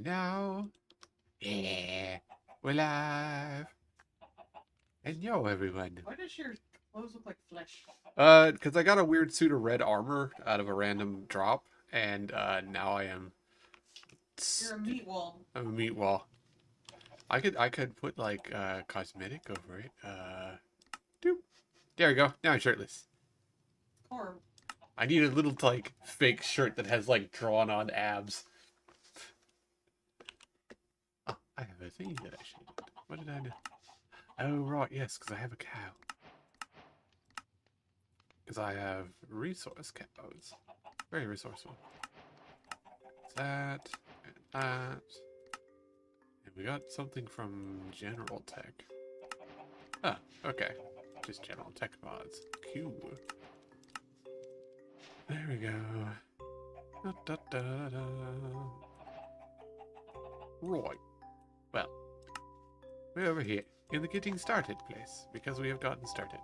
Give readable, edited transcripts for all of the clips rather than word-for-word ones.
Now, yeah, we're live. And yo, everyone. Why does your clothes look like flesh? Because I got a weird suit of red armor out of a random drop, and now I am. You're a meat wall. I'm a meat wall. I could put like cosmetic over it. Doop. There we go. Now I'm shirtless. Or I need a little like fake shirt that has like drawn on abs. Oh, I have a thing that I should. What did I do? Oh right, yes, because I have a cow. Because I have resource cows. Very resourceful. That, and that. And we got something from General Tech. Ah, okay. Just General Tech mods. Cool. There we go. Da, da, da, da. Right. Well, we're over here in the getting started place because we have gotten started.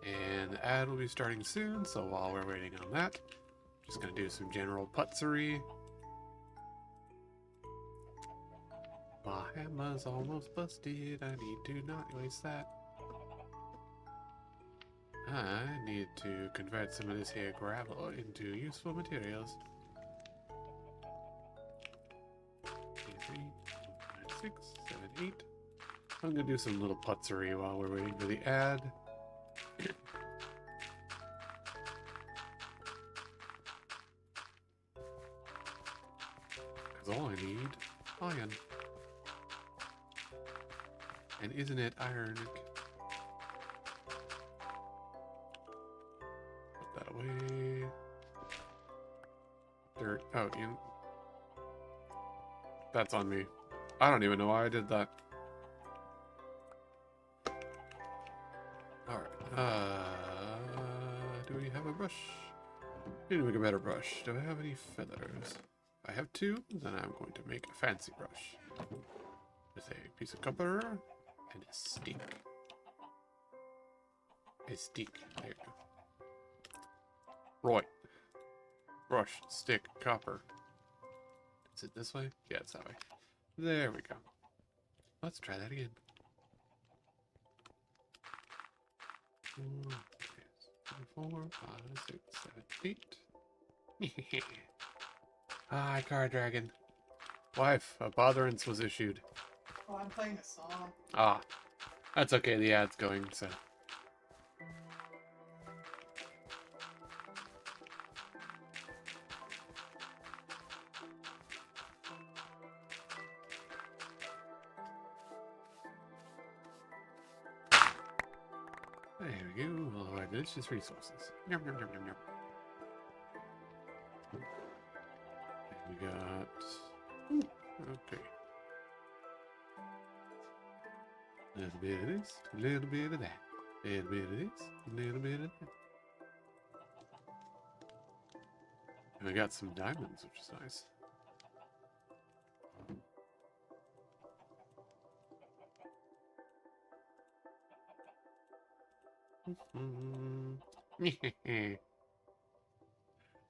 And the ad will be starting soon, so while we're waiting on that, just gonna do some general putzery. My hammer's almost busted. I need to not waste that. I need to convert some of this here gravel into useful materials. 3, 6, 7, 8. I'm gonna do some little putzery while we're waiting for the ad. Because all I need, iron. And isn't it iron? Put that away. Dirt. Oh, in. That's on me. I don't even know why I did that. Alright. Do we have a brush? We need to make a better brush. Do I have any feathers? If I have 2, then I'm going to make a fancy brush. With a piece of copper and a stick. A stick. There you go. Right. Brush, stick, copper. Is it this way? Yeah, it's that way. There we go. Let's try that again. 4, 5, 6, 7, 8. Hi, Car Dragon. Wife, a botherance was issued. oh, I'm playing a song. Ah, that's okay. The ad's going, so. There we go. All our delicious resources. Yum, yum, yum, yum, yum. And we got. Ooh, okay. A little bit of this, a little bit of that. A little bit of this, a little bit of that. And we got some diamonds, which is nice.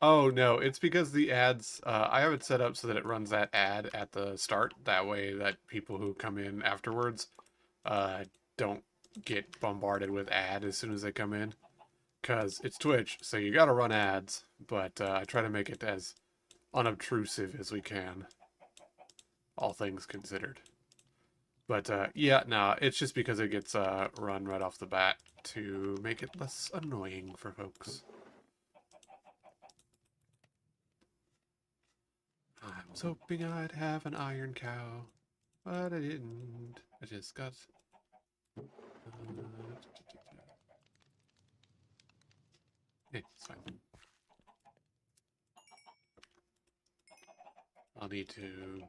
Oh no, it's because the ads, I have it set up so that it runs that ad at the start. That way that people who come in afterwards don't get bombarded with ad as soon as they come in. Because it's Twitch, so you gotta run ads, but I try to make it as unobtrusive as we can. All things considered. But yeah, no, it's just because it gets run right off the bat to make it less annoying for folks. I was hoping I'd have an iron cow, but I didn't. I just got... it's fine. I'll need to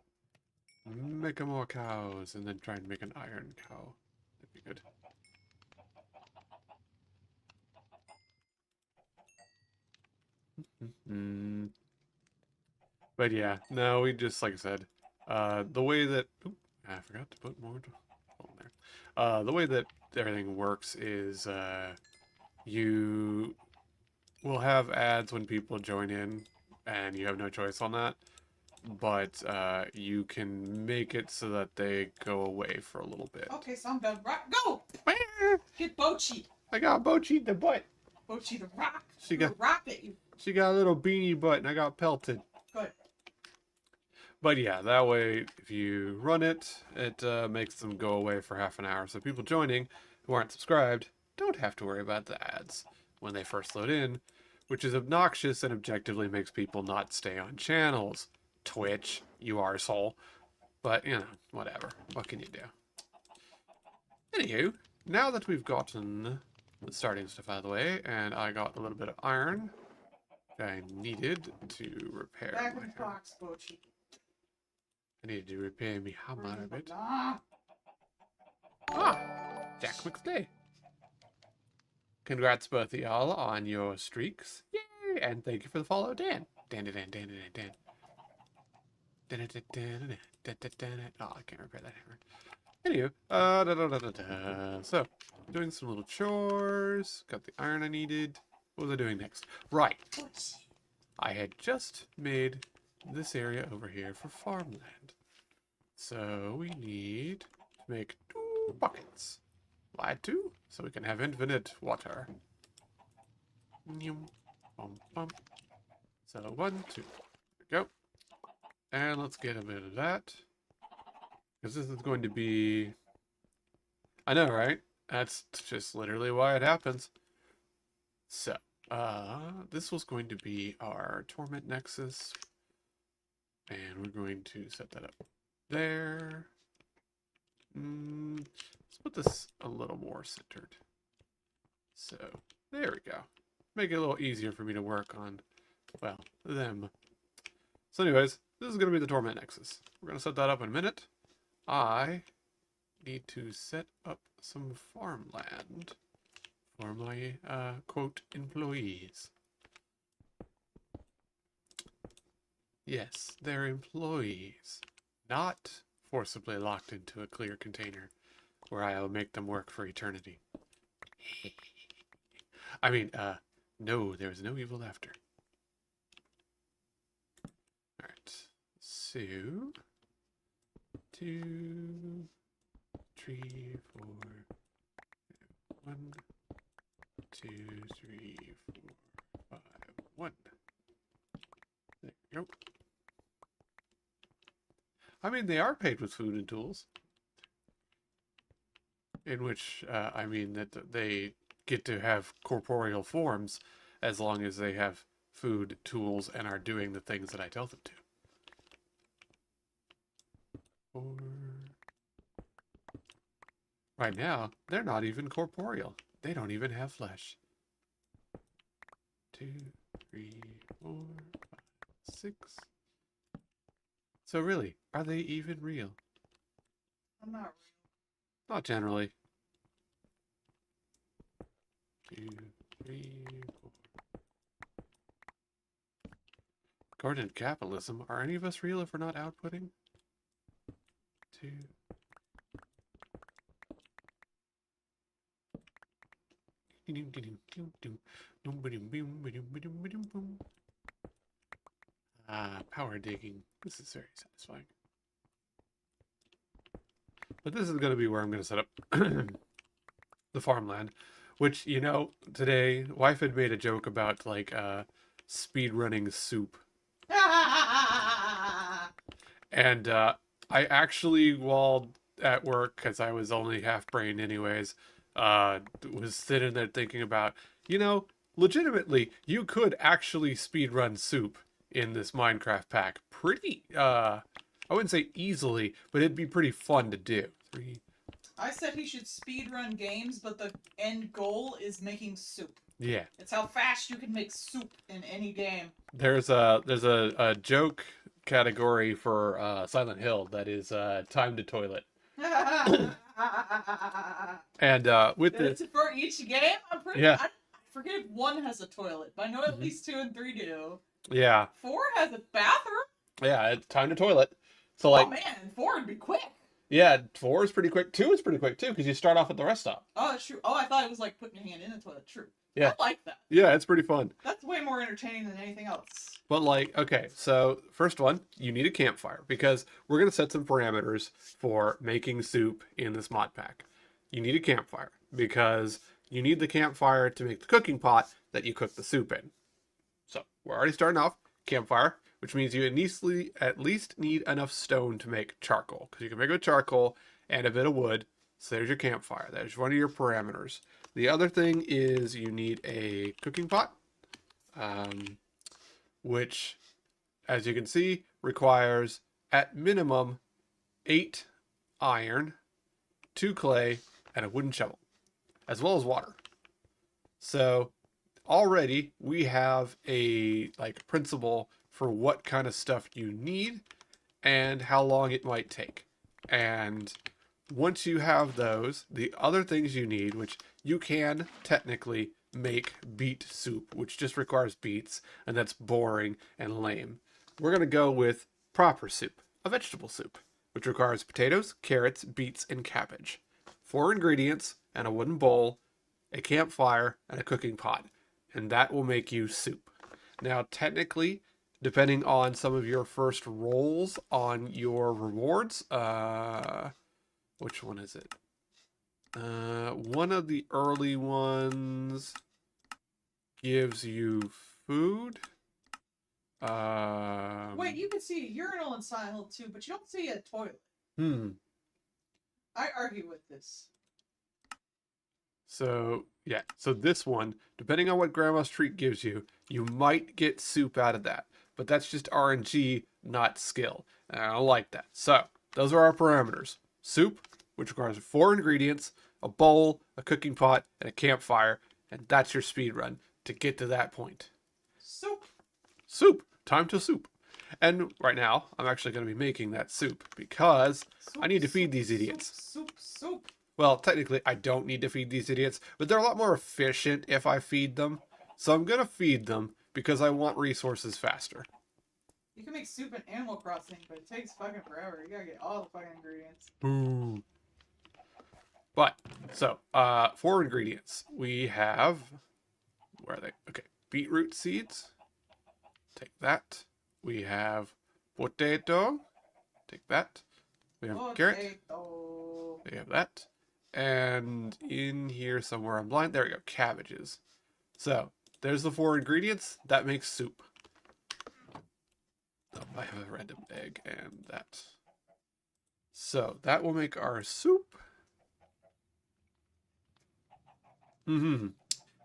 make more cows and then try and make an iron cow. That'd be good. But yeah, no, we just, like I said, the way that... Oop, I forgot to put more on there. The way that everything works is you will have ads when people join in, and you have no choice on that. but you can make it so that they go away for a little bit. Okay, so I'm done. Go! Get Bochi. I got Bochi the butt. Bochi the rock. She got rock at you. She got a little beanie butt, and I got pelted. Good. But yeah, that way, if you run it, it makes them go away for half an hour. So people joining who aren't subscribed don't have to worry about the ads when they first load in, which is obnoxious and objectively makes people not stay on channels. Twitch, you arsehole. But, you know, whatever. What can you do? Anywho, now that we've gotten the starting stuff out of the way, and I got a little bit of iron that I needed to repair Back my in the box, Bochi. I needed to repair me hammer a bit. Ah. Jack McStay. Congrats both of y'all on your streaks. Yay! And thank you for the follow, Dan. Dan. Oh, I can't repair that hammer. Anywho, so, doing some little chores. Got the iron I needed. What was I doing next? Right. I had just made this area over here for farmland. So we need to make 2 buckets. Why 2? So we can have infinite water. So 1, 2. There we go. And let's get a bit of that. Because this is going to be... I know, right? That's just literally why it happens. So, this was going to be our Torment Nexus. And we're going to set that up there. Let's put this a little more centered. So, there we go. Make it a little easier for me to work on, well, them. So anyways, this is going to be the Torment Nexus. We're going to set that up in a minute. I need to set up some farmland for my, quote, employees. Yes, they're employees, not forcibly locked into a clear container where I'll make them work for eternity. I mean, no, there is no evil after. Alright, so 2, 3, 4, 1, 2, 3, 4, 5, 1. There we go. I mean, they are paid with food and tools. In which, I mean that they get to have corporeal forms as long as they have food, tools, and are doing the things that I tell them to. 4. Right now, they're not even corporeal. They don't even have flesh. 2, 3, 4, 5, 6. So really, are they even real? I'm not real. Not generally. 2, 3, 4. According to capitalism, are any of us real if we're not outputting? 2. Power digging. This is very satisfying. But this is going to be where I'm going to set up the farmland. Which, you know, today, wife had made a joke about, like, speed running soup. And I actually, while at work, because I was only half-brained anyways, was sitting there thinking about, you know, legitimately, you could actually speedrun soup in this Minecraft pack. Pretty, I wouldn't say easily, but it'd be pretty fun to do. 3. I said he should speedrun games, but the end goal is making soup. Yeah. It's how fast you can make soup in any game. There's a joke category for Silent Hill that is time to toilet. And with this, It's for each game. I'm pretty. Yeah. I forget if 1 has a toilet, but I know at least 2 and 3 do. yeah, 4 has a bathroom. yeah, it's time to toilet. So like, Oh man, 4 would be quick. yeah, 4 is pretty quick. 2 is pretty quick too because you start off at the rest stop. Oh, that's true. Oh, I thought it was like putting your hand in the toilet. True. Yeah. I like that. Yeah, it's pretty fun. That's way more entertaining than anything else. But like, okay, so first one, you need a campfire because we're gonna set some parameters for making soup in this mod pack. You need a campfire because you need the campfire to make the cooking pot that you cook the soup in. So we're already starting off campfire, which means you at least need enough stone to make charcoal because you can make it with charcoal and a bit of wood. So there's your campfire. That's one of your parameters. The other thing is you need a cooking pot. Um, which, as you can see, requires at minimum 8 iron, 2 clay, and a wooden shovel, as well as water. So already we have a like principle for what kind of stuff you need and how long it might take. And once you have those, the other things you need, which you can technically make beet soup, which just requires beets, and that's boring and lame. We're going to go with proper soup, a vegetable soup, which requires potatoes, carrots, beets, and cabbage. 4 ingredients and a wooden bowl, a campfire, and a cooking pot. And that will make you soup. Now, technically, depending on some of your first rolls on your rewards, which one is it? One of the early ones gives you food. Wait, you can see a urinal in Silent Hill 2, but you don't see a toilet. I argue with this. So, yeah. So this one, depending on what Grandma's Treat gives you, you might get soup out of that. But that's just RNG, not skill. And I don't like that. So, those are our parameters. Soup, which requires 4 ingredients, a bowl, a cooking pot, and a campfire. And that's your speed run to get to that point. Soup. Soup. Time to soup. And right now, I'm actually going to be making that soup because I need to feed these idiots. Soup. Well, technically, I don't need to feed these idiots, but they're a lot more efficient if I feed them. So I'm going to feed them because I want resources faster. You can make soup in Animal Crossing, but it takes fucking forever. You gotta get all the fucking ingredients. Boo. But, so, 4 ingredients. We have, where are they? Okay, beetroot seeds. Take that. We have potato. Take that. We have carrot. We have that. And in here somewhere I'm blind. There we go. Cabbages. So, there's the 4 ingredients. That makes soup. Oh, I have a random egg and that. So, that will make our soup.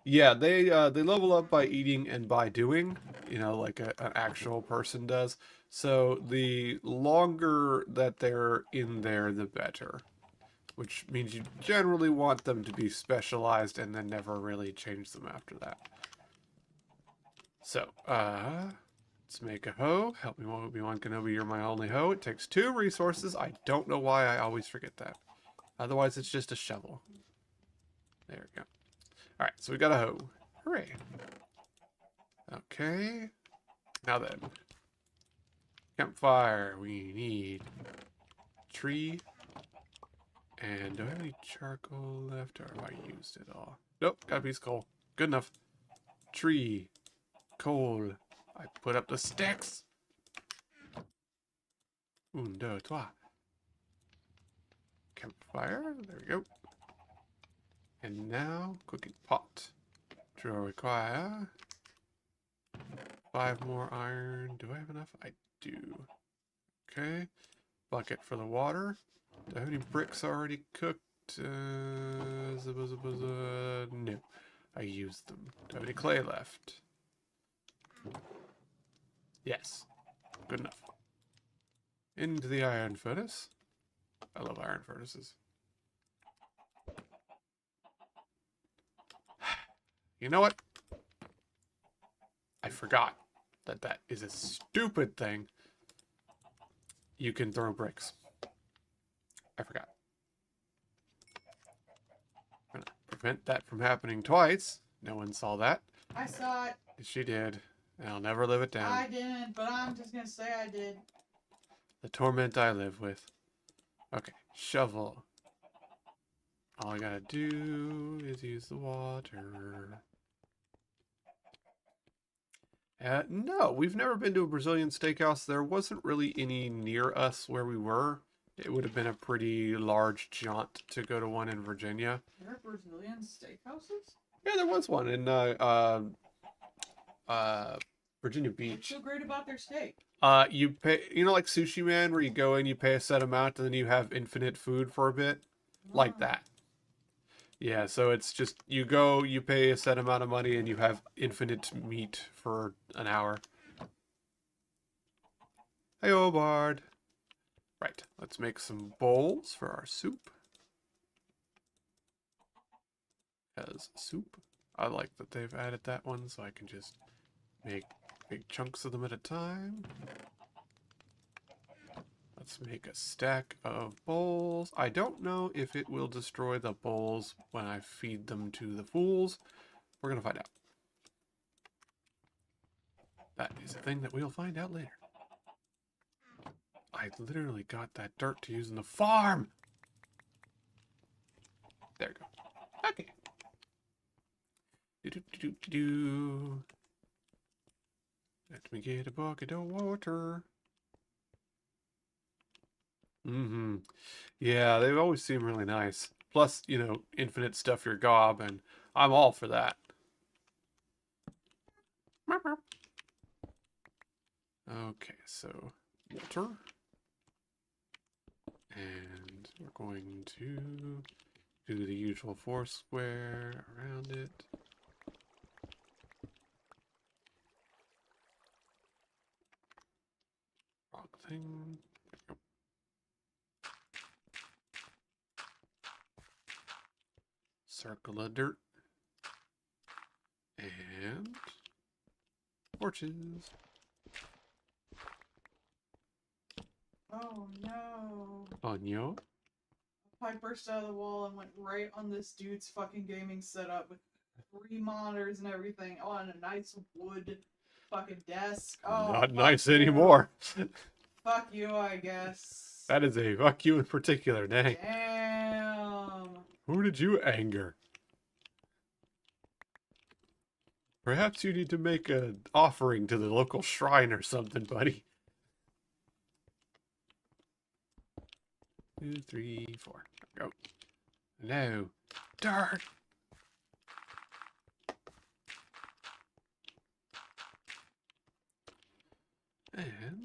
Yeah, they level up by eating and by doing, you know, like an actual person does. So the longer that they're in there, the better. Which means you generally want them to be specialized and then never really change them after that. So, let's make a hoe. Help me, Obi-Wan Kenobi, you're my only hoe. It takes 2 resources. I don't know why I always forget that. Otherwise, it's just a shovel. There we go. Alright, so we got a hoe. Hooray. Okay. Now then. Campfire. We need tree. And do I have any charcoal left, or have I used it all? Nope, got a piece of coal. Good enough. Tree. Coal. I put up the sticks. 1, 2, 3. Campfire. There we go. And now, cooking pot. Which will require 5 more iron. Do I have enough? I do. Okay. Bucket for the water. Do I have any bricks already cooked? No. I used them. Do I have any clay left? Yes. Good enough. Into the iron furnace. I love iron furnaces. You know what? I forgot that that is a stupid thing. You can throw bricks. I forgot. I'm gonna prevent that from happening twice. No one saw that. I saw it. She did. And I'll never live it down. I didn't, but I'm just gonna say I did. The torment I live with. Okay, shovel. All I gotta do is use the water. No, we've never been to a Brazilian steakhouse. There wasn't really any near us where we were. It would have been a pretty large jaunt to go to one in Virginia. There are Brazilian steakhouses? Yeah, there was one in Virginia What's Beach. so great about their steak? You pay, like Sushi Man, where you go in, you pay a set amount, and then you have infinite food for a bit, like Oh. that. Yeah, so it's just you go, you pay a set amount of money, and you have infinite meat for an hour. Hey, Bard. Right, let's make some bowls for our soup. As soup, I like that they've added that one, so I can just make big chunks of them at a time. Let's make a stack of bowls. I don't know if it will destroy the bowls when I feed them to the fools. We're going to find out. That is a thing that we'll find out later. I literally got that dirt to use in the farm. There we go. Okay. Do. Let me get a bucket of water. Yeah, they always seem really nice. Plus, infinite stuff your gob, and I'm all for that. Okay, so water. And we're going to do the usual 4 square around it. Wrong thing. There we go. Circle of dirt. And torches. Oh no. Onyo. A pipe burst out of the wall and went right on this dude's fucking gaming setup with 3 monitors and everything on a nice wood fucking desk. Oh, Not nice you. anymore. Fuck you, I guess. That is a fuck you in particular, dang. Damn. Who did you anger? Perhaps you need to make an offering to the local shrine or something, buddy. 2, 3, 4. Go. No. Dirt. And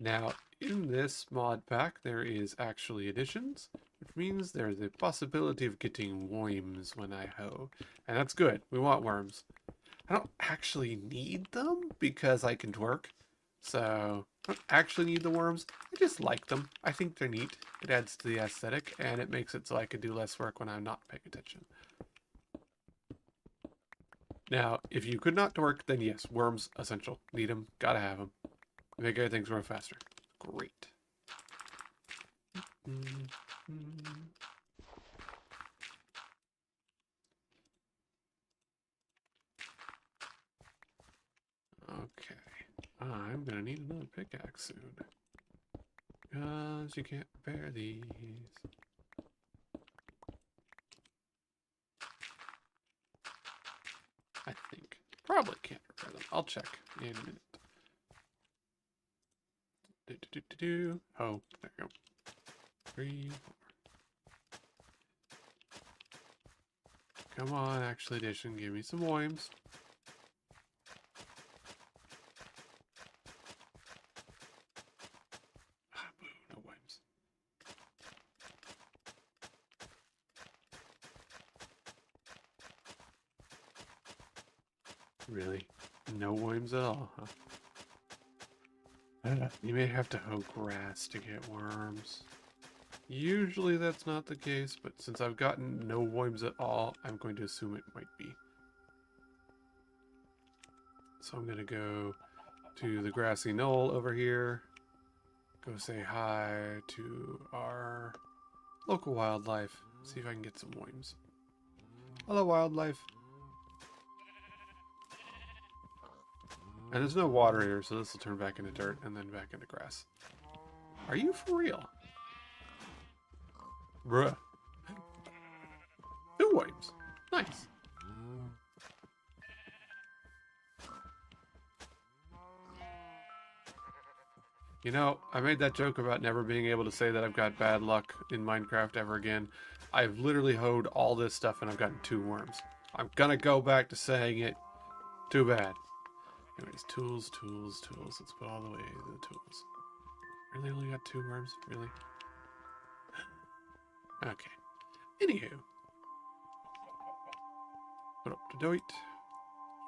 now, in this mod pack, there is actually additions, which means there's a possibility of getting worms when I hoe. And that's good. We want worms. I don't actually need them because I can twerk. So, I don't actually need the worms. I just like them. I think they're neat. It adds to the aesthetic, and it makes it so I can do less work when I'm not paying attention. Now, if you could not twerk, then yes, worms, essential. Need them. Gotta have them. Make everything grow faster. Great. Okay. I'm gonna need another pickaxe soon. Because you can't repair these. I think. Probably can't repair them. I'll check in a minute. Oh, there you go. 3, 4. Come on, actually addition, give me some worms. Ah, boo, no worms. Really? No worms at all, huh? You may have to hoe grass to get worms. Usually that's not the case, but since I've gotten no worms at all, I'm going to assume it might be. So I'm going to go to the grassy knoll over here. Go say hi to our local wildlife. See if I can get some worms. Hello, wildlife. And there's no water here, so this will turn back into dirt and then back into grass. Are you for real? Bruh. 2 worms. Nice. You know, I made that joke about never being able to say that I've got bad luck in Minecraft ever again. I've literally hoed all this stuff and I've gotten 2 worms. I'm gonna go back to saying it. Too bad. Anyways, tools, tools, tools. Let's put all the way the tools. Really only got 2 worms? Really? Okay. Anywho. Put up to date.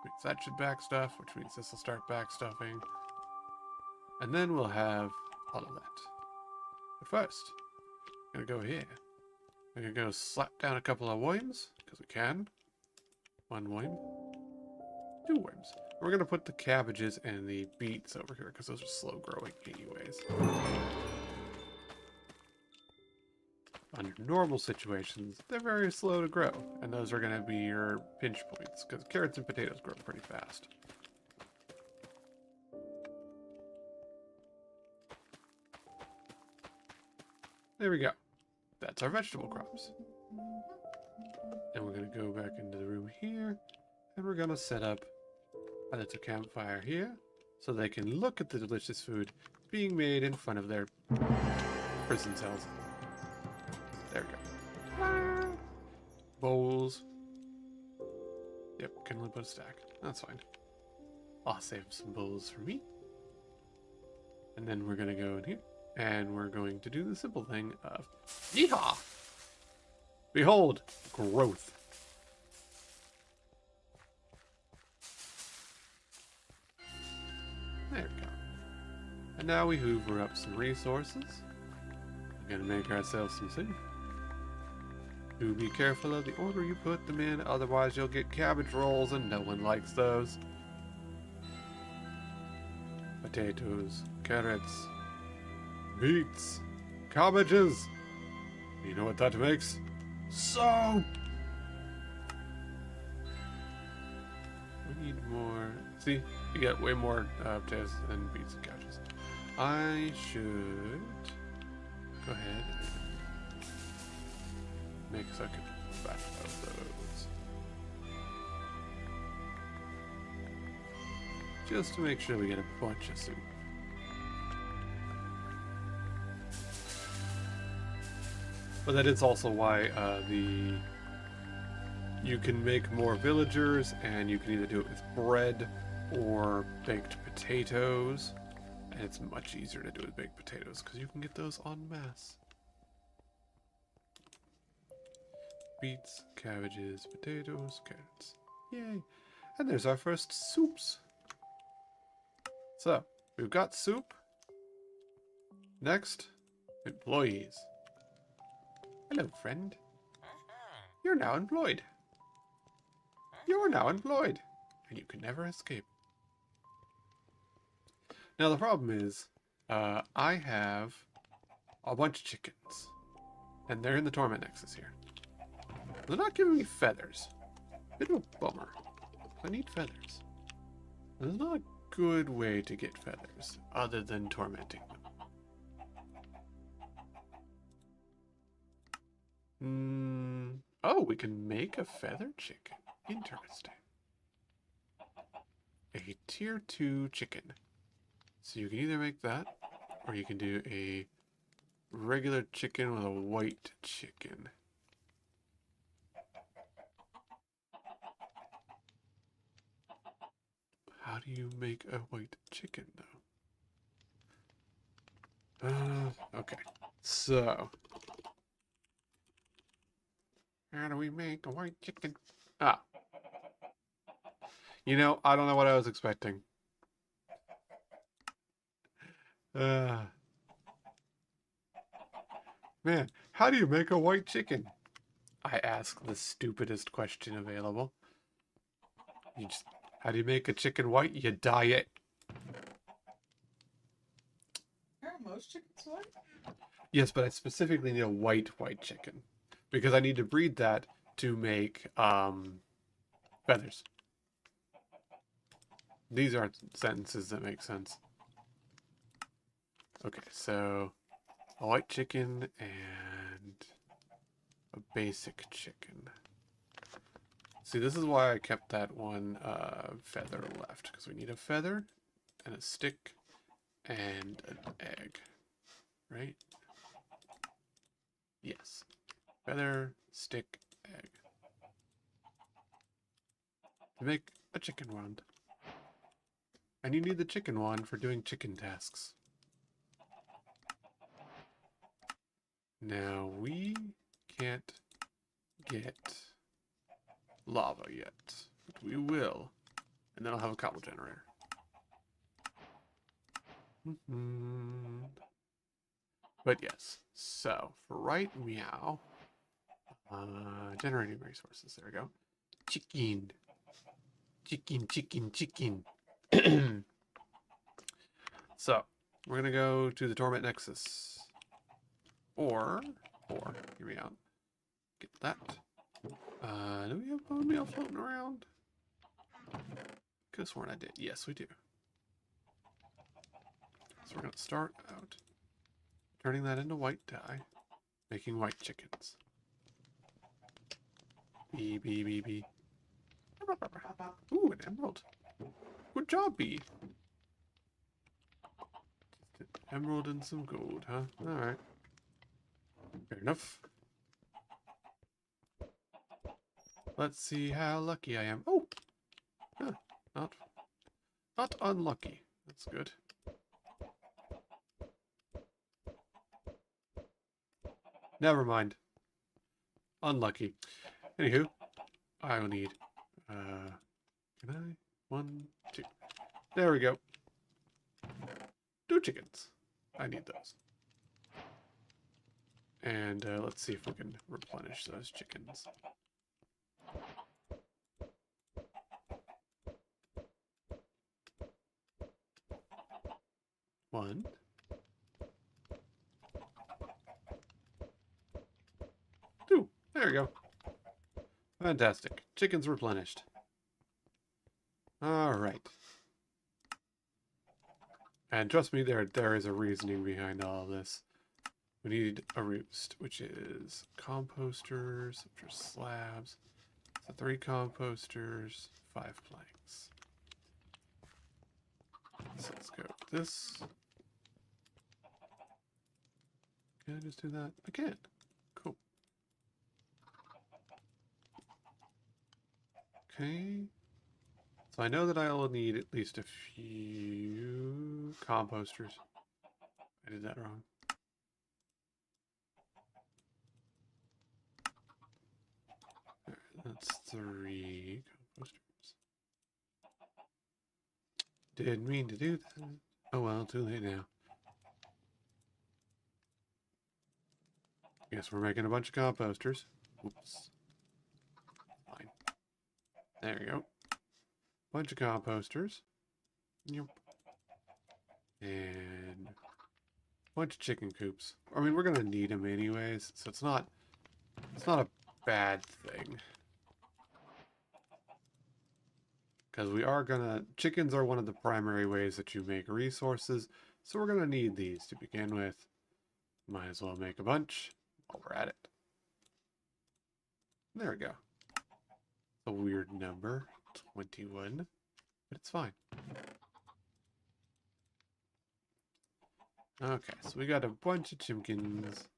Which means that should back stuff, which means this will start back stuffing. And then we'll have all of that. But first, I'm gonna go here. I'm gonna go slap down a couple of worms, because we can. 1 worm. 2 worms. We're gonna put the cabbages and the beets over here, because those are slow growing anyways. Under normal situations, they're very slow to grow, and those are gonna be your pinch points, because carrots and potatoes grow pretty fast. There we go. That's our vegetable crops. And we're going to go back into the room here. And we're going to set up a little campfire here. So they can look at the delicious food being made in front of their prison cells. There we go. Bowls. Yep, can only put a stack. That's fine. I'll save some bowls for me. And then we're going to go in here. And we're going to do the simple thing of yeehaw! Behold, growth. There we go. And now we hoover up some resources. We're gonna make ourselves some soup. Do be careful of the order you put them in, otherwise you'll get cabbage rolls and no one likes those. Potatoes, carrots, beets, cabbages. You know what that makes? Soap! We need more. See, you get way more potatoes than beets and cabbages. I should go ahead and make a second batch of those. Just to make sure we get a bunch of soup. But that is also why you can make more villagers, and you can either do it with bread or baked potatoes. And it's much easier to do it with baked potatoes because you can get those en masse. Beets, cabbages, potatoes, carrots. Yay! And there's our first soups. So, we've got soup. Next, employees. Hello, friend. You're now employed. You're now employed. And you can never escape. Now, the problem is, I have a bunch of chickens. And they're in the torment nexus here. They're not giving me feathers. Bit of a bummer. I need feathers. There's not a good way to get feathers other than tormenting them. Oh, we can make a feather chicken. Interesting. A tier 2 chicken. So you can either make that, or you can do a regular chicken with a white chicken. How do you make a white chicken, though? Okay. So, how do we make a white chicken? Ah. You know, I don't know what I was expecting. Man, how do you make a white chicken? I ask the stupidest question available. How do you make a chicken white? You dye it. Aren't most chickens white? Yes, but I specifically need a white chicken. Because I need to breed that to make feathers. These are sentences that make sense. Okay, so a white chicken and a basic chicken. See, this is why I kept that one feather left, because we need a feather and a stick and an egg, right? Yes. Feather, stick, egg. To make a chicken wand. And you need the chicken wand for doing chicken tasks. Now, we can't get lava yet, but we will. And then I'll have a cobble generator. But yes, so for right meow, generating resources, there we go. Chicken. Chicken, chicken, chicken. So, we're gonna go to the Torment Nexus. Or, hear me out. Get that. Do we have bone meal floating around? Could have sworn I did. Yes, we do. So we're gonna start out turning that into white dye, making white chickens. Bee, bee, bee, bee. Ooh, an emerald. Good job, bee. Just an emerald and some gold, huh? Alright. Fair enough. Let's see how lucky I am. Oh! Huh, not unlucky. That's good. Never mind. Unlucky. Anywho, I will need, can I? 1, 2. There we go. 2 chickens. I need those. And let's see if we can replenish those chickens. One. 2. There we go. Fantastic. Chickens replenished. Alright. And trust me, there is a reasoning behind all of this. We need a roost, which is composters, which are slabs. So 3 composters, 5 planks. So let's go with this. Can I just do that? I can. Cool. Okay. So I know that I will need at least a few composters. I did that wrong. That's 3 composters. Didn't mean to do that. Oh well, too late now. Guess we're making a bunch of composters. Oops. Fine. There we go. Bunch of composters. Yep. And bunch of chicken coops. I mean, we're gonna need them anyways, so it's not a bad thing. Because we are gonna... Chickens are one of the primary ways that you make resources, so we're gonna need these to begin with. Might as well make a bunch while we're at it. There we go. A weird number. 21. But it's fine. Okay, so we got a bunch of chimkins.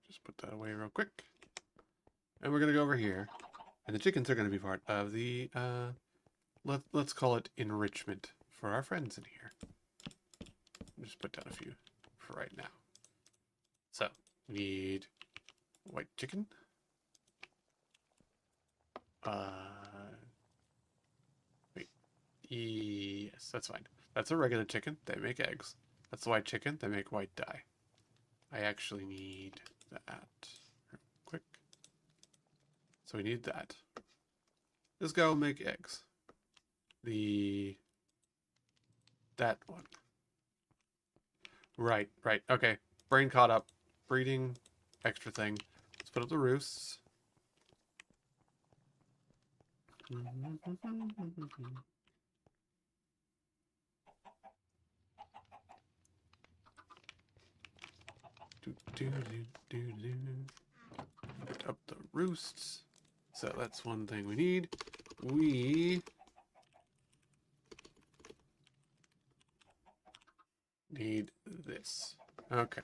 Just put that away real quick. And we're gonna go over here. And the chickens are gonna be part of the let's call it enrichment for our friends in here. Just put down a few for right now. So we need white chicken. Wait. Yes, that's fine. That's a regular chicken. They make eggs. That's the white chicken. They make white dye. I actually need that real quick. So we need that. This guy will make eggs. That one. Right. Okay. Brain caught up. Breeding. Extra thing. Let's put up the roosts. Put up the roosts. So that's one thing we need. We need this. Okay.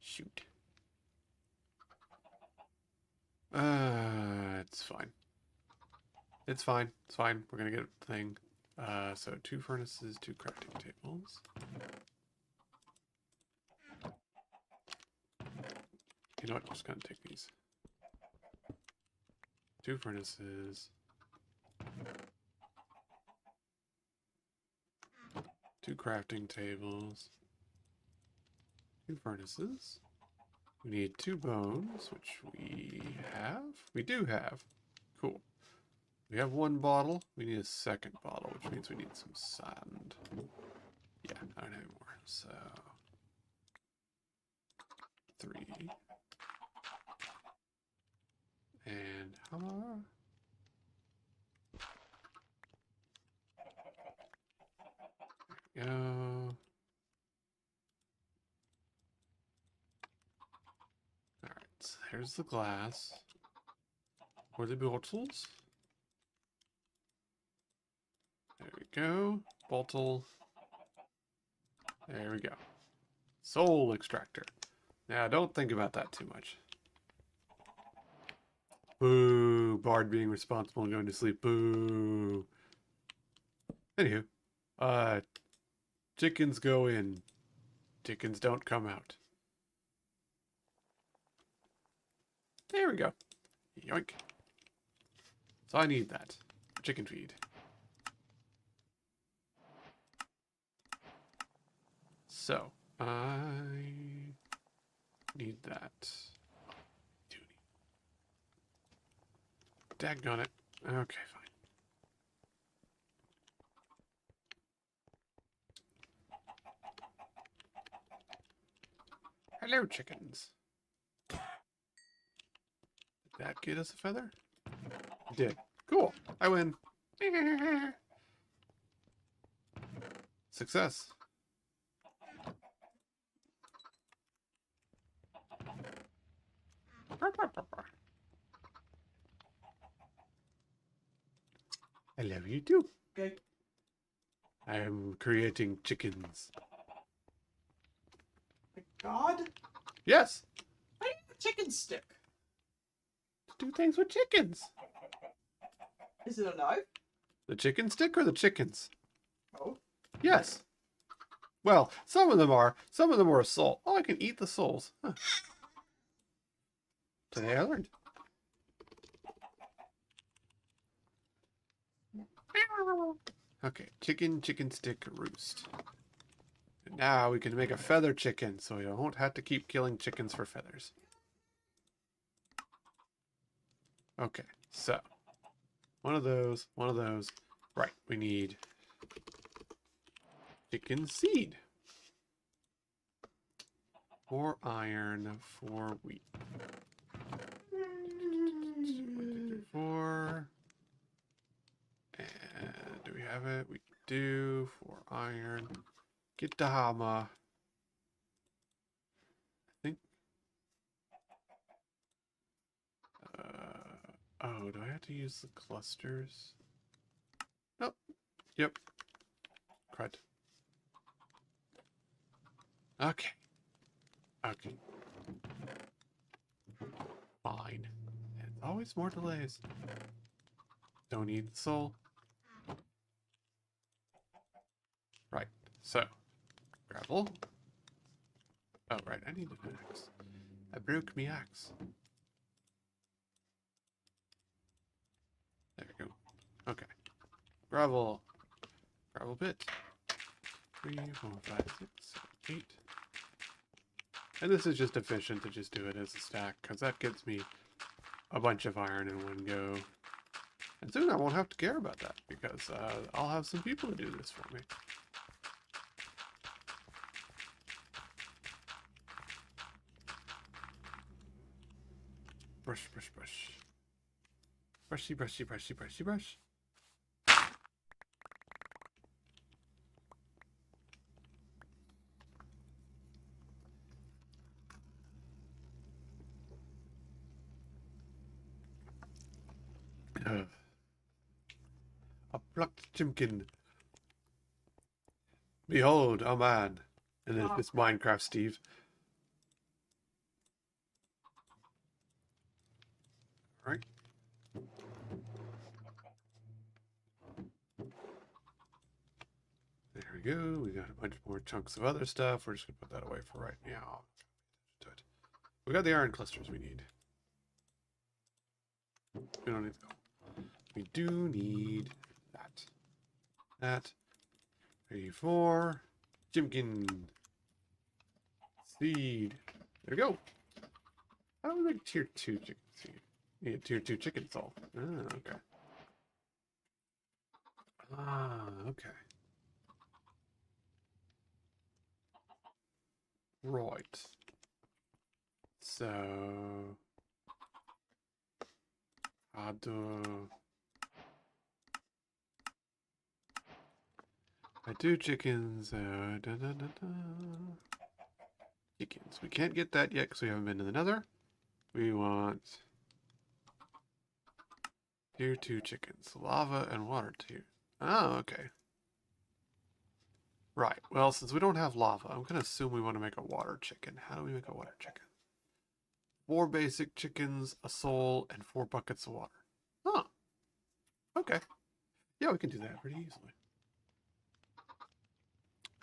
Shoot. It's fine. It's fine. It's fine. We're gonna get a thing. So 2 furnaces, 2 crafting tables. You know what? I'm just gonna take these. 2 furnaces. 2 crafting tables. 2 furnaces. We need 2 bones, which we have. We do have. Cool. We have 1 bottle. We need a 2nd bottle, which means we need some sand. Yeah, I don't have any more. So 3. And hammer. There we go. Alright, so there's the glass. Or the bottles. There we go. Bottle. There we go. Soul extractor. Now, don't think about that too much. Boo. Bard being responsible and going to sleep. Boo. Anywho. Chickens go in. Chickens don't come out. There we go. Yoink. So I need that. Chicken feed. So, I need that. Do need. Daggone it. Okay, fine. Hello, chickens. Did that get us a feather? It did. Cool. I win. Success. I love you too. Okay. I am creating chickens. My God. Yes. I need a chicken stick. Do things with chickens. Is it a knife? The chicken stick or the chickens? Oh. Yes. Well, some of them are. Some of them are a soul. Oh, I can eat the souls. Huh. Today I learned. Okay, chicken stick roost. And now we can make a feather chicken, so you won't have to keep killing chickens for feathers. Okay, so one of those. Right, we need chicken seed. 4 iron, 4 wheat. 4. And do we have it? We do. 4 iron. Get the hammer. I think. Oh, do I have to use the clusters? Nope. Yep. Crud. Okay. Okay. Fine. And always more delays. Don't need the soul. Right. So, gravel. Oh, right. I need an axe. I broke me axe. There we go. Okay. Gravel. Gravel bit. 3, 4, 5, 6, 7, 8. And this is just efficient to just do it as a stack, because that gets me a bunch of iron in one go. And soon I won't have to care about that, because I'll have some people to do this for me. Brush, brush, brush. Brushy, brushy, brushy, brushy, brush. A plucked chimkin. Behold, a man. And then it's Minecraft Steve. Alright. There we go. We got a bunch more chunks of other stuff. We're just going to put that away for right now. We got the iron clusters we need. We don't need the gold. We do need that. That. 3, 4. Chimkin. Seed. There we go. How do we make tier 2 chicken seed? We need tier 2 chicken salt. Ah, okay. Ah, okay. Right. So I do chickens. Chickens. We can't get that yet because we haven't been to the Nether. We want tier 2 chickens, lava and water tier. Oh, okay. Right. Well, since we don't have lava, I'm gonna assume we want to make a water chicken. How do we make a water chicken? 4 basic chickens, a soul, and 4 buckets of water. Huh. Okay. Yeah, we can do that pretty easily.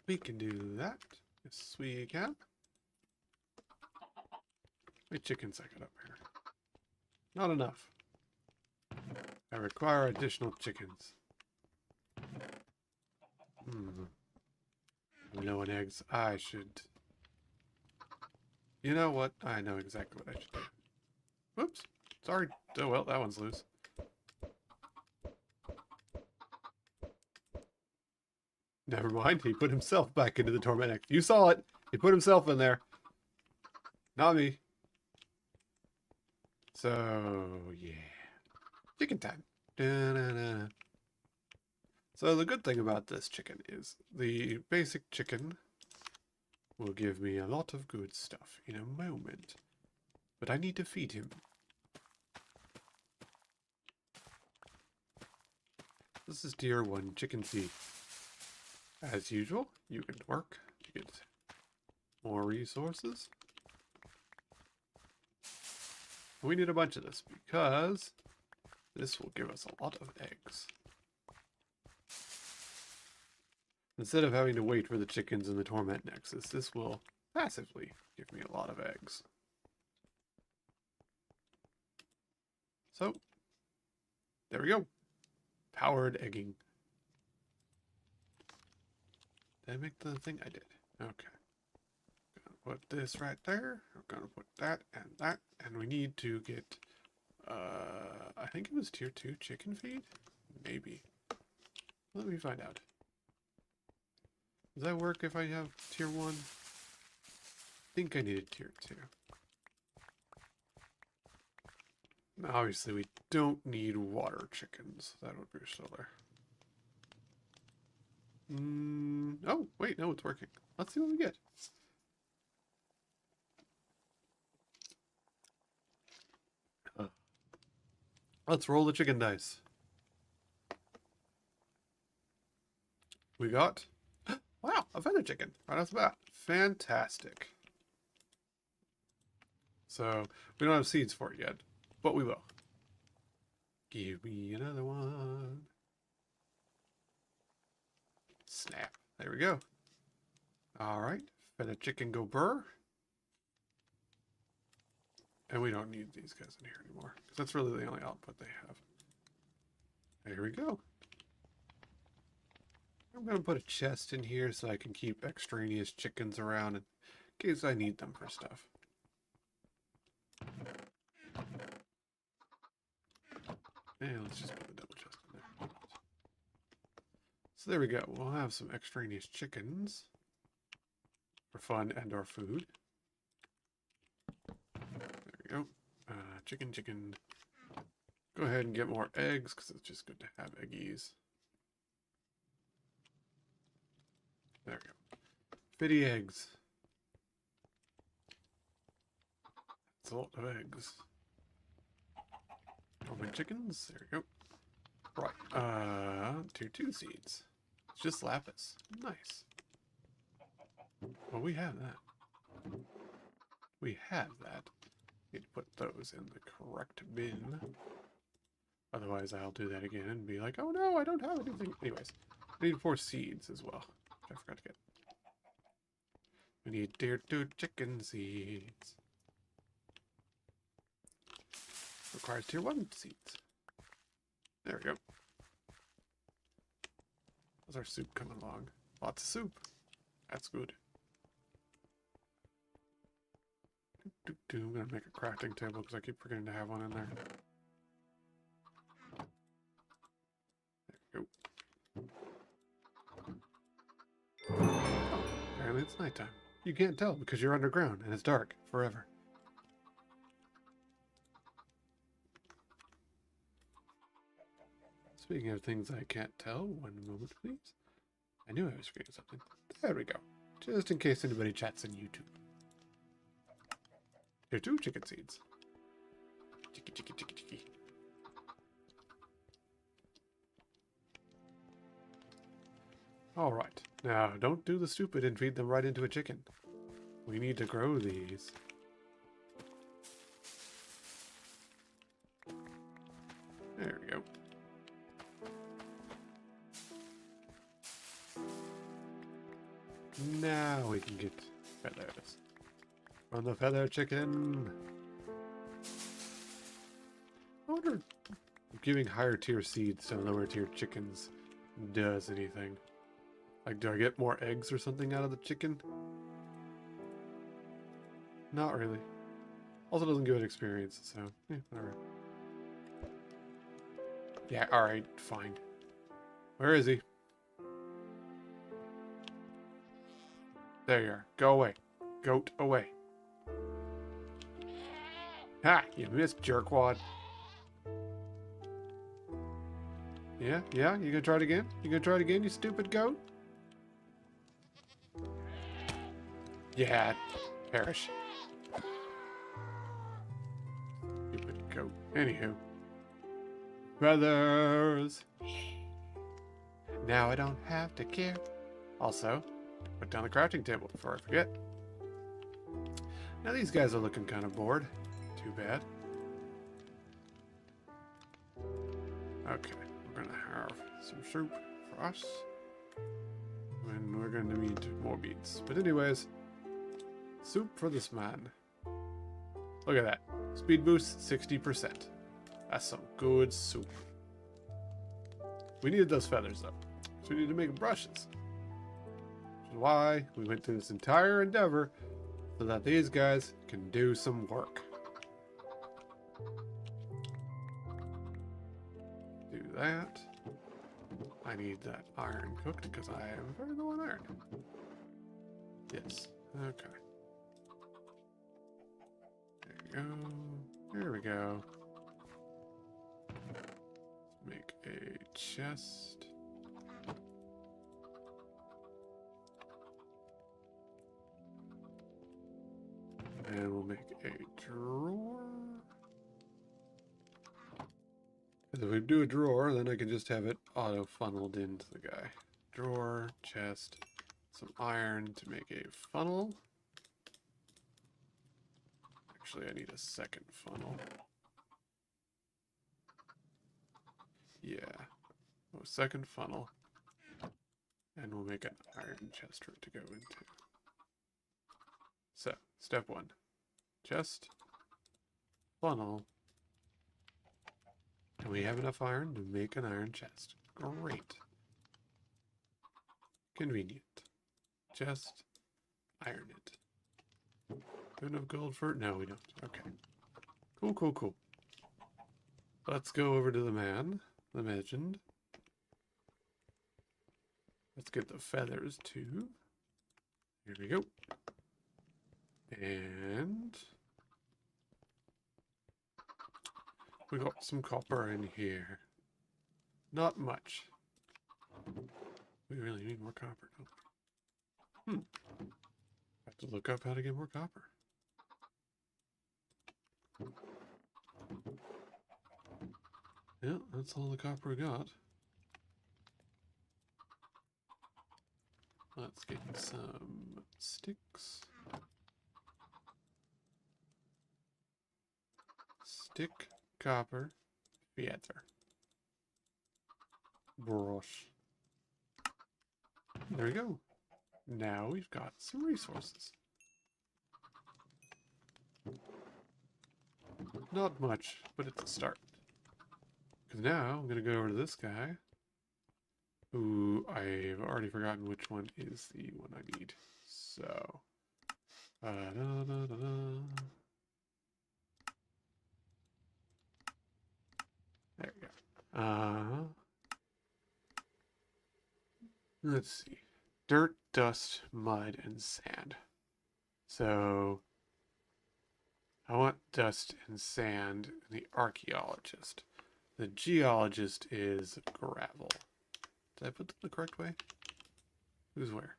We can do that. Yes, we can. How many chickens I got up here? Not enough. I require additional chickens. Low on eggs. I should... You know what? I know exactly what I should do. Whoops. Sorry. Oh, well, that one's loose. Never mind. He put himself back into the Torment X. You saw it. He put himself in there. Not me. So, yeah. Chicken time. Da-da-da. So the good thing about this chicken is the basic chicken will give me a lot of good stuff in a moment. But I need to feed him. This is tier 1 chicken feed. As usual, you can work to get more resources. We need a bunch of this because this will give us a lot of eggs. Instead of having to wait for the chickens in the Torment Nexus, this will passively give me a lot of eggs. So, there we go. Powered egging. Did I make the thing? I did. Okay. Gonna put this right there. I'm gonna put that, and we need to get, I think it was tier 2 chicken feed? Maybe. Let me find out. Does that work if I have tier 1? I think I needed tier 2. Obviously, we don't need water chickens. That would be silly. Oh, wait, no, it's working. Let's see what we get. Let's roll the chicken dice. We got... Wow, a feather chicken right off the bat. Fantastic. So, we don't have seeds for it yet, but we will. Give me another one. Snap. There we go. Alright, feather chicken go burr. And we don't need these guys in here anymore, because that's really the only output they have. There we go. I'm going to put a chest in here so I can keep extraneous chickens around in case I need them for stuff. And let's just put the double chest in there. So there we go. We'll have some extraneous chickens for fun and our food. There we go. chicken, chicken. Go ahead and get more eggs, because it's just good to have eggies. There we go. 50 eggs. That's a lot of eggs. Dormant chickens. There we go. Right. Tier 2 seeds. It's just lapis. Nice. Well, we have that. We have that. Need to put those in the correct bin. Otherwise, I'll do that again and be like, oh no, I don't have anything. Anyways, I need 4 seeds as well, which I forgot to get. We need tier 2 chicken seeds. Requires tier 1 seeds. There we go. How's our soup coming along? Lots of soup. That's good. I'm gonna make a crafting table because I keep forgetting to have one in there. There we go. Oh, apparently it's nighttime. You can't tell because you're underground and it's dark forever. Speaking of things I can't tell, one moment please. I knew I was forgetting something. There we go. Just in case anybody chats on YouTube. Here, 2 chicken seeds. Chicky, chicky, chicky, chicky. Alright. Now, don't do the stupid and feed them right into a chicken. We need to grow these. There we go. Now we can get feathers. On the feather chicken. I wonder if giving higher tier seeds to lower tier chickens does anything. Like, do I get more eggs or something out of the chicken? Not really. Also doesn't give it experience, so yeah, whatever. Yeah, alright, fine. Where is he? There you are. Go away. Goat away. Ha! You missed, jerkwad. Yeah? Yeah? You gonna try it again? You gonna try it again, you stupid goat? Yeah. Perish. Stupid goat. Anywho. Feathers! Now I don't have to care. Also, put down the crafting table before I forget. Now these guys are looking kind of bored. Too bad. Okay, we're gonna have some soup for us. And we're gonna need more beets. But anyways, soup for this man. Look at that. Speed boost 60%. That's some good soup. We needed those feathers though. So we need to make brushes. Which is why we went through this entire endeavor so that these guys can do some work. Do that. I need that iron cooked because I am very low on iron. Yes. Okay. There we go. There we go. Let's make a chest. And we'll make a drawer. If we do a drawer, then I can just have it auto-funneled into the guy. Drawer, chest, some iron to make a funnel. Actually, I need a second funnel. Yeah. Oh, second funnel. And we'll make an iron chest for it to go into. So, step 1. Chest. Funnel. And we have enough iron to make an iron chest. Great. Convenient. Chest. Iron it. Do we have enough gold for it? No, we don't. Okay. Cool, cool, cool. Let's go over to the man. The legend. Let's get the feathers too. Here we go. And We got some copper in here. Not much. We really need more copper, don't we? Have to look up how to get more copper. Yeah, that's all the copper we got. Let's get some sticks. Stick, copper, feather. Brush. There we go. Now we've got some resources. Not much, but it's a start. Because now I'm going to go over to this guy, who I've already forgotten which one is the one I need. So, da, da, da, da. There we go. Let's see. Dirt, dust, mud, and sand. So, I want dust and sand in the archaeologist. The geologist is gravel. Did I put them the correct way? Who's where?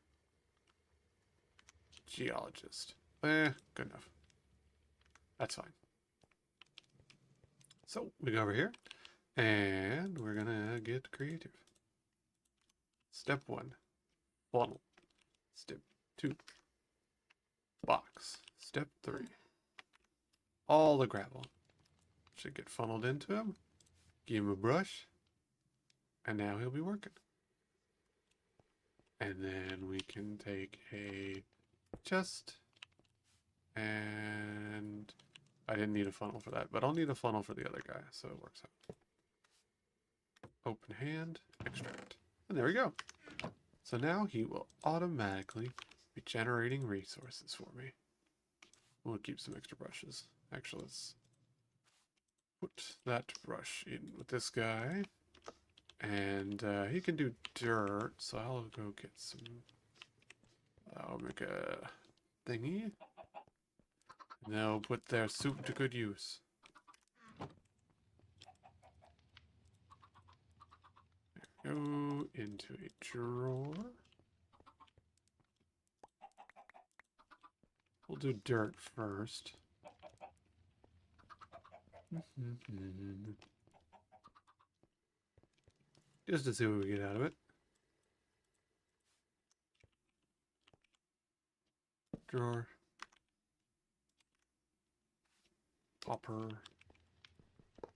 Geologist. Good enough. That's fine. So, we go over here, and we're gonna get creative. Step 1, funnel. Step 2, box. Step 3, all the gravel should get funneled into him. Give him a brush, and now he'll be working. And then we can take a chest, and I didn't need a funnel for that, but I'll need a funnel for the other guy, so it works out. Open hand, extract. And there we go. So now he will automatically be generating resources for me. We'll keep some extra brushes. Actually, let's put that brush in with this guy. And he can do dirt, so I'll go get some. I'll make a thingy. And they'll put their soup to good use. There we go, into a drawer. We'll do dirt first. Just to see what we get out of it. Drawer. Popper.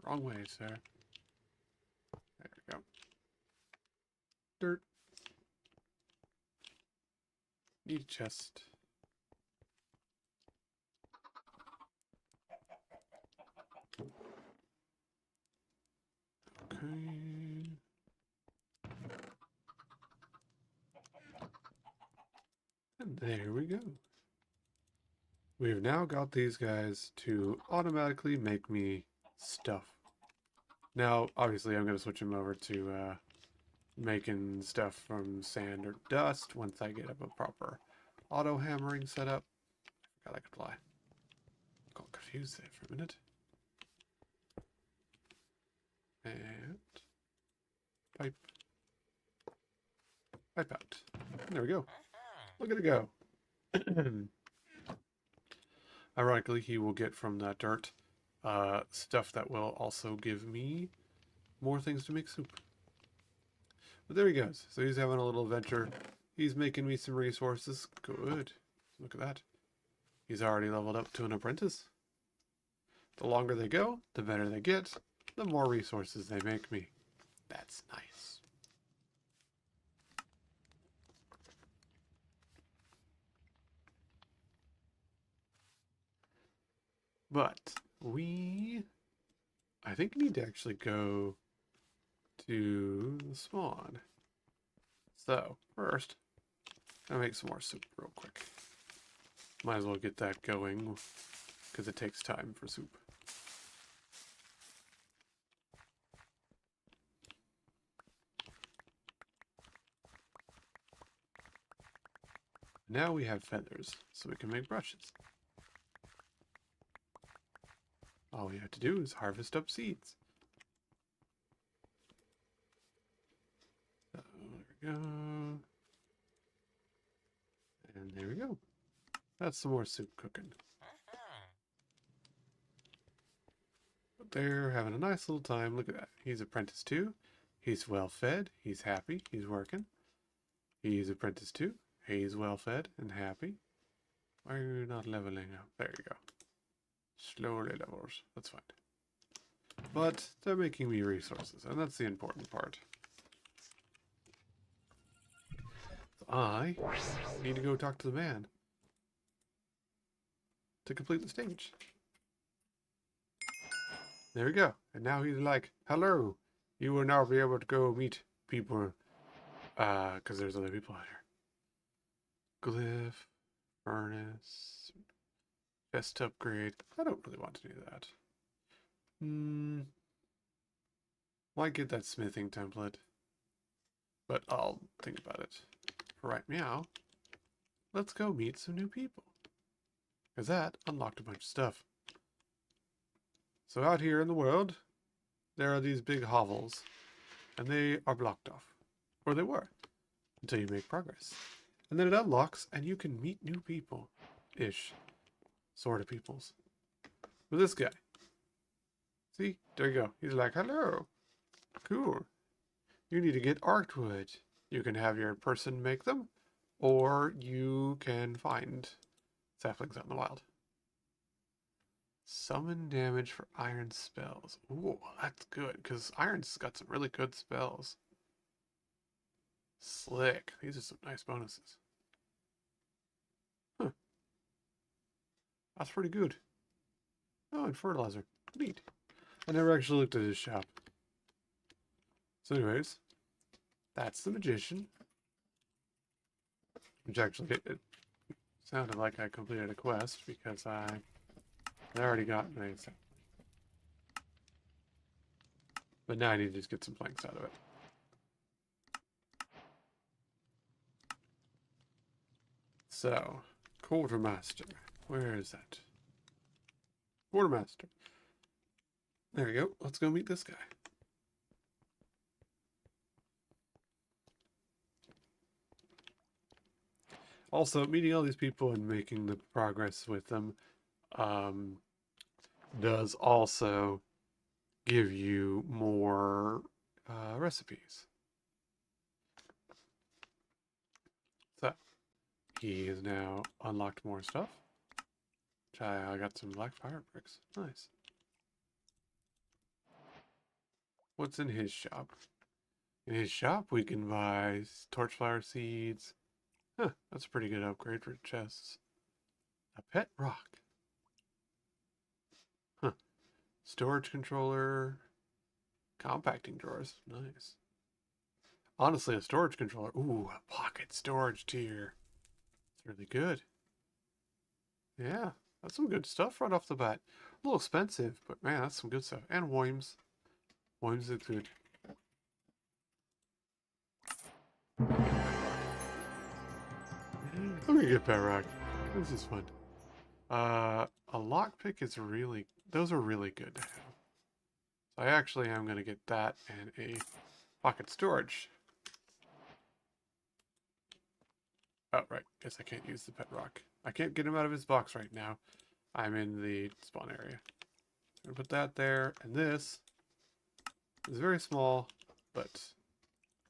Wrong way, sir. There we go. Dirt. Need a chest. Okay. And there we go. We've now got these guys to automatically make me stuff. Now, obviously, I'm going to switch them over to making stuff from sand or dust once I get up a proper auto hammering setup. I forgot I could fly. Got confused there for a minute. And pipe. Pipe out. And there we go. Look at it go. Ironically, he will get from that dirt stuff that will also give me more things to make soup. But there he goes. So he's having a little adventure. He's making me some resources. Good. Look at that. He's already leveled up to an apprentice. The longer they go, the better they get, the more resources they make me. That's nice. But I think need to actually go to the spawn. So first, I'll make some more soup real quick. Might as well get that going because it takes time for soup. Now we have feathers, so we can make brushes. all we have to do is harvest up seeds. So there we go. And there we go. That's some more soup cooking. But they're having a nice little time. Look at that. He's apprentice 2. He's well fed. He's happy. He's working. He's apprentice 2. He's well fed and happy. Why are you not leveling up? There you go. Slowly levels. That's fine. But they're making me resources, and that's the important part. So I need to go talk to the man to complete the stage. There we go. And now he's like, hello. You will now be able to go meet people. Because there's other people out here. Glyph. Furnace. Chest upgrade. I don't really want to do that. Might get that smithing template. But I'll think about it. For right meow. Let's go meet some new people. Because that unlocked a bunch of stuff. So out here in the world, there are these big hovels. And they are blocked off. Or they were. Until you make progress. And then it unlocks, and you can meet new people. Ish. Sort of peoples. With this guy. See? There you go. He's like, hello. Cool. You need to get artwood. You can have your person make them, or you can find saplings out in the wild. Summon damage for iron spells. Ooh, that's good, because iron's got some really good spells. Slick. These are some nice bonuses. Huh. That's pretty good. Oh, and fertilizer. Neat. I never actually looked at his shop. So anyways, that's the magician. Which actually, it sounded like I completed a quest because I already got my set. But now I need to just get some planks out of it. So, quartermaster. Where is that? Quartermaster. There we go. Let's go meet this guy. Also, meeting all these people and making the progress with them does also give you more recipes. So, he has now unlocked more stuff. I got some black fire bricks. Nice. What's in his shop? In his shop, we can buy torchflower seeds. Huh, that's a pretty good upgrade for chests. A pet rock. Huh. Storage controller. Compacting drawers. Nice. Honestly, a storage controller. Ooh, a pocket storage tier. It's really good. Yeah, that's some good stuff right off the bat. A little expensive, but man, that's some good stuff. And worms. Worms are good. Let me get pet rock. This is fun. A lockpick is really... Those are really good to have. So I actually am going to get that and a pocket storage. Oh, right. Guess I can't use the pet rock. I can't get him out of his box right now. I'm in the spawn area. I'm going to put that there. And this is very small, but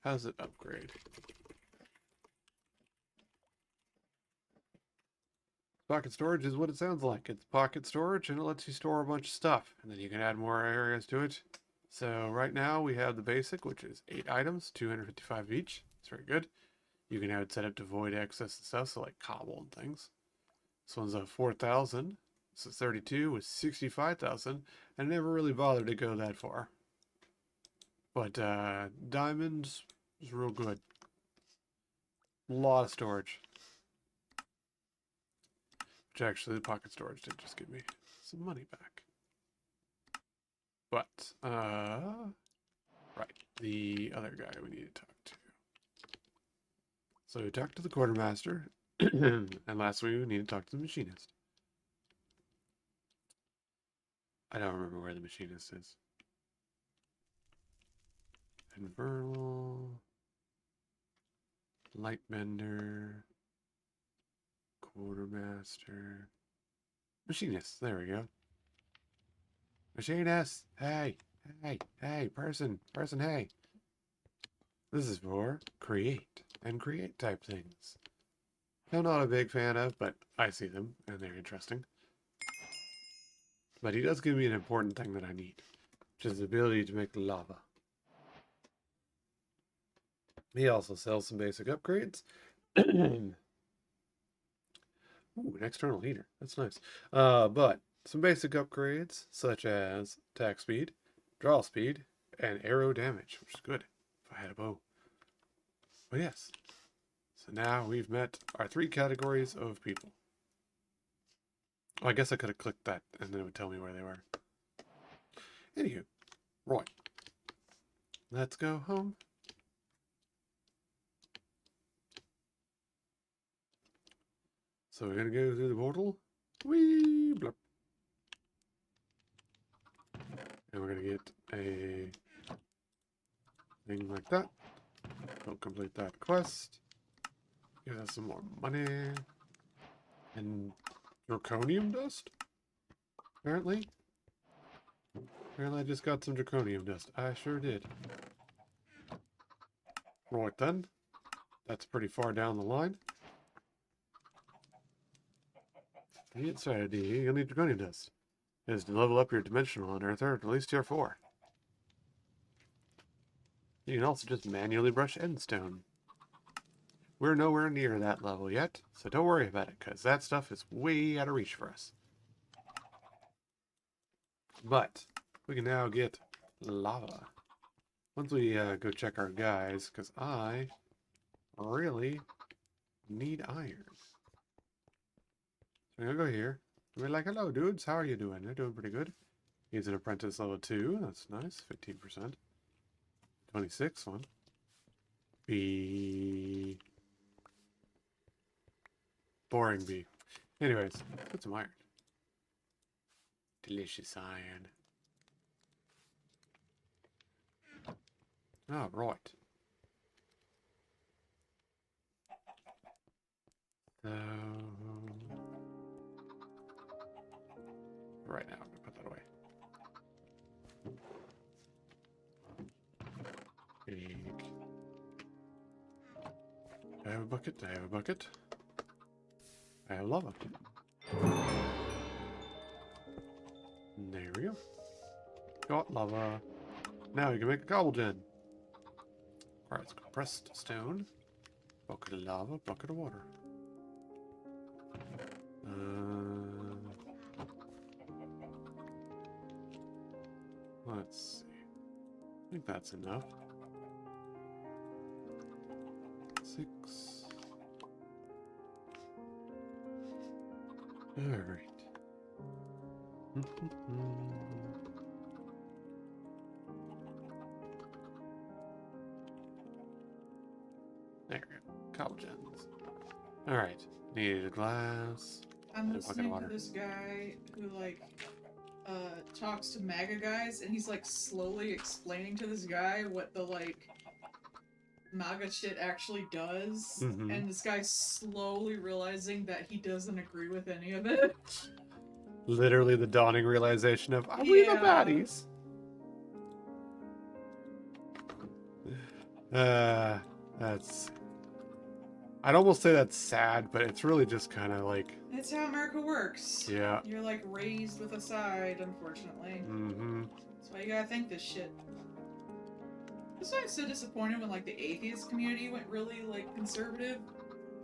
how does it upgrade? Pocket storage is what it sounds like. It's pocket storage and it lets you store a bunch of stuff. And then you can add more areas to it. So right now we have the basic, which is 8 items, 255 each. It's very good. You can have it set up to void excess and stuff, so like cobble and things. This one's a 4,000. This is 32 with 65,000. I never really bothered to go that far. But diamonds is real good. A lot of storage. Which actually the pocket storage did just give me some money back. But, right, the other guy we need to talk to. So we talked to the quartermaster, and lastly we need to talk to the machinist. I don't remember where the machinist is. Infernal. Lightbender. Quartermaster. Machinist. There we go. Machinist. Hey. Hey. Person, hey. This is for create and create type things. I'm not a big fan of, but I see them and they're interesting. But he does give me an important thing that I need, which is the ability to make lava. He also sells some basic upgrades. Ooh, an external heater. That's nice. But some basic upgrades, such as attack speed, draw speed, and arrow damage, which is good if I had a bow. But yes. So now we've met our 3 categories of people. Oh, I guess I could have clicked that and then it would tell me where they were. Anywho, right. Let's go home. So we're going to go through the portal. Whee! Blip. And we're going to get a thing like that. We'll complete that quest. Give us some more money. And draconium dust? Apparently. Apparently I just got some draconium dust. I sure did. Right then. That's pretty far down the line. To get started, you'll need draconium dust. It is to level up your dimensional unearther to at least tier 4. You can also just manually brush endstone. We're nowhere near that level yet, so don't worry about it, because that stuff is way out of reach for us. But we can now get lava. Once we go check our guys, because I really need iron. So I'm going to go here. We're like, hello dudes, how are you doing? They're doing pretty good. He's an apprentice level 2, that's nice, 15%. 26 one. B. Boring B. Anyways, put some iron. Delicious iron. Oh, right. So... right now, I'm going to put that away. Big. I have a bucket, I have a bucket. I have lava. There we go. Got lava. Now we can make a cobble gen. Alright, it's compressed stone. Bucket of lava, bucket of water. Let's see. I think that's enough. 6. Alright. There we go. Cobble gens. Alright. Needed a glass. I'm listening to this guy who, like, talks to MAGA guys, and he's, like, slowly explaining to this guy what the, like, MAGA shit actually does, and this guy's slowly realizing that he doesn't agree with any of it. Literally the dawning realization of, are we the baddies? That's... I'd almost say that's sad, but it's really just kind of like... It's how America works. Yeah. You're, like, raised with a side, unfortunately. That's why you gotta think this shit. That's why I'm so disappointed when, like, the atheist community went really, like, conservative.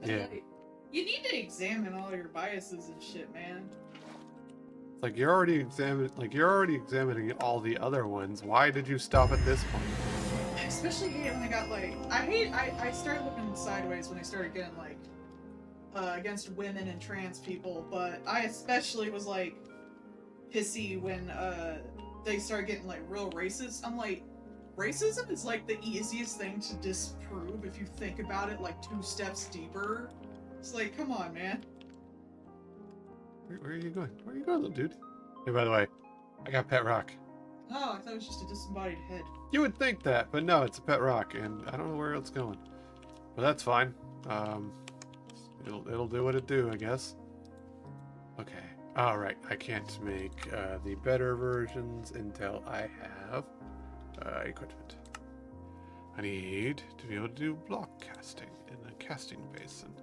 Yeah. Like, you need to examine all your biases and shit, man. Like, you're already examining all the other ones. Why did you stop at this point? Especially when I got, like... I started looking sideways when I started getting, like, against women and trans people, but I especially was, like, pissy when, they started getting, like, real racist. I'm like, racism is, like, the easiest thing to disprove if you think about it, like, 2 steps deeper. It's like, come on, man. Where are you going? Where are you going, little dude? Hey, by the way, I got pet rock. Oh, I thought it was just a disembodied head. You would think that, but no, it's a pet rock, and I don't know where it's going. But that's fine. It'll do what it do, I guess. Okay. All right. I can't make the better versions until I have equipment. I need to be able to do block casting in a casting basin,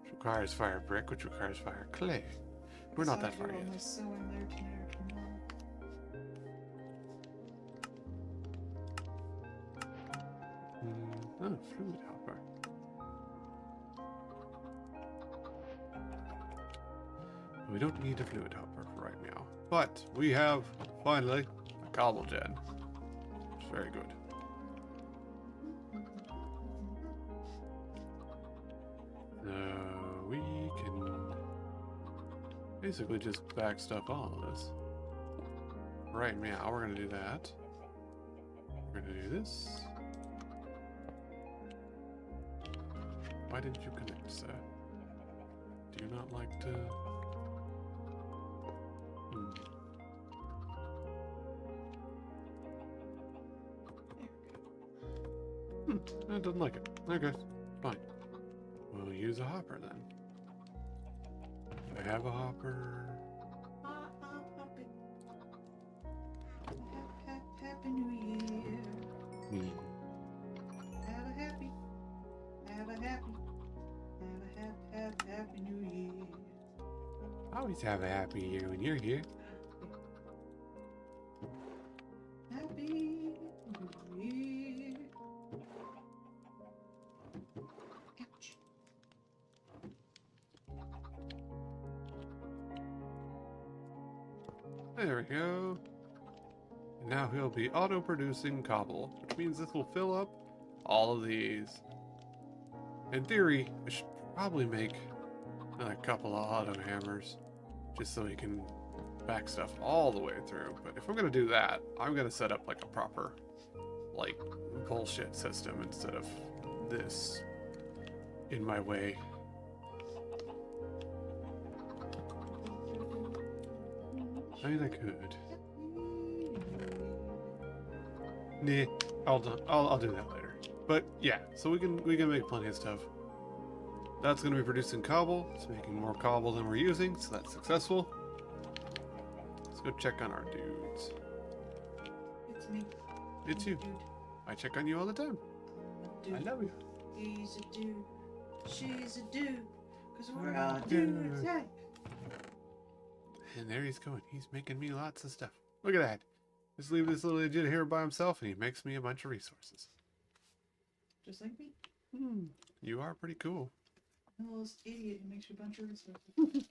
which requires fire brick, which requires fire clay. We're not that far yet. My sewing there tomorrow. Oh, fluid hopper. We don't need a fluid hopper for right now, but we have finally a cobble gen. It's very good. We can basically just back stuff all of this. Right now, we're gonna do that. We're gonna do this. Why didn't you connect, sir? Do you not like to... It doesn't like it. Okay, fine. We'll use a hopper then. Do I have a hopper? Happy New Year. Have a happy New Year. Always have a happy year when you're here. Happy New Year. Ouch. There we go. And now he'll be auto-producing cobble, which means this will fill up all of these. In theory, I should probably make another couple of auto hammers, just so he can back stuff all the way through. But if I'm gonna do that, I'm gonna set up like a proper, like, bullshit system instead of this in my way. I mean, I could. Nah, I'll do that later. But yeah, so we can make plenty of stuff. That's going to be producing cobble. It's making more cobble than we're using, so that's successful. Let's go check on our dudes. It's me. It's you. I check on you all the time. Dude. I love you. He's a dude. She's a dude. Cause we're all dudes. Hey. And there he's going. He's making me lots of stuff. Look at that. Just leave this little idiot here by himself, and he makes me a bunch of resources. Just like me. You are pretty cool. I'm the little idiot who makes you a bunch of resources.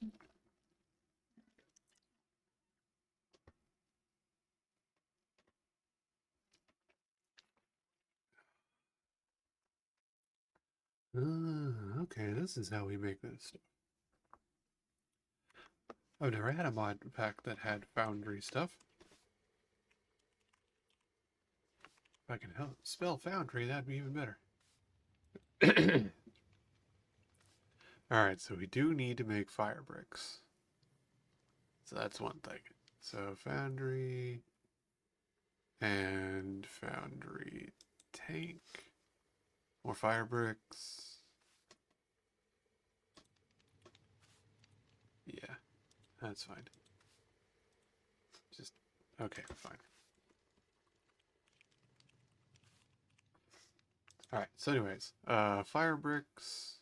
Okay, this is how we make this stuff. I've never had a mod pack that had foundry stuff. If I can help spell foundry, that'd be even better. Alright, so we do need to make fire bricks. So that's one thing. So foundry and foundry tank. More fire bricks. Yeah, that's fine. Just, okay, fine. Alright, so anyways, fire bricks,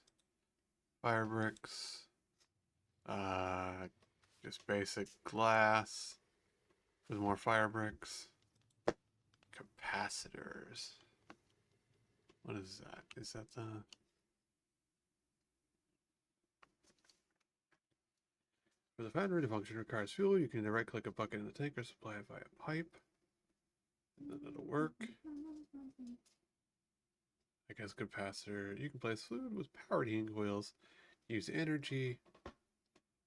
just basic glass with more fire bricks, capacitors. What is that? Is that the... For the foundry to function requires fuel. You can either right click a bucket in the tank or supply it via pipe. And then it'll work. I guess capacitor. You can place fluid with powered heating coils. Use energy.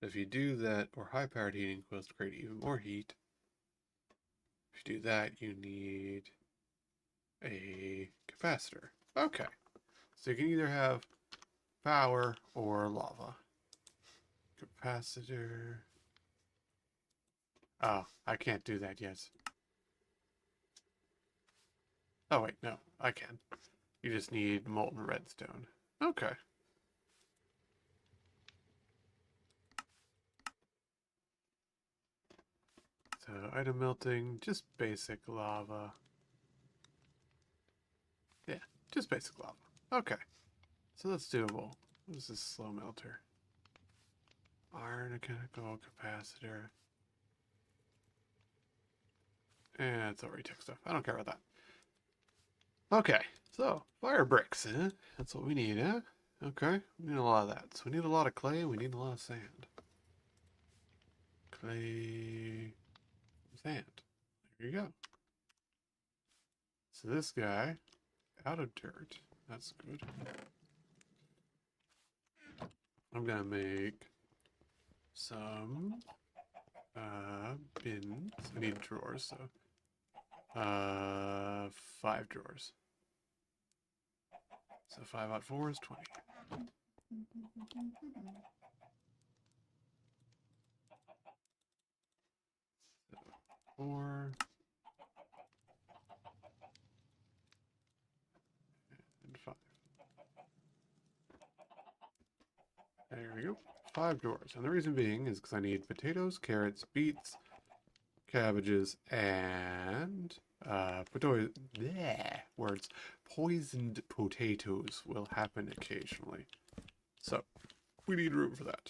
If you do that, or high powered heating coils to create even more heat. If you do that, you need a capacitor. Okay. So you can either have power or lava. Capacitor. Oh, I can't do that yet. Oh, wait, no, I can. You just need molten redstone. Okay. So, item melting, just basic lava. Yeah, just basic lava. Okay. So that's doable. What is this slow melter? Iron mechanical capacitor. And it's already tech stuff. I don't care about that. Okay, so fire bricks, eh? That's what we need, eh? Okay, we need a lot of that. So we need a lot of clay, we need a lot of sand. Clay, sand. There you go. So this guy, out of dirt. That's good. I'm gonna make some bins. I need drawers, so 5 drawers. So 5 out 4 is 20. So 4 and 5. There we go. 5 drawers. And the reason being is because I need potatoes, carrots, beets, cabbages, and words. Poisoned potatoes will happen occasionally. So we need room for that.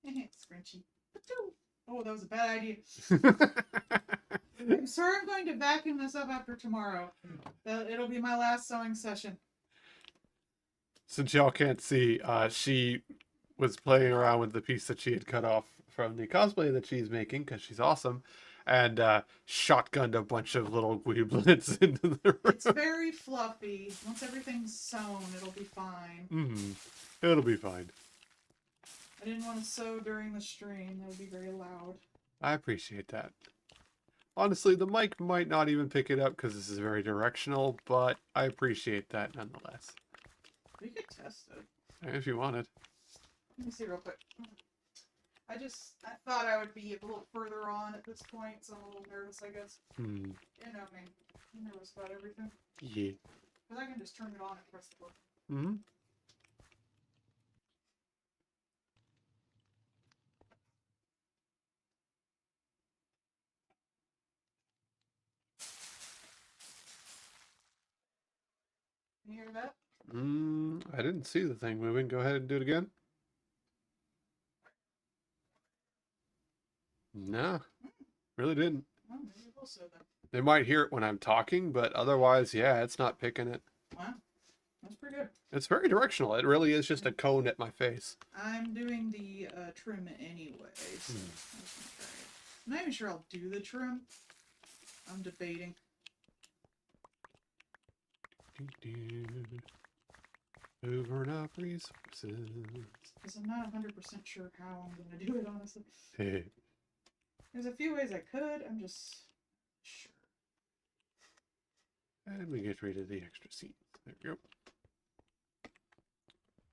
Scrunchy. Oh, that was a bad idea. I'm sorry I'm going to vacuum this up after tomorrow. It'll be my last sewing session. Since y'all can't see, she was playing around with the piece that she had cut off from the cosplay that she's making because she's awesome, and shotgunned a bunch of little weeblets into the room. It's very fluffy. Once everything's sewn, it'll be fine. It'll be fine. I didn't want to sew during the stream. That would be very loud. I appreciate that. Honestly, the mic might not even pick it up because this is very directional, but I appreciate that nonetheless. We could test it. If you wanted. Let me see real quick. I thought I would be a little further on at this point, so I'm a little nervous, I guess. You know me. I'm nervous about everything. Yeah. Because I can just turn it on and press the button. Can you hear that? I didn't see the thing moving. Go ahead and do it again. No, really didn't. Well, maybe we'll sew then. They might hear it when I'm talking, but otherwise, yeah, it's not picking it. Wow. That's pretty good. It's very directional. It really is just a cone at my face. I'm doing the trim anyway, so I was gonna try it. I'm not even sure I'll do the trim. I'm debating. Over up resources. Because I'm not 100% sure how I'm going to do it, honestly. Hey. There's a few ways I could, I'm just sure. And we get rid of the extra seeds. There we go.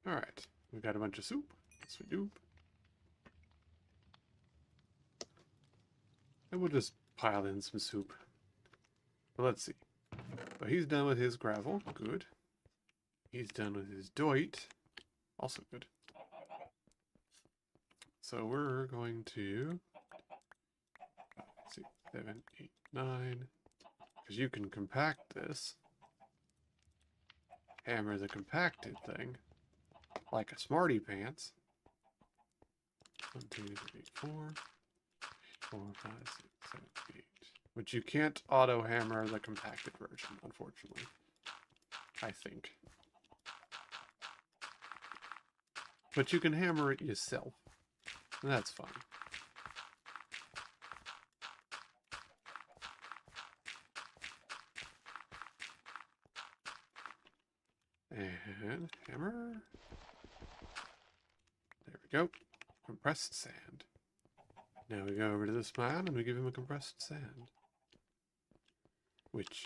Alright, we got a bunch of soup. Yes, we do. And we'll just pile in some soup. But let's see. So he's done with his gravel. Good. He's done with his doit. Also good. So we're going to... Let's see. 7, 8, 9. Because you can compact this. Hammer the compacted thing. Like a smarty pants. 1, 2, 3, 4. 4, 5, 6, 7, 8. Which you can't auto hammer the compacted version, unfortunately. I think. But you can hammer it yourself. And that's fine. And hammer. There we go. Compressed sand. Now we go over to this man and we give him a compressed sand. Which.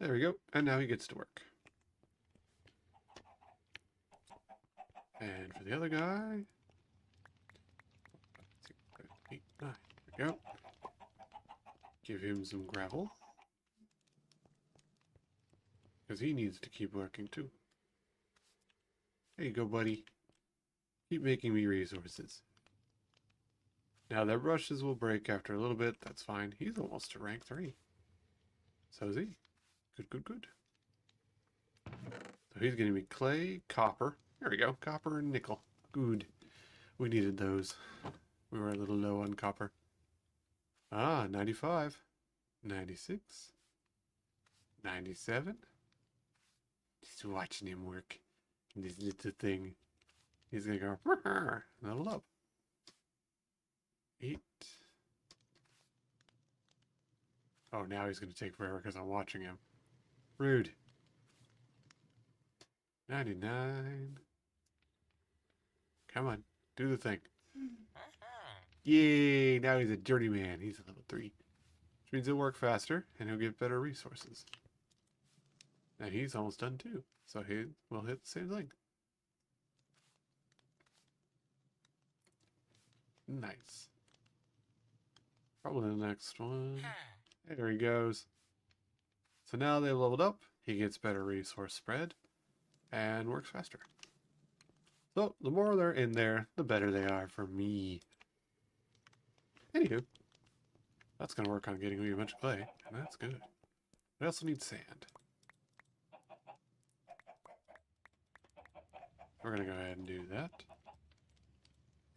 There we go. And now he gets to work. And for the other guy, go. Give him some gravel. Because he needs to keep working too. There you go, buddy. Keep making me resources. Now their brushes will break after a little bit. That's fine. He's almost to rank 3. So is he. Good, good, good. So he's getting me clay, copper. There we go. Copper and nickel. Good. We needed those. We were a little low on copper. Ah, 95. 96. 97. Just watching him work. This little thing. He's gonna go level up. 8. Oh, now he's gonna take forever because I'm watching him. Rude. 99. Come on, do the thing. Yay! Now he's a dirty man. He's a level 3. Which means he'll work faster and he'll get better resources. And he's almost done too. So he will hit the same thing. Nice. Probably the next one. There he goes. So now they leveled up. He gets better resource spread and works faster. So the more they're in there, the better they are for me. Anywho, that's going to work on getting me a bunch of clay, and that's good. I also need sand. We're going to go ahead and do that.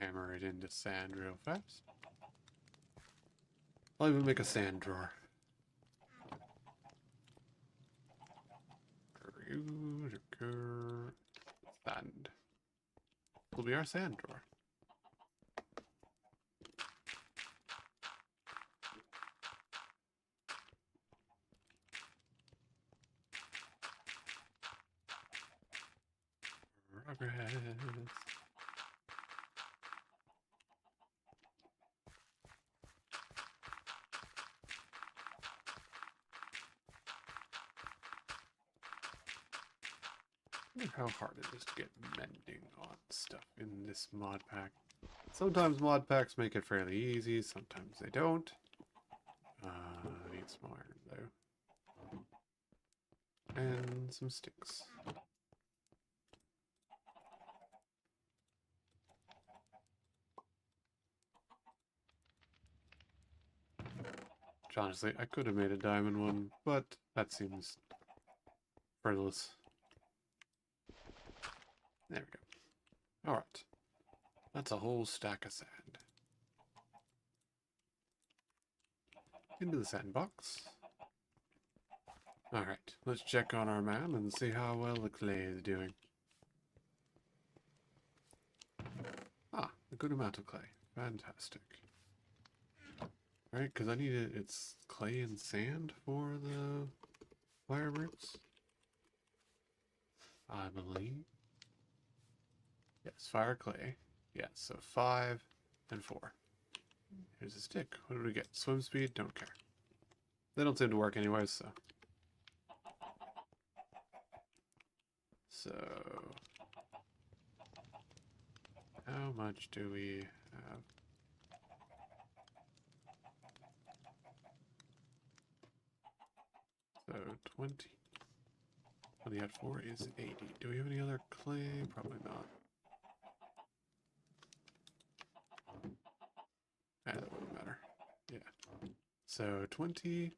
Hammer it into sand real fast. I'll even make a sand drawer. Sand. Will be our sand drawer. Progress. I wonder how hard it is to get mending on stuff in this mod pack. Sometimes mod packs make it fairly easy, sometimes they don't. I need some iron though. And some sticks. Which honestly, I could have made a diamond one, but that seems frivolous. There we go. Alright. That's a whole stack of sand. Into the sandbox. Alright, let's check on our man and see how well the clay is doing. Ah, a good amount of clay. Fantastic. Right, because I need it, it's clay and sand for the fire bricks. I believe. Yes, fire clay. Yes, so 5 and 4. Here's a stick. What do we get? Swim speed? Don't care. They don't seem to work anyways, so. So. How much do we have? So 20. On the at 4 is 80. Do we have any other clay? Probably not. That wouldn't matter. Yeah. So 20.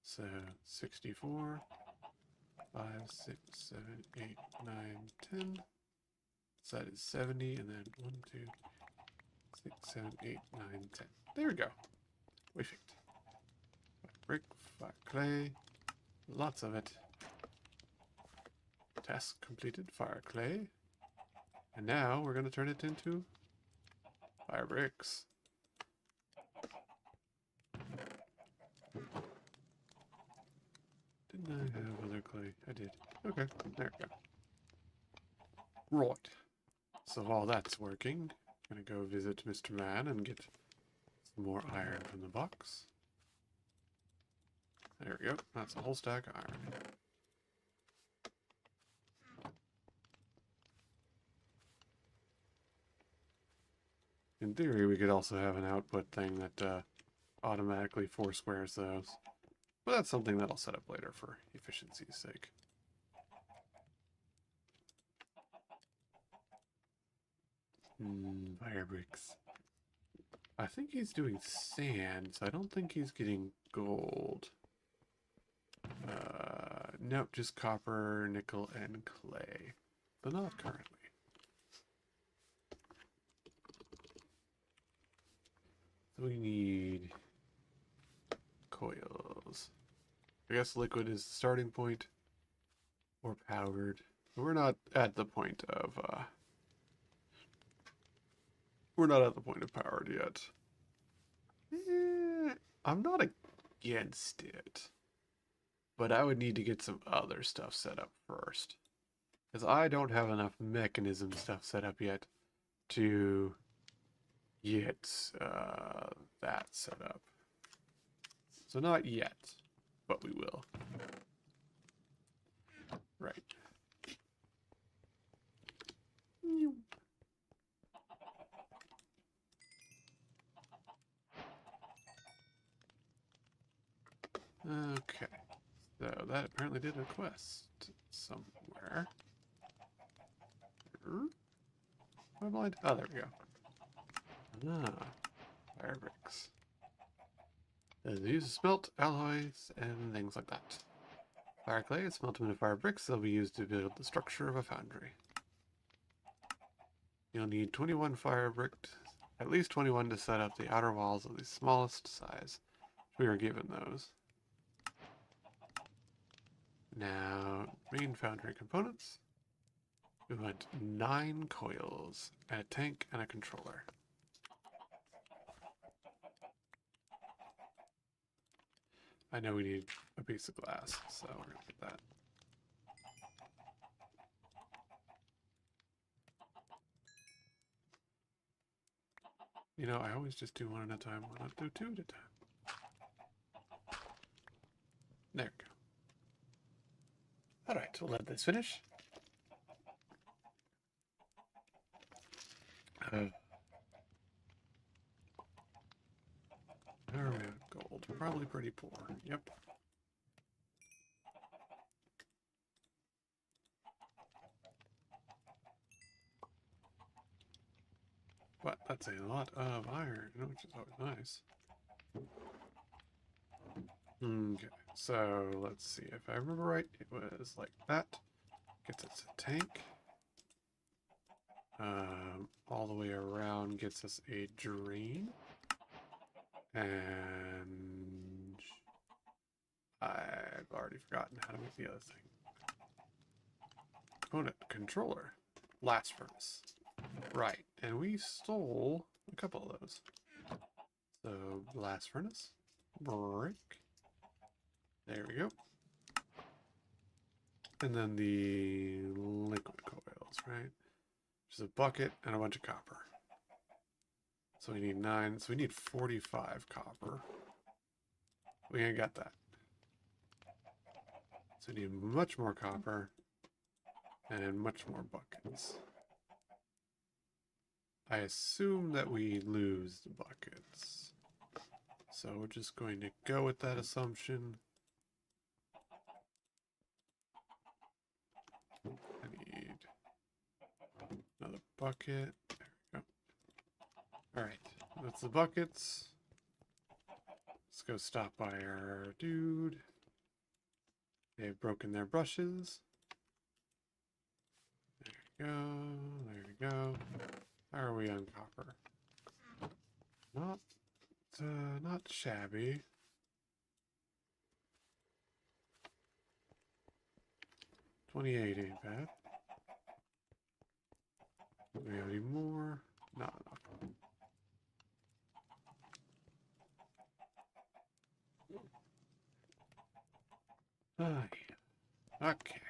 So 64. 5, 6, 7, 8, 9, 10. So that is 70. And then 1, 2, 6, 7, 8, 9, 10. There we go. Perfect. 5 brick, 5 clay. Lots of it. Task completed. Fire clay. And now we're going to turn it into fire bricks. Didn't I have other clay? I did. Okay, there we go. Right. So while that's working, I'm going to go visit Mr. Man and get some more iron from the box. There we go. That's a whole stack of iron. In theory, we could also have an output thing that automatically foursquares those. But that's something that I'll set up later for efficiency's sake. Fire bricks. I think he's doing sand, so I don't think he's getting gold. Nope, just copper, nickel, and clay. But not currently. So we need coils. I guess liquid is the starting point. Or powdered. We're not at the point of powered yet. I'm not against it. But I would need to get some other stuff set up first. Because I don't have enough mechanism stuff set up yet to get that set up. So not yet, but we will. Right. Okay. So that apparently did a quest somewhere. Am I blind? Oh, there we go. Ah, fire bricks. These smelt alloys and things like that. Fire clay is smelted into fire bricks. They'll be used to build the structure of a foundry. You'll need 21 fire bricks, at least 21 to set up the outer walls of the smallest size. We were given those. Now, main foundry components. We want 9 coils, and a tank, and a controller. I know we need a piece of glass, so we're going to get that. You know, I always just do one at a time. Why not do 2 at a time? There we go. Alright, we'll let this finish. Where are we at gold? Probably pretty poor. Yep. But that's a lot of iron, which is always nice. Okay, so let's see. If I remember right, it was like that. Gets us a tank. All the way around gets us a drain. And I've already forgotten how to make the other thing. Component controller. Blast furnace. Right, and we stole a couple of those. So, blast furnace. Brick. There we go. And then the liquid coils, right? Which is a bucket and a bunch of copper. So we need 9. So we need 45 copper. We ain't got that. So we need much more copper and much more buckets. I assume that we lose the buckets. So we're just going to go with that assumption. I need another bucket. There we go. Alright, that's the buckets. Let's go stop by our dude. They've broken their brushes. There we go. There we go. How are we on copper? Not shabby. $28 ain't bad. Do we have any more? Not enough. Okay.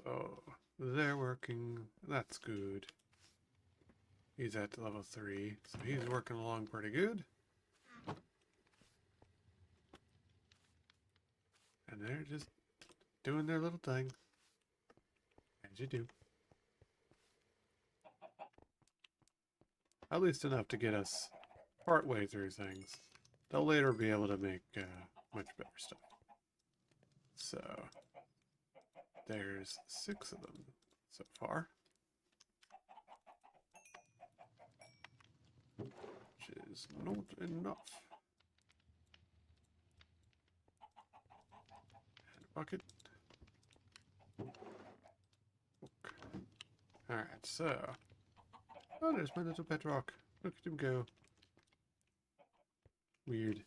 So they're working. That's good. He's at level 3, so he's working along pretty good. And they're just doing their little thing. As you do. At least enough to get us partway through things. They'll later be able to make much better stuff. So, there's 6 of them so far. Which is not enough. And a bucket. Alright, so. Oh, there's my little pet rock. Look at him go. Weird.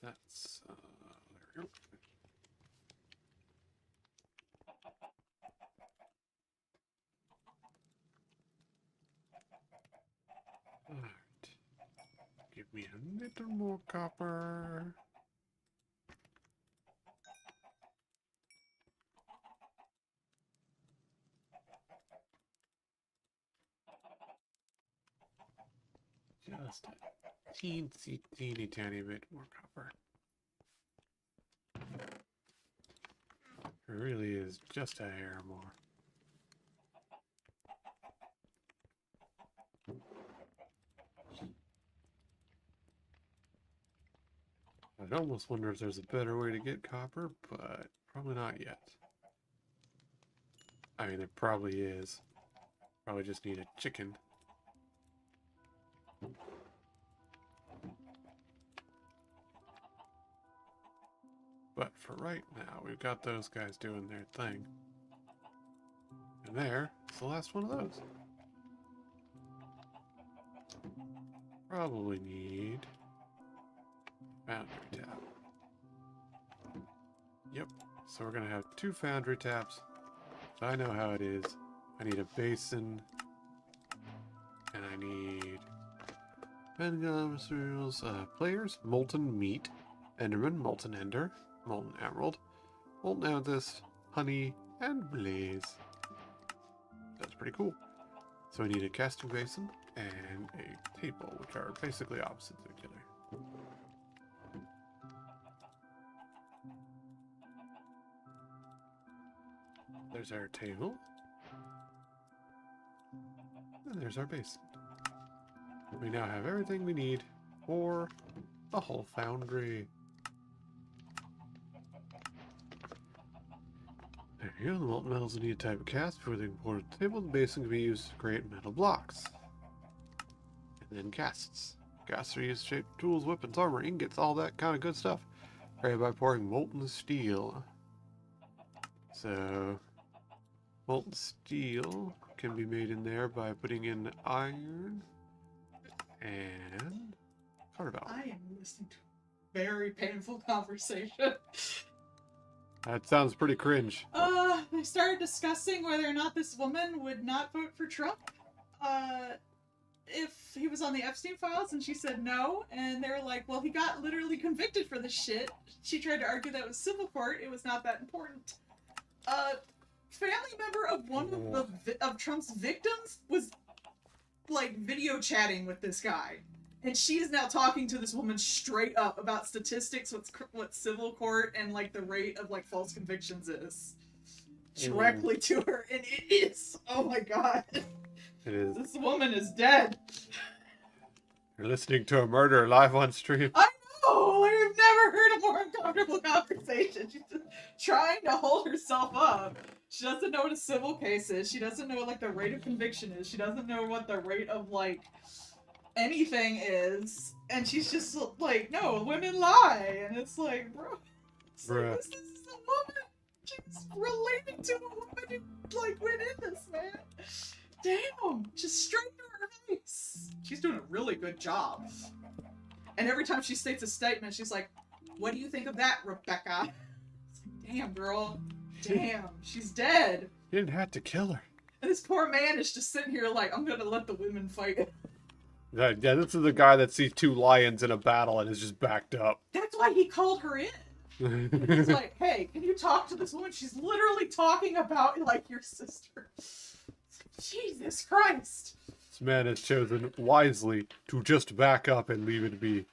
That's, there we go. Alright. Give me a little more copper. Just a teeny tiny bit more copper. It really is just a hair more. I'd almost wonder if there's a better way to get copper, but probably not yet. I mean, there probably is. Probably just need a chicken. But for right now, we've got those guys doing their thing. And there's the last one of those. Probably need foundry tap. Yep. So we're gonna have 2 foundry taps. So I know how it is. I need a basin. And I need materials, players, molten meat, enderman, molten ender, molten emerald, molten amethyst, honey, and blaze. That's pretty cool. So we need a casting basin and a table, which are basically opposites of each other. There's our table. And there's our basin. We now have everything we need for the whole foundry. There you go. The molten metals need a type of cast before they can pour to the table. The basin can be used to create metal blocks. And then casts. Casts are used to shape tools, weapons, armor, ingots, all that kind of good stuff. Created by pouring molten steel. So, molten steel can be made in there by putting in iron and carbide. I am listening to a very painful conversation. That sounds pretty cringe. They started discussing whether or not this woman would not vote for Trump. If he was on the Epstein files, and she said no, and they were like, well, he got literally convicted for this shit. She tried to argue that it was civil court, it was not that important. Family member of one of Trump's victims was, like, video chatting with this guy. And she is now talking to this woman straight up about statistics, what civil court and, like, the rate of, like, false convictions is. Directly to her, and it is, oh my god. It is. This woman is dead. You're listening to a murder live on stream. I know! I've never heard a more uncomfortable conversation. She's just trying to hold herself up. She doesn't know what a civil case is. She doesn't know what, like, the rate of conviction is. She doesn't know what the rate of, like, anything is. And she's just like, no, women lie. And it's like, bro, like, this is a woman. She's relating to a woman who, like, went in this, man. Damn, just straight to her face. She's doing a really good job. And every time she states a statement, she's like, what do you think of that, Rebecca? It's like, damn, girl. Damn, she's dead. You didn't have to kill her. And this poor man is just sitting here like, I'm gonna let the women fight. Yeah, this is the guy that sees 2 lions in a battle and is just backed up. That's why he called her in. He's like, hey, can you talk to this woman? She's literally talking about, like, your sister. Jesus Christ. This man has chosen wisely to just back up and leave it be.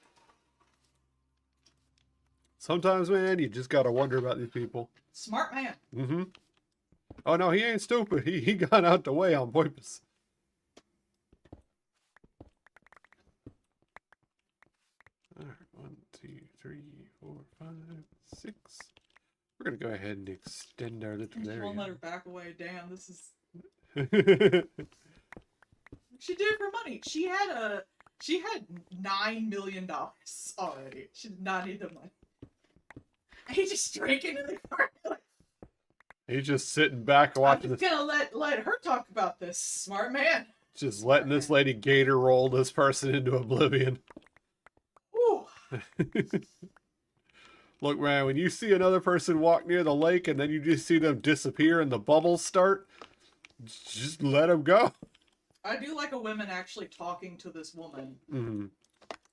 Sometimes, man, you just gotta wonder about these people. Smart man. Mm-hmm. Oh no, he ain't stupid. He got out the way on purpose. Alright, 1, 2, 3, 4, 5, 6. We're gonna go ahead and extend our little You won't let her area. back away. Damn, this is. She did it for money. She had $9 million already. She did not need the money. And he just drank into the car. He's just sitting back I'm watching just this. gonna let her talk about this. Smart man. Just letting this lady gator roll this person into oblivion. Ooh. Look, man, when you see another person walk near the lake and then you just see them disappear and the bubbles start, just let them go. I do like a woman actually talking to this woman. Mm-hmm.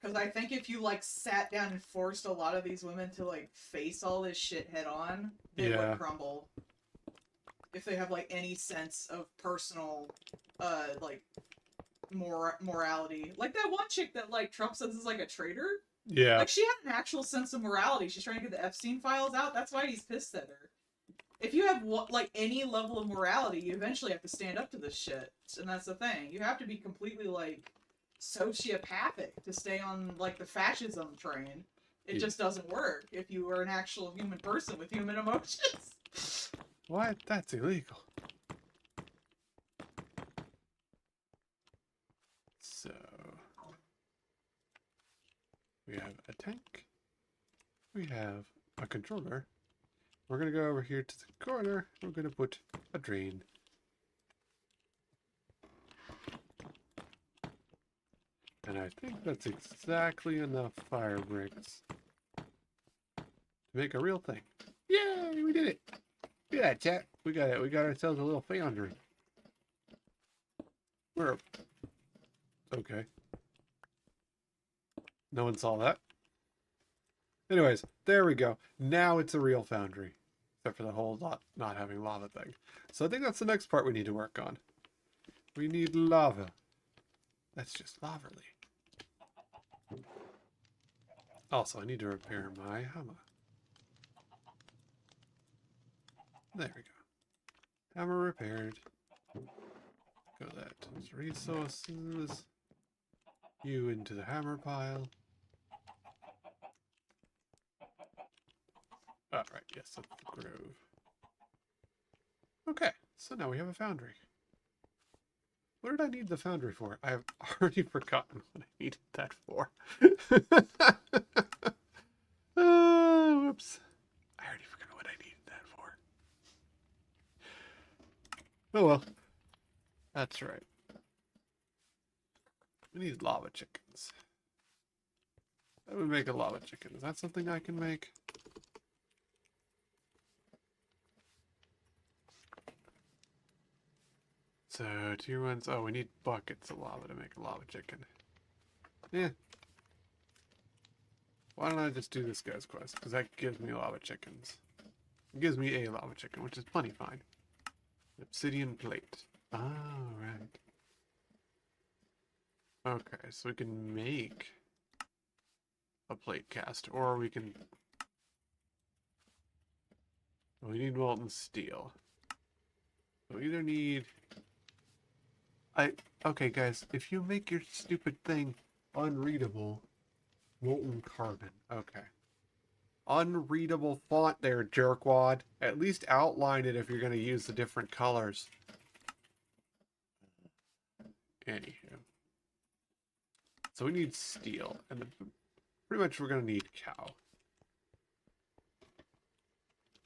Because I think if you, like, sat down and forced a lot of these women to, like, face all this shit head on, they Yeah. would crumble. If they have, like, any sense of personal, like, morality. Like that one chick that, like, Trump says is, like, a traitor. Yeah. Like, she had an actual sense of morality. She's trying to get the Epstein files out. That's why he's pissed at her. If you have, like, any level of morality, you eventually have to stand up to this shit. And that's the thing. You have to be completely, like, sociopathic to stay on, like, the fascism train. It Yeah. just doesn't work if you are an actual human person with human emotions. What? That's illegal. So, we have a tank. We have a controller. We're going to go over here to the corner. We're going to put a drain. And I think that's exactly enough fire bricks to make a real thing. Yay, we did it. Look at that, chat. We got it. We got ourselves a little foundry. We're okay. No one saw that. Anyways, there we go. Now it's a real foundry. Except for the whole not having lava thing. So I think that's the next part we need to work on. We need lava. That's just loverly. Also, I need to repair my hammer. There we go. Hammer repaired. Go that as resources. You into the hammer pile. Alright, yes, that's the grove. Okay, so now we have a foundry. What did I need the foundry for? I have already forgotten what I needed that for. Whoops. I already forgot what I needed that for. Oh well. That's right. We need lava chickens. That would make a lava chicken. Is that something I can make? So, tier 1's... Oh, we need buckets of lava to make a lava chicken. Yeah. Why don't I just do this guy's quest? Because that gives me lava chickens. It gives me a lava chicken, which is plenty fine. Obsidian plate. Ah, right. Okay, so we can make a plate cast, or we can... We need molten steel. So we either need... Okay, guys, if you make your stupid thing unreadable, molten carbon. Okay. Unreadable font there, jerkwad. At least outline it if you're going to use the different colors. Anywho. So we need steel. And pretty much we're going to need cow.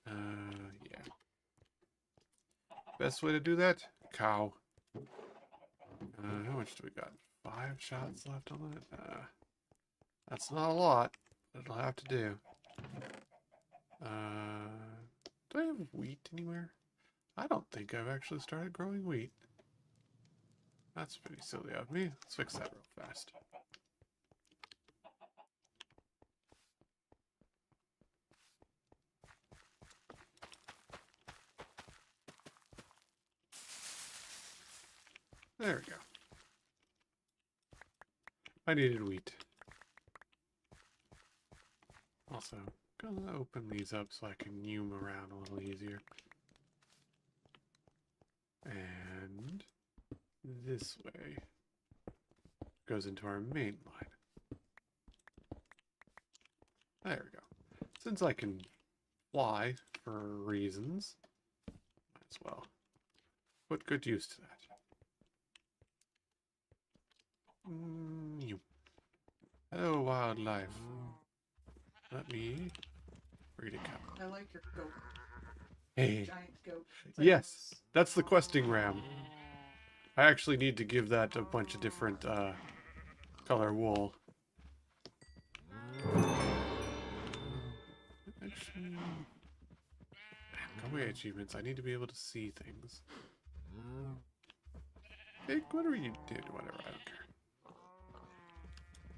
Yeah. Best way to do that? Cow. How much do we got? 5 shots left on that? That's not a lot. It'll have to do. Do I have wheat anywhere? I don't think I've actually started growing wheat. That's pretty silly of me. Let's fix that real fast. There we go. I needed wheat. Also, gonna open these up so I can zoom around a little easier. And this way goes into our main line. There we go. Since I can fly for reasons, might as well put good use to that. Hello, wildlife. Let me read a cow. I like your goat. Hey. Giant goat. Yes, that's the questing ram. I actually need to give that a bunch of different color wool. Actually, go away, achievements. I need to be able to see things. Hey, what are you doing? Whatever, I don't care.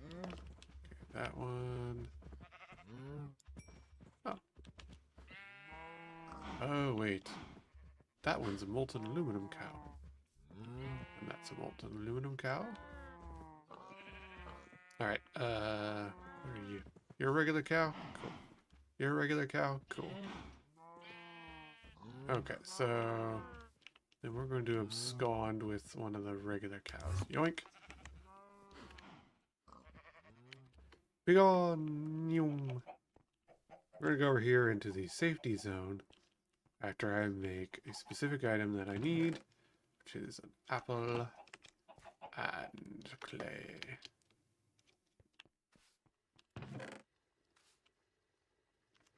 Okay, that one. Oh. Oh, wait. That one's a molten aluminum cow. And that's a molten aluminum cow. Alright, where are you? You're a regular cow? Cool. You're a regular cow? Cool. Okay, so then we're going to abscond with one of the regular cows. Yoink! Be gone! Yoom. We're gonna go over here into the safety zone after I make a specific item that I need, which is an apple and clay.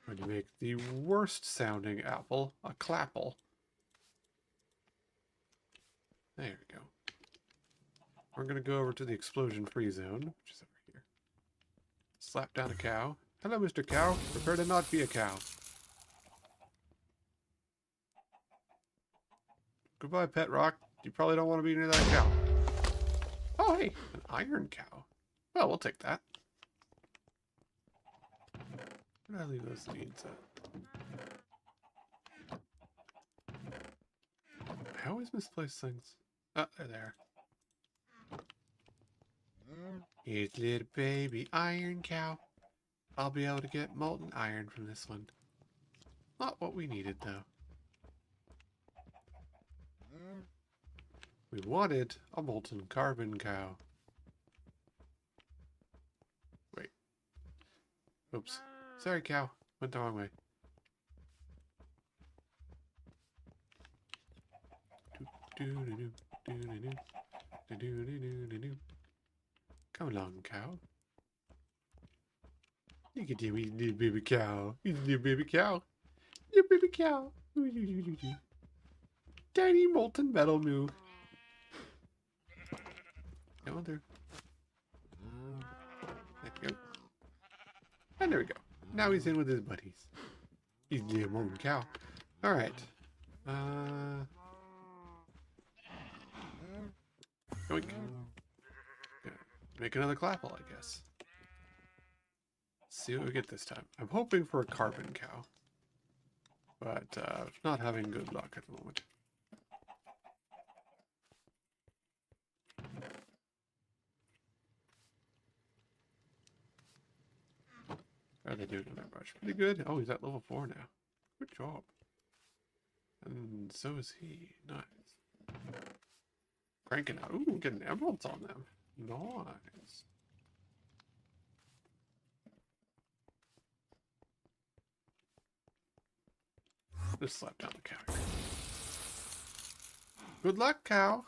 I'm going to make the worst sounding apple a clapple. There we go. We're going to go over to the explosion free zone, which is over here. Slap down a cow. Hello, Mr. Cow. Prepare to not be a cow. Goodbye, Pet Rock. You probably don't want to be near that cow. Oh, hey, an iron cow. Well, we'll take that. Where did I leave those seeds at? I always misplace things. Oh, they're there. Here's little baby iron cow. I'll be able to get molten iron from this one. Not what we needed, though. We wanted a molten carbon cow. Wait. Oops. Sorry, cow. Went the wrong way. Come along, cow. Look at you, little baby cow. He's a little baby cow. Little baby cow. Tiny molten metal moo. Come on there. There we go. And there we go. Now he's in with his buddies. He's a little molten cow. Alright. Yoink. Make another clapple, I guess. Let's see what we get this time. I'm hoping for a carbon cow. But not having good luck at the moment. How are they doing on that brush? Pretty good. Oh, he's at level 4 now. Good job. And so is he. Nice. Cranking out. Ooh, getting emeralds on them. Nice. Just slap down the cow. Good luck, cow.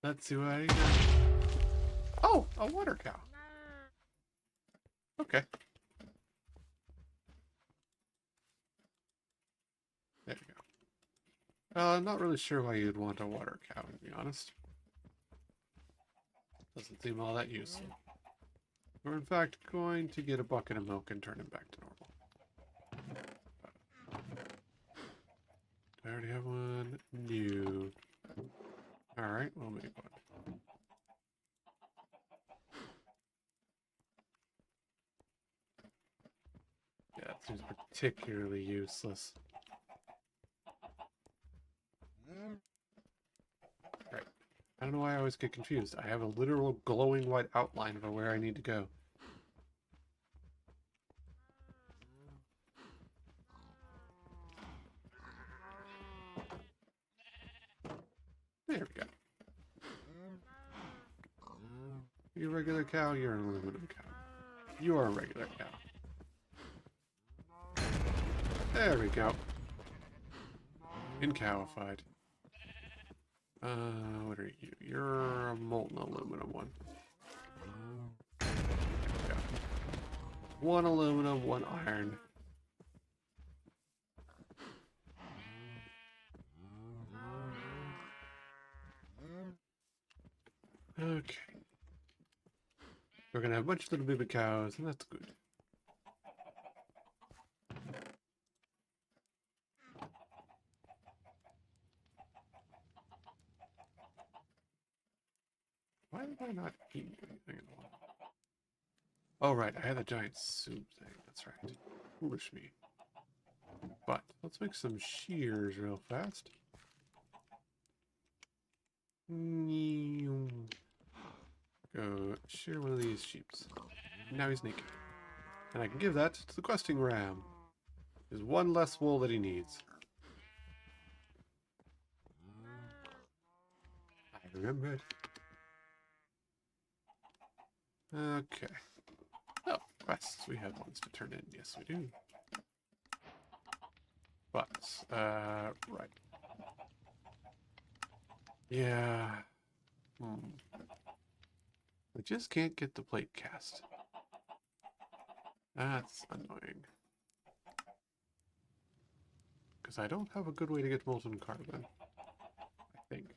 Let's see what I got. Oh, a water cow. Okay. There you go. I'm not really sure why you'd want a water cow, to be honest. Doesn't seem all that useful. We're in fact going to get a bucket of milk and turn him back to normal. Do I already have one? No. Alright, we'll make one. Yeah, it seems particularly useless. Right. I don't know why I always get confused. I have a literal glowing white outline for where I need to go. There we go. You're a regular cow, you're an aluminum cow. You are a regular cow. There we go. Incowified. What are you? You're a molten aluminum one. There we go. One aluminum, one iron. Okay. We're gonna have a bunch of little baby cows, and that's good. Why did I not eat anything at all? Oh, right, I had the giant soup thing. That's right. Foolish me. But let's make some shears real fast. Go shear one of these sheeps. Now he's naked. And I can give that to the questing ram. There's one less wool that he needs. I remember it. Okay. Oh, quests. We have ones to turn in. Yes, we do. But, right. Yeah. I just can't get the plate cast. That's annoying. Because I don't have a good way to get molten carbon. I think.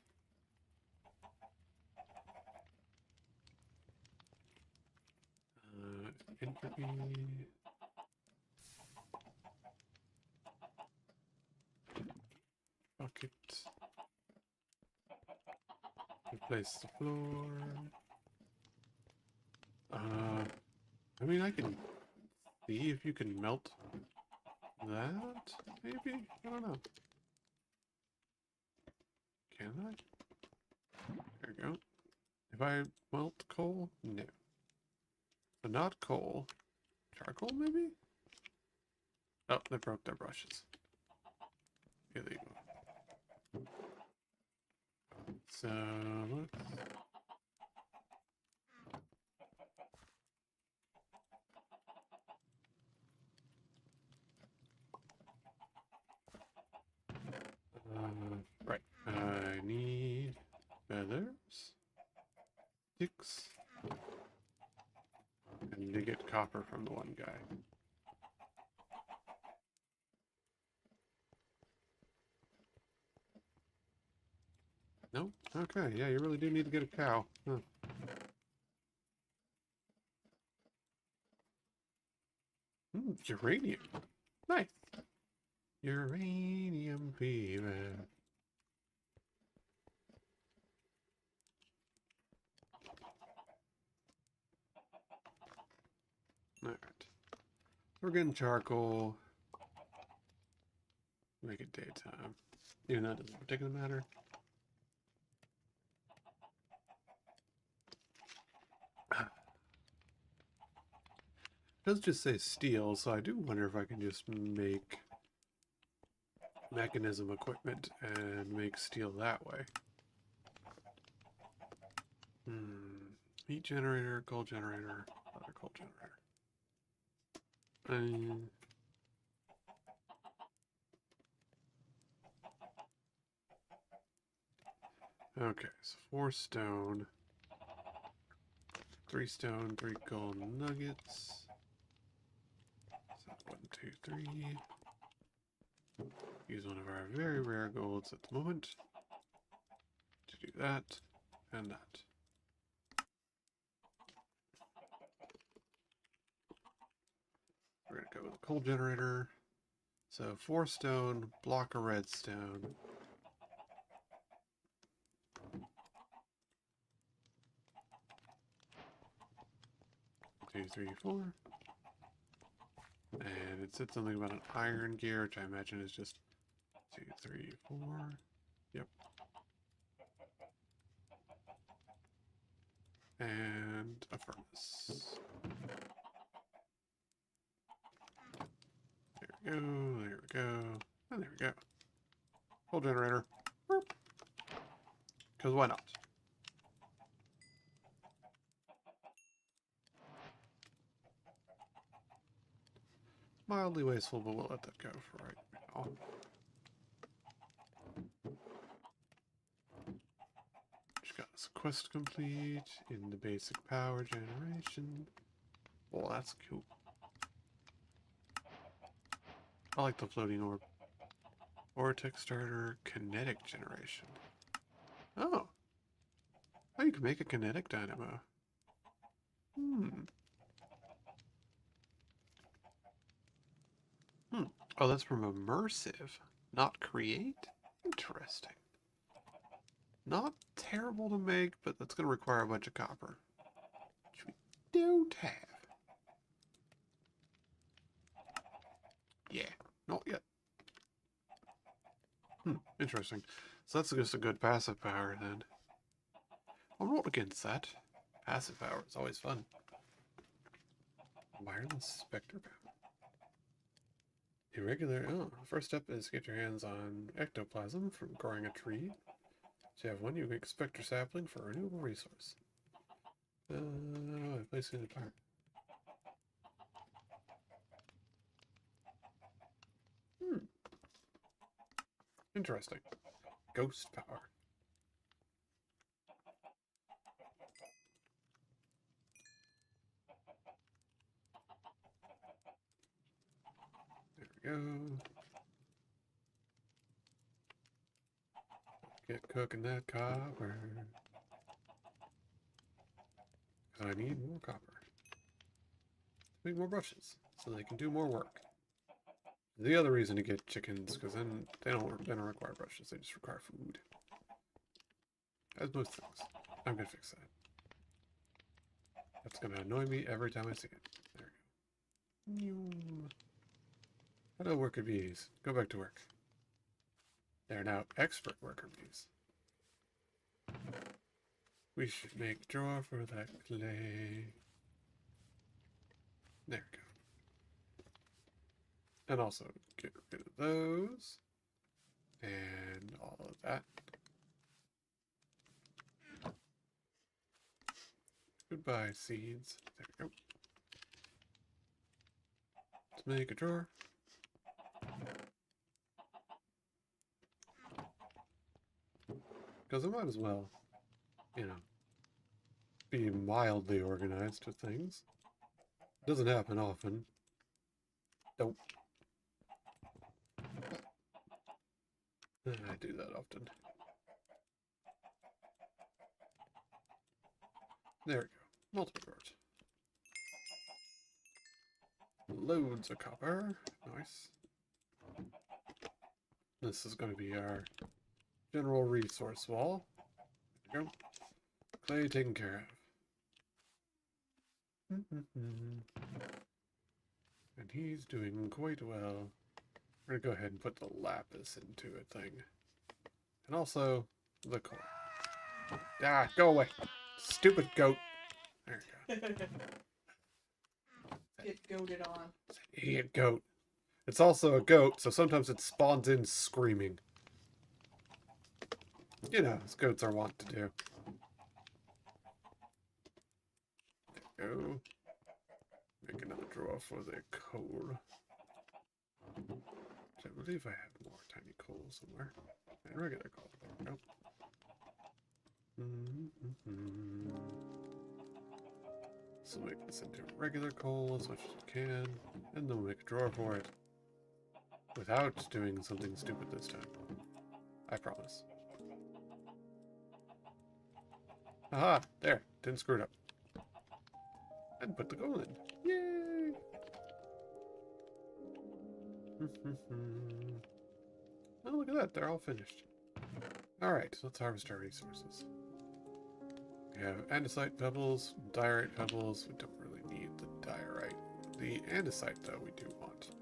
Entropy. Bucket. Replace the floor. I mean, I can see if you can melt that, maybe? I don't know. Can I? There we go. If I melt coal? No. But not coal. Charcoal, maybe? Oh, they broke their brushes. Illegal. So, right. I need feathers, sticks, and to get copper from the one guy. Nope. Okay, yeah, you really do need to get a cow. Huh. Uranium. Nice. Uranium fever. Alright. We're getting charcoal. Make it daytime. Even though it doesn't particularly matter. It does just say steel, so I do wonder if I can just make mechanism equipment and make steel that way. Heat generator, coal generator, other coal generator. Okay, so 4 stone, 3 stone, 3 gold nuggets. So 1, 2, 3. Use one of our very rare golds at the moment to do that and that. We're going to go with a coal generator. So 4 stone, block of redstone. Two, 3, 4. And it said something about an iron gear, which I imagine is just 2, 3, 4. Yep. And a furnace. There we go, there we go, and there we go. Coal generator. Burp. Because why not? Mildly wasteful, but we'll let that go for right now. Just got this quest complete in the basic power generation. Well, that's cool. I like the floating orb. Vortex starter, kinetic generation. Oh. Oh, you can make a kinetic dynamo. Oh, that's from immersive, not create? Interesting. Not terrible to make, but that's going to require a bunch of copper. Which we don't have. Yeah, not yet. Interesting. So that's just a good passive power then. I'm not against that. Passive power is always fun. Wireless spectre power. Irregular. Oh, first step is get your hands on ectoplasm from growing a tree. So you have one, you can expect your sapling for a renewable resource. Placing the power. Interesting. Ghost power. There we go. Get cooking that copper. Because I need more copper. Make more brushes, so they can do more work. The other reason to get chickens, because then they don't require brushes, they just require food. As most things. I'm gonna fix that. That's gonna annoy me every time I see it. There we go. Hello, worker bees. Go back to work. They're now expert worker bees. We should make a drawer for that clay. There we go. And also get rid of those. And all of that. Goodbye, seeds. There we go. Let's make a drawer. Because I might as well, you know, be mildly organized with things. Doesn't happen often. Nope. I do that often. There we go. Multiple drawers. Loads of copper. Nice. This is going to be our general resource wall. There we go. Clay taken care of. And he's doing quite well. We're going to go ahead and put the lapis into a thing. And also, the coal. Ah, go away. Stupid goat. There you go. Get goated on. Idiot goat. It's also a goat, so sometimes it spawns in screaming. You know, as goats are wont to do. There we go. Make another drawer for the coal. I believe I have more tiny coal somewhere. And regular coal. There we go. So make this into regular coal as much as we can, and then we'll make a drawer for it. Without doing something stupid this time. I promise. Aha! There! Didn't screw it up. And put the coal in. Yay! Oh, look at that. They're all finished. Alright, so let's harvest our resources. We have andesite pebbles, diorite pebbles. We don't really need the diorite. The andesite, though, we do want.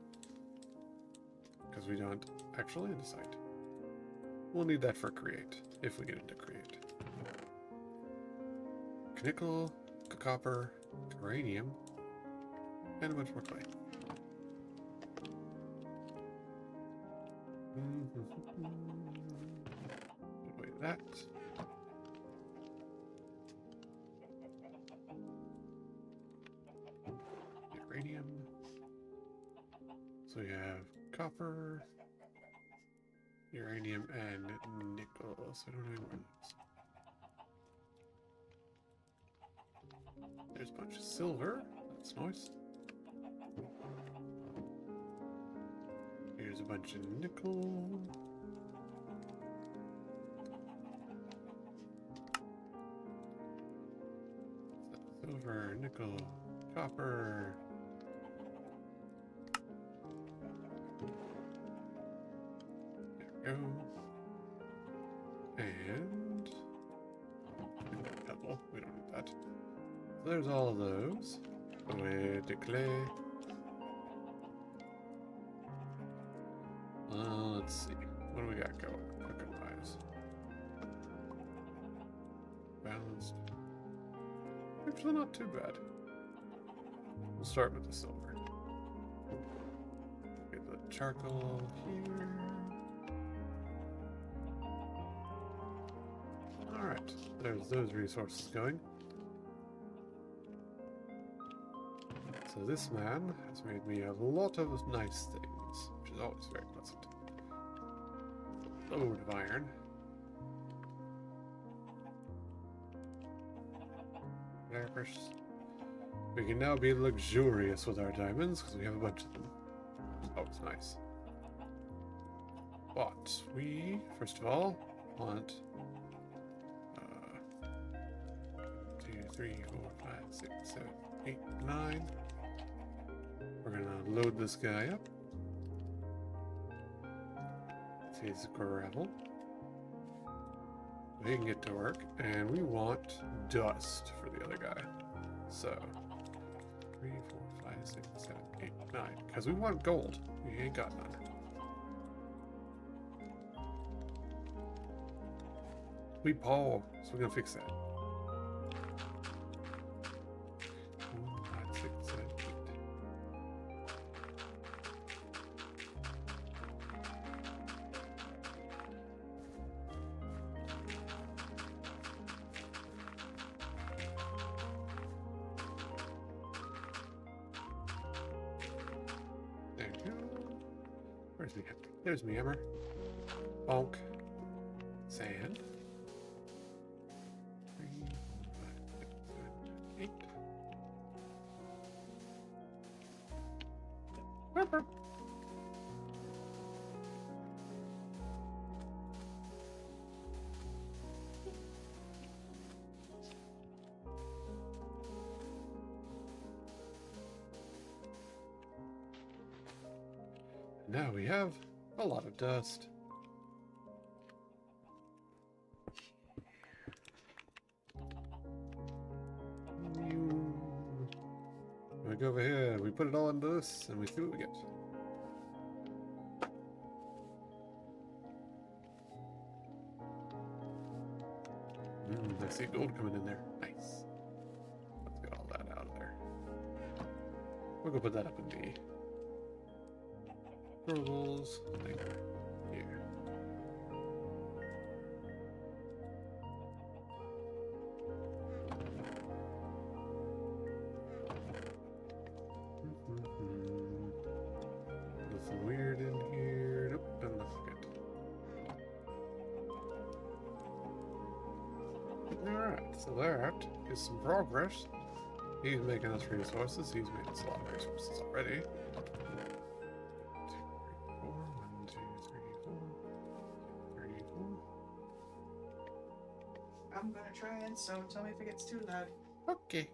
Because we don't actual andesite. We'll need that for create, if we get into create. Nickel, copper, uranium, and a bunch more clay. Wait, that. copper, uranium, and nickel. So I don't know where those. There's a bunch of silver. That's nice. Here's a bunch of nickel. Silver, nickel, copper. There we go. And pebble. We don't need that. So there's all of those. With the clay. Let's see. What do we got going? Cooking wise. Balanced. Actually, not too bad. We'll start with the silver. Get the charcoal here. Alright, there's those resources going. So this man has made me a lot of nice things, which is always very pleasant. Load of iron. We can now be luxurious with our diamonds because we have a bunch of them. Oh, it's nice. But we, first of all, want 2, 3, 4, 5, 6, 7, 8, 9. We're gonna load this guy up. His gravel. We can get to work, and we want dust for the other guy. So 3, 4, 5, 6, 7, 8, 9. Because we want gold. We ain't got none. We Paul, so we're gonna fix that. 4, 5, 6, 7, 8. There we go. Where's the hammer? There's my hammer. Bonk. Sand. 3, 4, 5, 6, 7, 8. Burp, burp. Now we have a lot of dust. We go over here, we put it all into this, and we see what we get. I see gold coming in there. Nice. Let's get all that out of there. We're gonna put that up in the Rules thing here. Nothing weird in here. Nope, doesn't look good. Alright, so that is some progress. He's making us resources. He's made us a lot of resources already. 1, 2, 3, 4. 34. I'm gonna try it, so tell me if it gets too loud. Okay.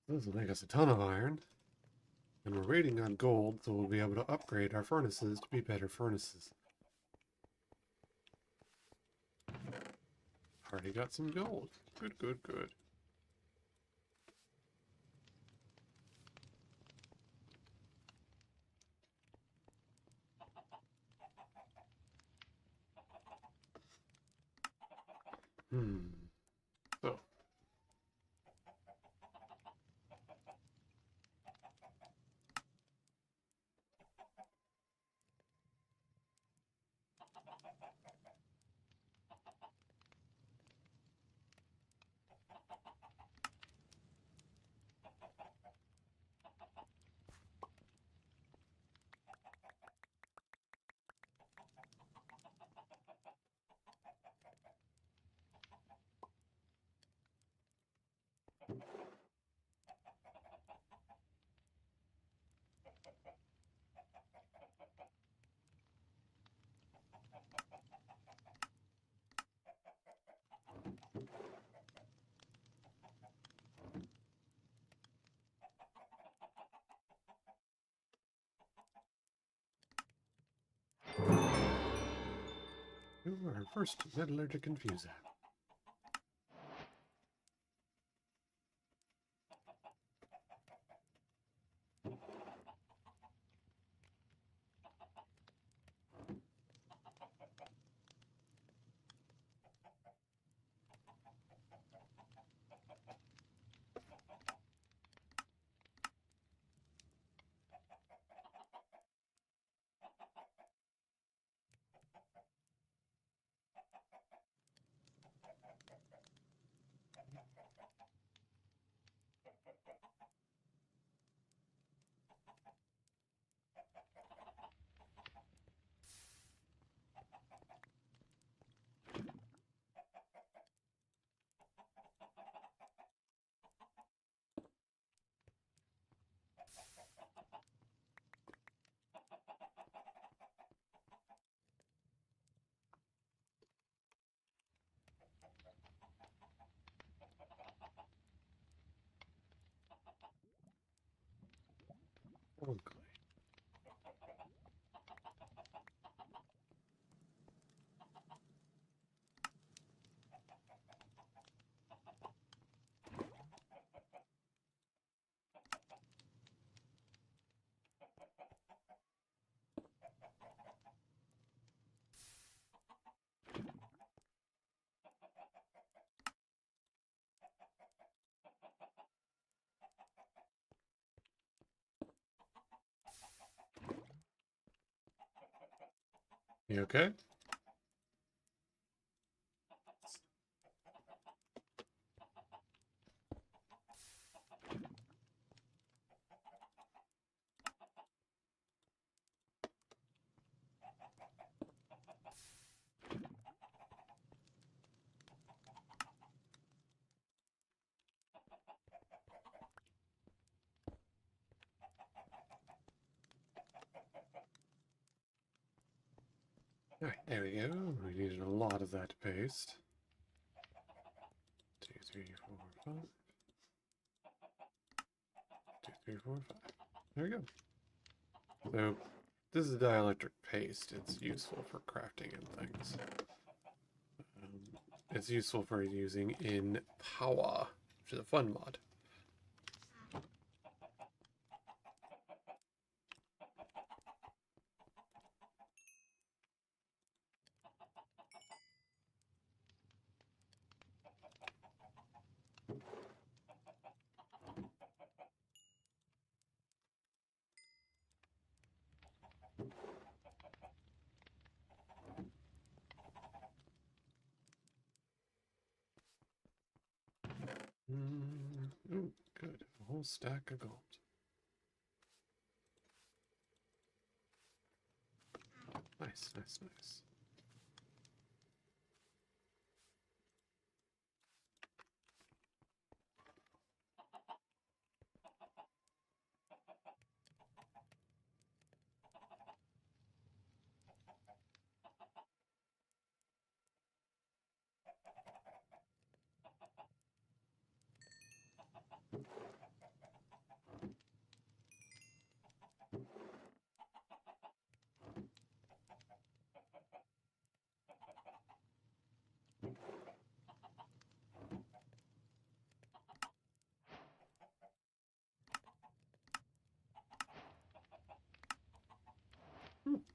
This will make us a ton of iron. And we're waiting on gold, so we'll be able to upgrade our furnaces to be better furnaces. Already got some gold. Good, good, good. So. You are our first metallurgic infuser. Okay. You okay? Alright, there we go. We needed a lot of that paste. 2, 3, 4, 5. 2, 3, 4, 5. There we go. So, this is dielectric paste. It's useful for crafting and things. It's useful for using in Power, which is a fun mod. Ooh, good. A whole stack of gold. Nice, nice, nice.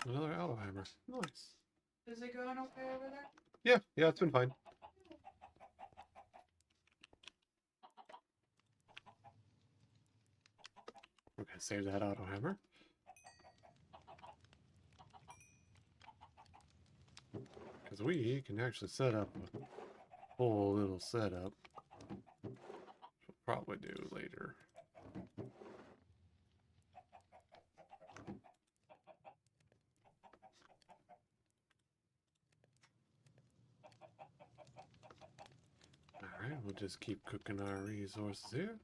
Another auto hammer. Nice. Is it going okay over there? Yeah, it's been fine. Okay, save that auto hammer. Because we can actually set up a whole little setup. We'll probably do later. Alright, we'll just keep cooking our resources here.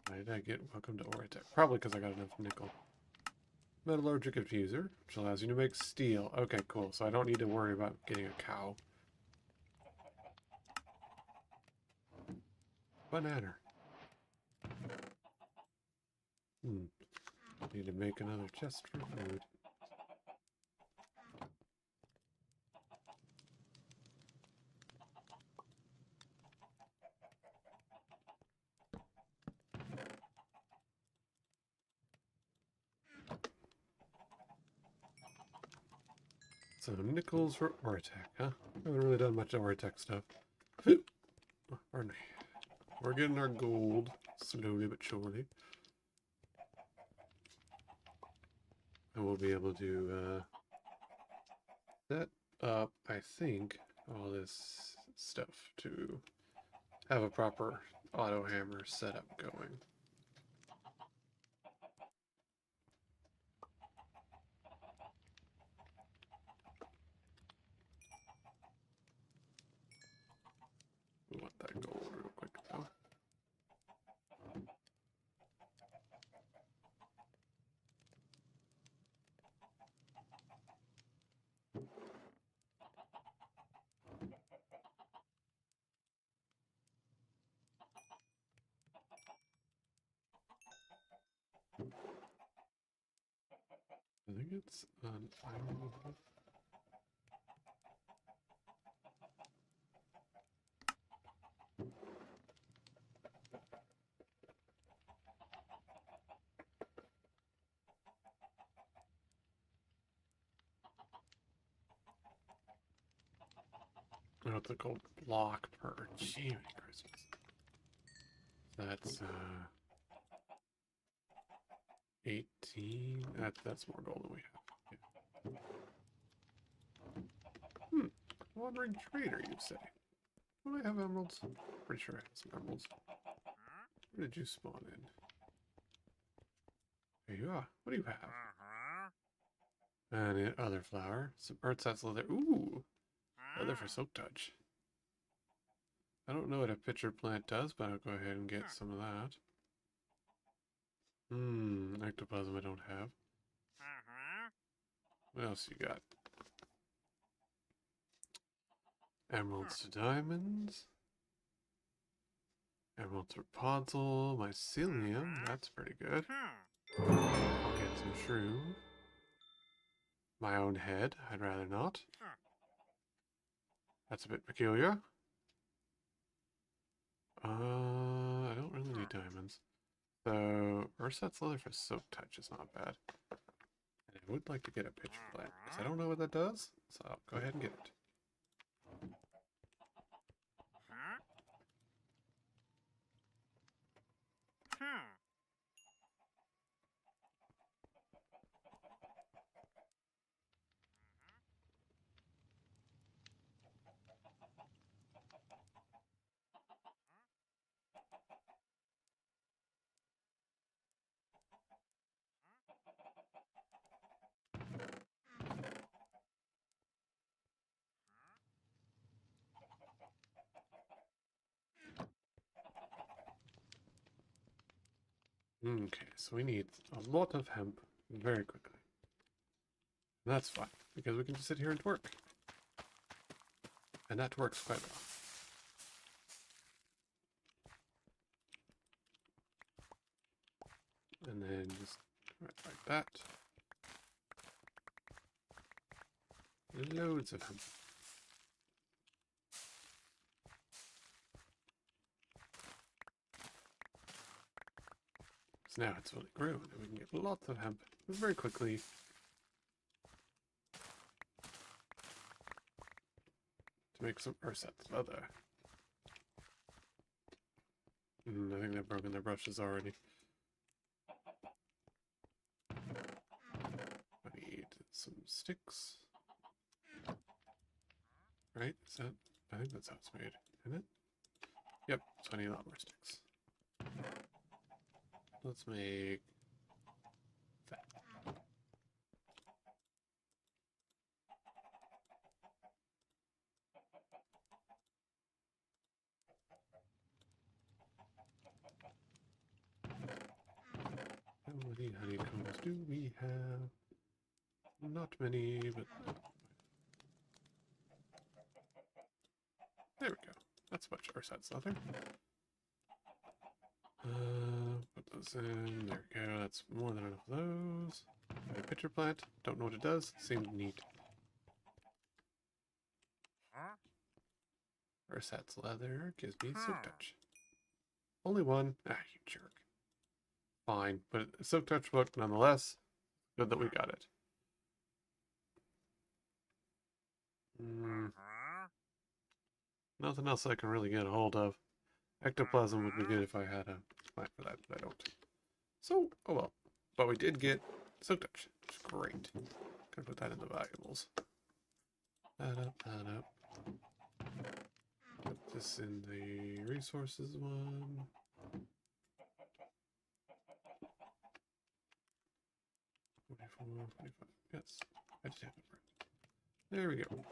Why did I get welcome to Oritech? Probably because I got enough nickel. Metallurgic infuser, which allows you to make steel. Okay, cool. So I don't need to worry about getting a cow. Banana. Need to make another chest for food. So nickels for Oritech, huh? I haven't really done much Oritech stuff. Pardon me. We're getting our gold slowly but surely. And we'll be able to set up, I think, all this stuff to have a proper auto hammer setup going. We want that gold real quick though. I think it's an iron. Oh, it's a gold block per Jiminy Christmas. That's 18. That's more gold than we have. Yeah. Wandering trader, you say? Do I have emeralds? Pretty sure I have some emeralds. Where did you spawn in? There you are. What do you have? And other flower. Some earthsats leather. Ooh! Leather for soak touch. I don't know what a pitcher plant does, but I'll go ahead and get some of that. Ectoplasm I don't have. What else you got? Emeralds to diamonds. Emeralds to podzol. Mycelium. That's pretty good. I'll get some shroom. My own head. I'd rather not. That's a bit peculiar. I don't really need diamonds. So, Ursat's leather for soak touch is not bad. And I would like to get a pitcher plant, because I don't know what that does, so I'll go ahead and get it. Okay, so we need a lot of hemp very quickly. And that's fine, because we can just sit here and work. And that works quite well. And then just right like that. Loads of hemp. Because now it's fully grown and we can get lots of hemp very quickly. To make some Urset's leather. I think they've broken their brushes already. I need some sticks. Right? Is that? I think that's how it's made, isn't it? Yep, so I need a lot more sticks. Let's make that. How many honeycombs do we have? Not many, but there we go. That's much Urset's leather. Put those in. There we go. That's more than enough of those. A pitcher plant. Don't know what it does. Seemed neat. Urset's leather gives me silk touch. Only one. Ah, you jerk. Fine, but a silk touch book nonetheless. Good that we got it. Nothing else I can really get a hold of. Ectoplasm would be good if I had a plant for that, but I don't. So, oh well. But we did get silk touch, which is great. Gonna put that in the valuables. That up. Put this in the resources one. 44, 45. Yes, I just have it right. There we go.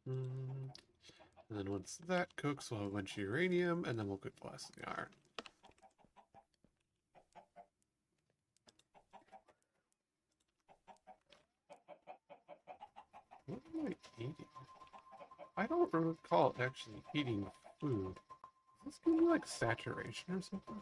And then once that cooks, we'll have a bunch of uranium, and then we'll cook the last of the iron. What am I eating? I don't recall actually eating food. Is this gonna be like saturation or something?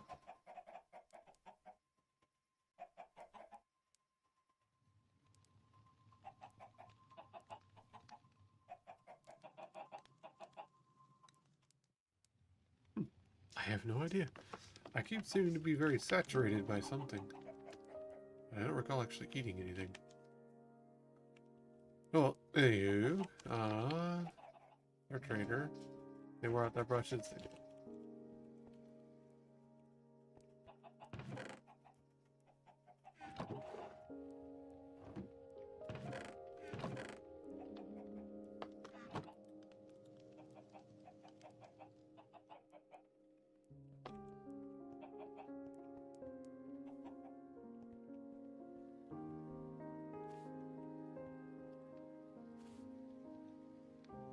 I have no idea. I keep seeming to be very saturated by something. I don't recall actually eating anything. Well, anywho, our trader, they wore out their brushes. They did.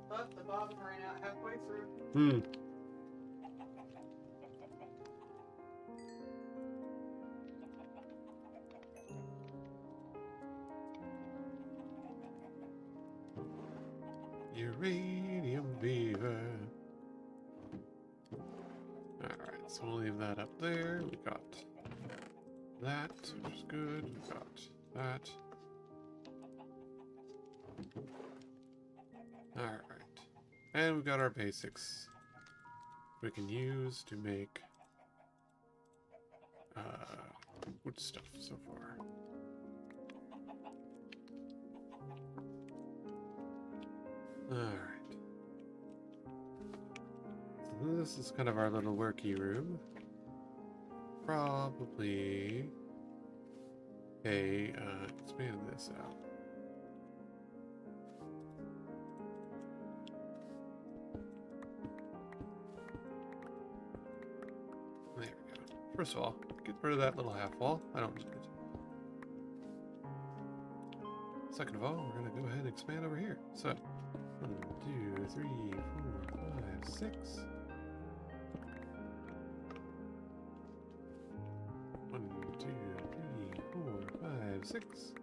But the bobbin ran out halfway through. Uranium beaver. Alright, so we'll leave that up there. We got that, which is good. We got that. Alright. And we've got our basics we can use to make wood stuff so far. Alright. So this is kind of our little worky room. Probably expand this out. There we go. First of all, get rid of that little half wall. I don't need it. Second of all, we're going to go ahead and expand over here. So, 1, 2, 3, 4, 5, 6. 1, 2, 3, 4, 5, 6.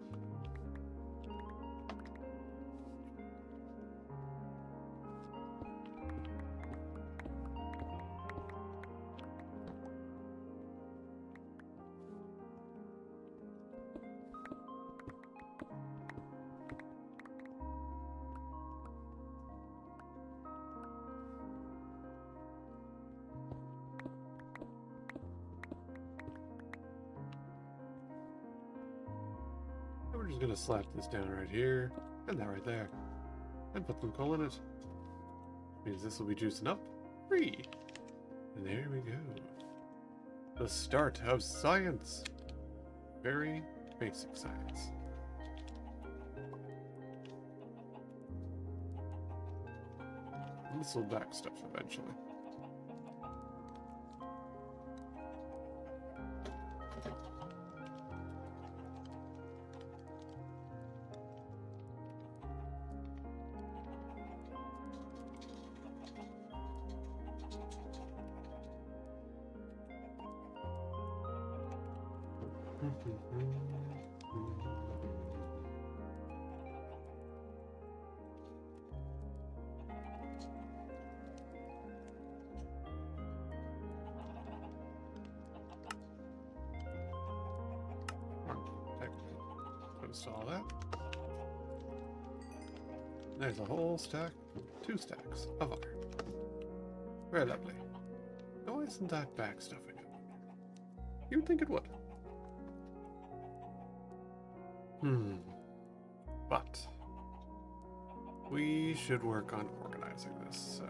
we're just gonna slap this down right here, and that right there. And put some coal in it. Means this will be juicing up. 3. And there we go. The start of science. Very basic science. And this will back stuff eventually. Post all that. There's a whole stack, 2 stacks of iron. Very lovely. Why isn't that backstuffing it? You would think it would. But we should work on organizing this, so.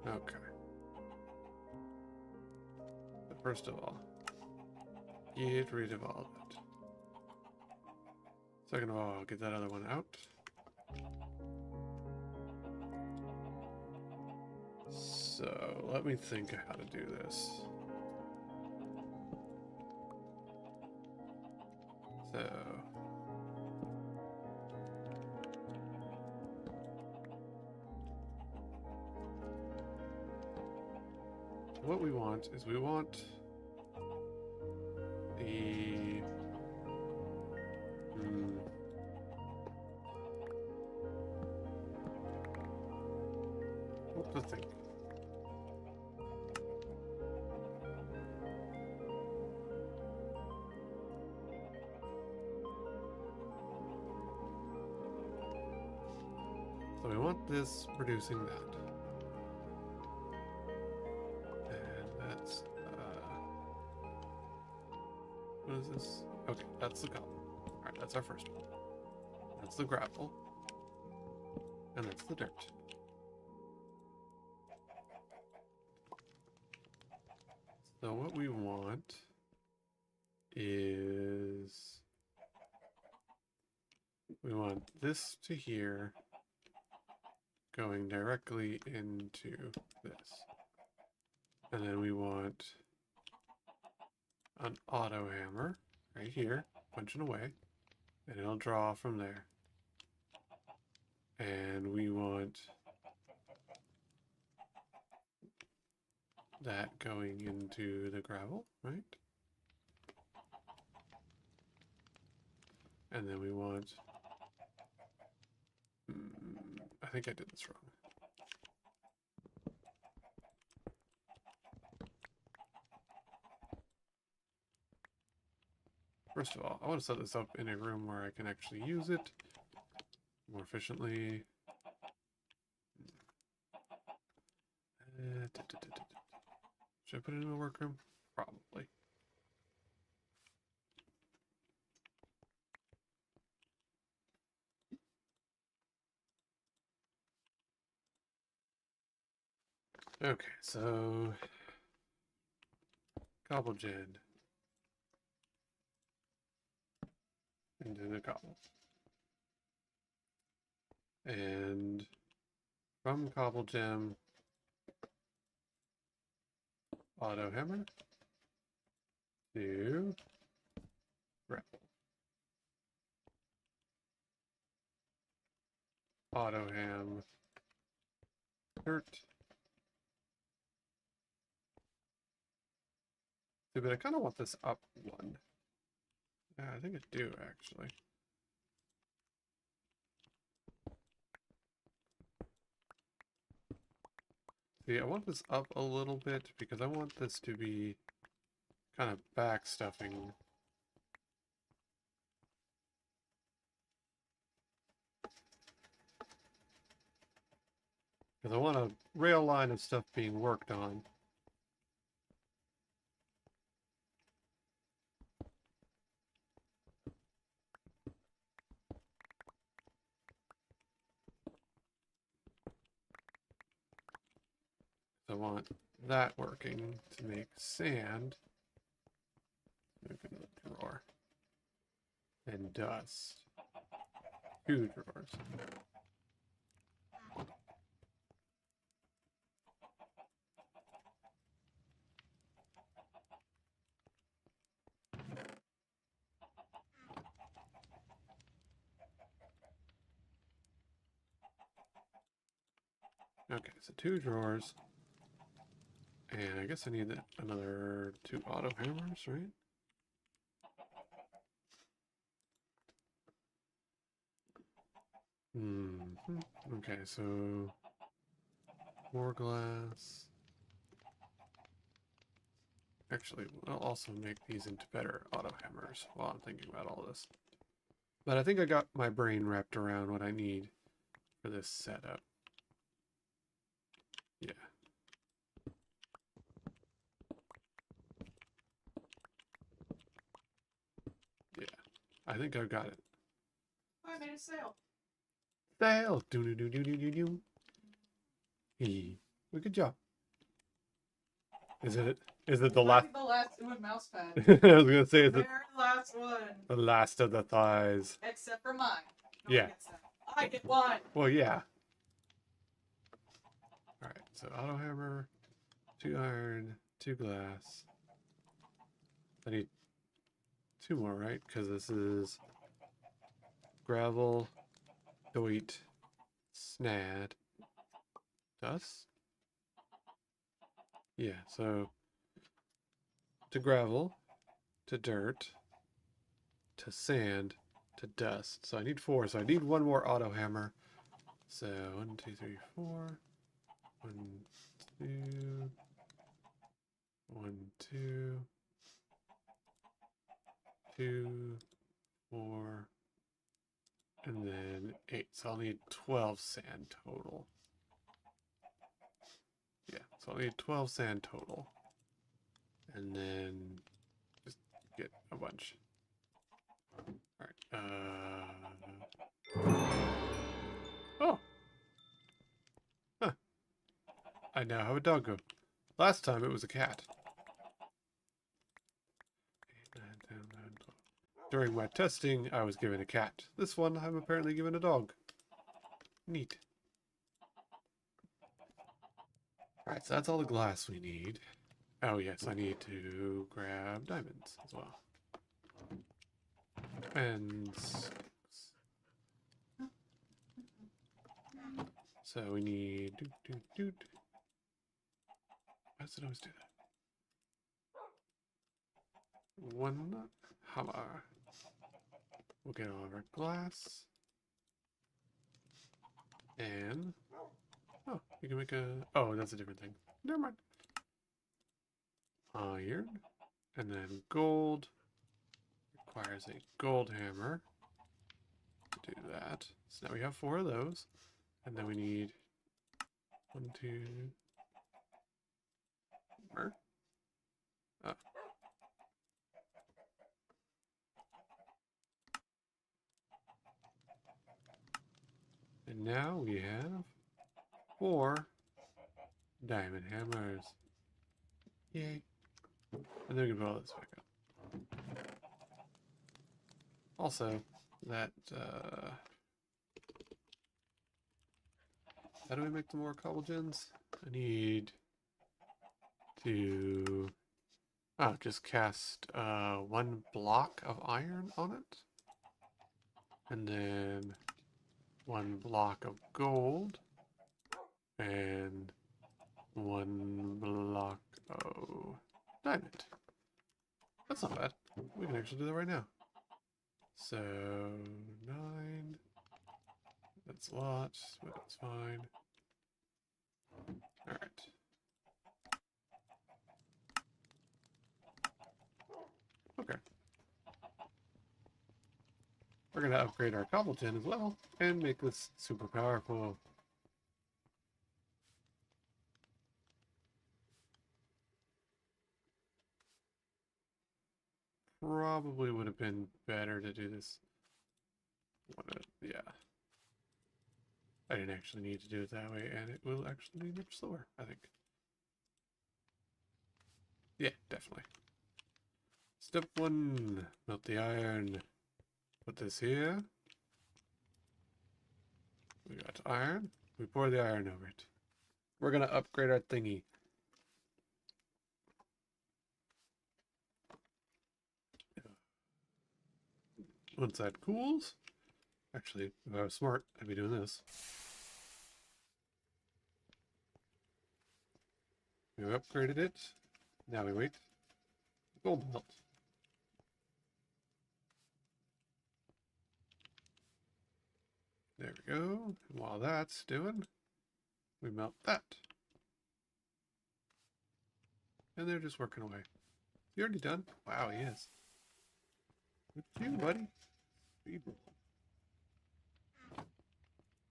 Okay. But first of all, get rid of all of it. Second of all, get that other one out. So, let me think of how to do this. So... what we want is we want the... what to think? So we want this producing that. And that's, what is this? Okay, that's the cobble. Alright, that's our first one. That's the gravel. And that's the dirt. So what we want is... we want this to here, going directly into this. And then we want an auto hammer right here, punching away, and it'll draw from there. And we want that going into the gravel, right? And then we want... I think I did this wrong. First of all, I want to set this up in a room where I can actually use it more efficiently. Should I put it in a workroom? Probably. Okay, so cobble gen into the cobble, and from cobble gem auto hammer to gravel, auto ham dirt. But I kind of want this up one. Yeah, I think I do actually. See, I want this up a little bit because I want this to be kind of backstuffing. Because I want a rail line of stuff being worked on. I want that working to make sand. Open the drawer. And dust. 2 drawers. Okay, so 2 drawers. And I guess I need another 2 auto hammers, right? Okay, so more glass. Actually, I'll also make these into better auto hammers while I'm thinking about all this. But I think I got my brain wrapped around what I need for this setup. Yeah. Yeah. I think I've got it. I made a sale. Sale! Do-do-do-do-do-do-do. Hey. Well, good job. Is it the last? The last one mouse pad. I was gonna say, is it Very last one. the last of the thighs? Except for mine. No Yeah. one gets that. I get one. Well, yeah. Alright, so auto hammer, 2 iron, 2 glass. I need 2 more, right? Because this is gravel, doit, snad, dust? Yeah, so to gravel, to dirt, to sand, to dust. So I need 4, so I need 1 more auto hammer. So 1, 2, 3, 4. 1, 2. 1, 2. 2, 4. And then 8. So I'll need 12 sand total. Yeah, so I'll need 12 sand total. And then just get a bunch. Alright, oh! Huh. I now have a doggo. Last time it was a cat. 8, 9, 10, 11, 12. During my testing, I was given a cat. This one, I'm apparently given a dog. Neat. Alright, so that's all the glass we need. Oh yes, I need to grab diamonds as well. And so we need why does it always do that? 1 hammer. We'll get all of our glass. And oh, you can make a that's a different thing. Never mind. Iron. And then gold. Requires a gold hammer to do that. So now we have 4 of those. And then we need 1, 2. Hammer. And now we have 4 diamond hammers. Yay. And then we can put all this back up. Also, that, how do we make the more cobble gens? I need to, just cast, 1 block of iron on it. And then 1 block of gold. And 1 block of diamond. That's not bad. We can actually do that right now. So 9. That's a lot, but that's fine. Alright. Okay. We're gonna upgrade our cobble gen as well and make this super powerful. probably would have been better to do this. Yeah. I didn't actually need to do it that way, and it will actually be much slower, I think. Yeah, definitely. Step 1, melt the iron. Put this here. We got iron. We pour the iron over it. We're gonna upgrade our thingy. Once that cools, actually, if I was smart, I'd be doing this. We've upgraded it. Now we wait. Gold melt. There we go. And while that's doing, we melt that. And they're just working away. You already done? Wow, he is. Good for you, buddy. Speed roll.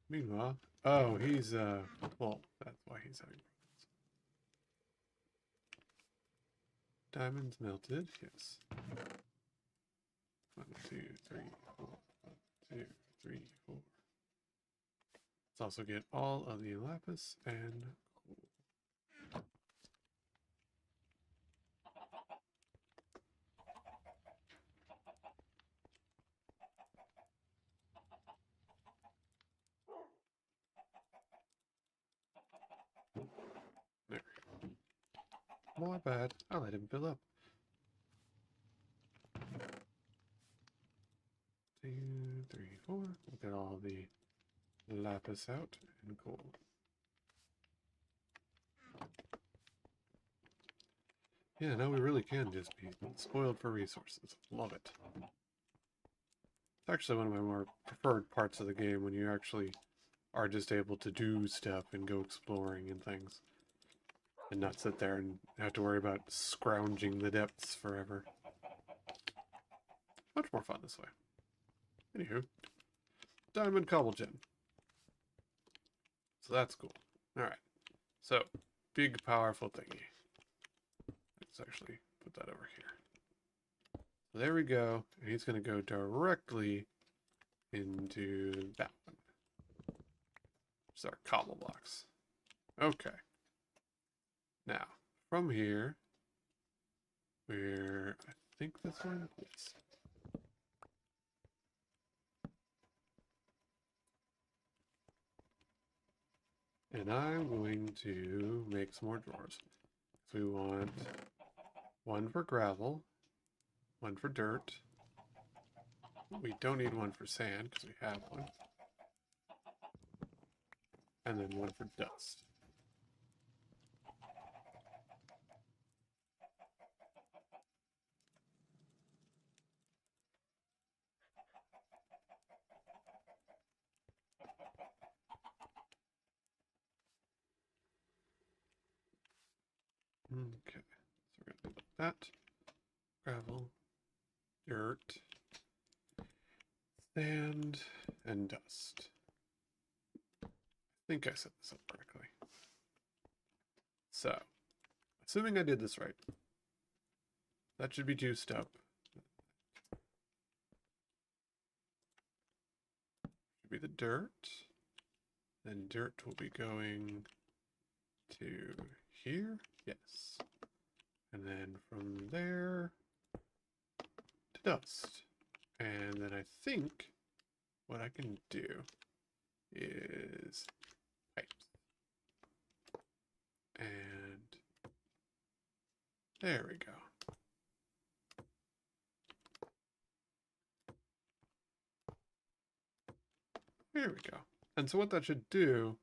Meanwhile, oh, he's, well, that's why he's having problems. Diamonds melted, yes. 1, 2, 3, 4. 1, 2, 3, 4. Let's also get all of the lapis and coal. There. My bad. I let him fill up. 2, 3, 4. We'll get all the lapis out and coal. Yeah, now we really can just be spoiled for resources. Love it. It's actually one of my more preferred parts of the game when you actually are just able to do stuff and go exploring and things. And not sit there and have to worry about scrounging the depths forever. Much more fun this way. Anywho, diamond cobble gem. So that's cool. Alright. So, big powerful thingy. Let's actually put that over here. So there we go. And he's going to go directly into that one. It's our cobble blocks. Okay. Now, from here, I think this one? Yes. And I'm going to make some more drawers. So we want one for gravel, one for dirt. We don't need one for sand because we have one. And then one for dust. Okay, so we're going to do that. Gravel, dirt, sand, and dust. I think I set this up correctly. So, assuming I did this right, that should be juiced up. Should be the dirt. Then dirt will be going to here. Yes. And then from there to dust. And then I think what I can do is pipes. And there we go. There we go. And so what that should do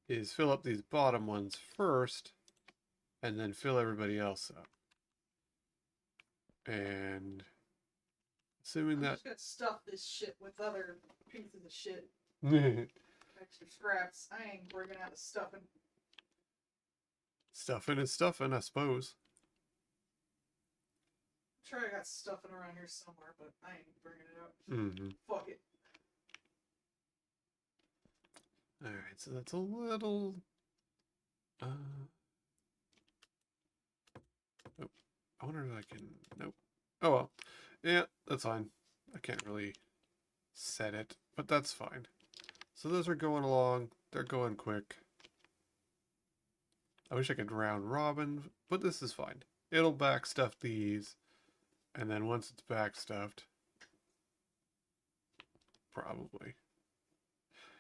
is fill up these bottom ones first, and then fill everybody else up. And assuming I'm that... just gonna stuff this shit with other pieces of shit. Stuffing Extra scraps. I ain't bringing out the stuffing. is stuffing, I suppose. I'm sure I got stuffing around here somewhere, but I ain't bringing it up. Mm-hmm. Fuck it. Alright, so that's a little... Oh, I wonder if I can... Nope. Oh well. Yeah, that's fine. I can't really set it, but that's fine. So those are going along. They're going quick. I wish I could round robin, but this is fine. It'll backstuff these, and then once it's backstuffed, probably.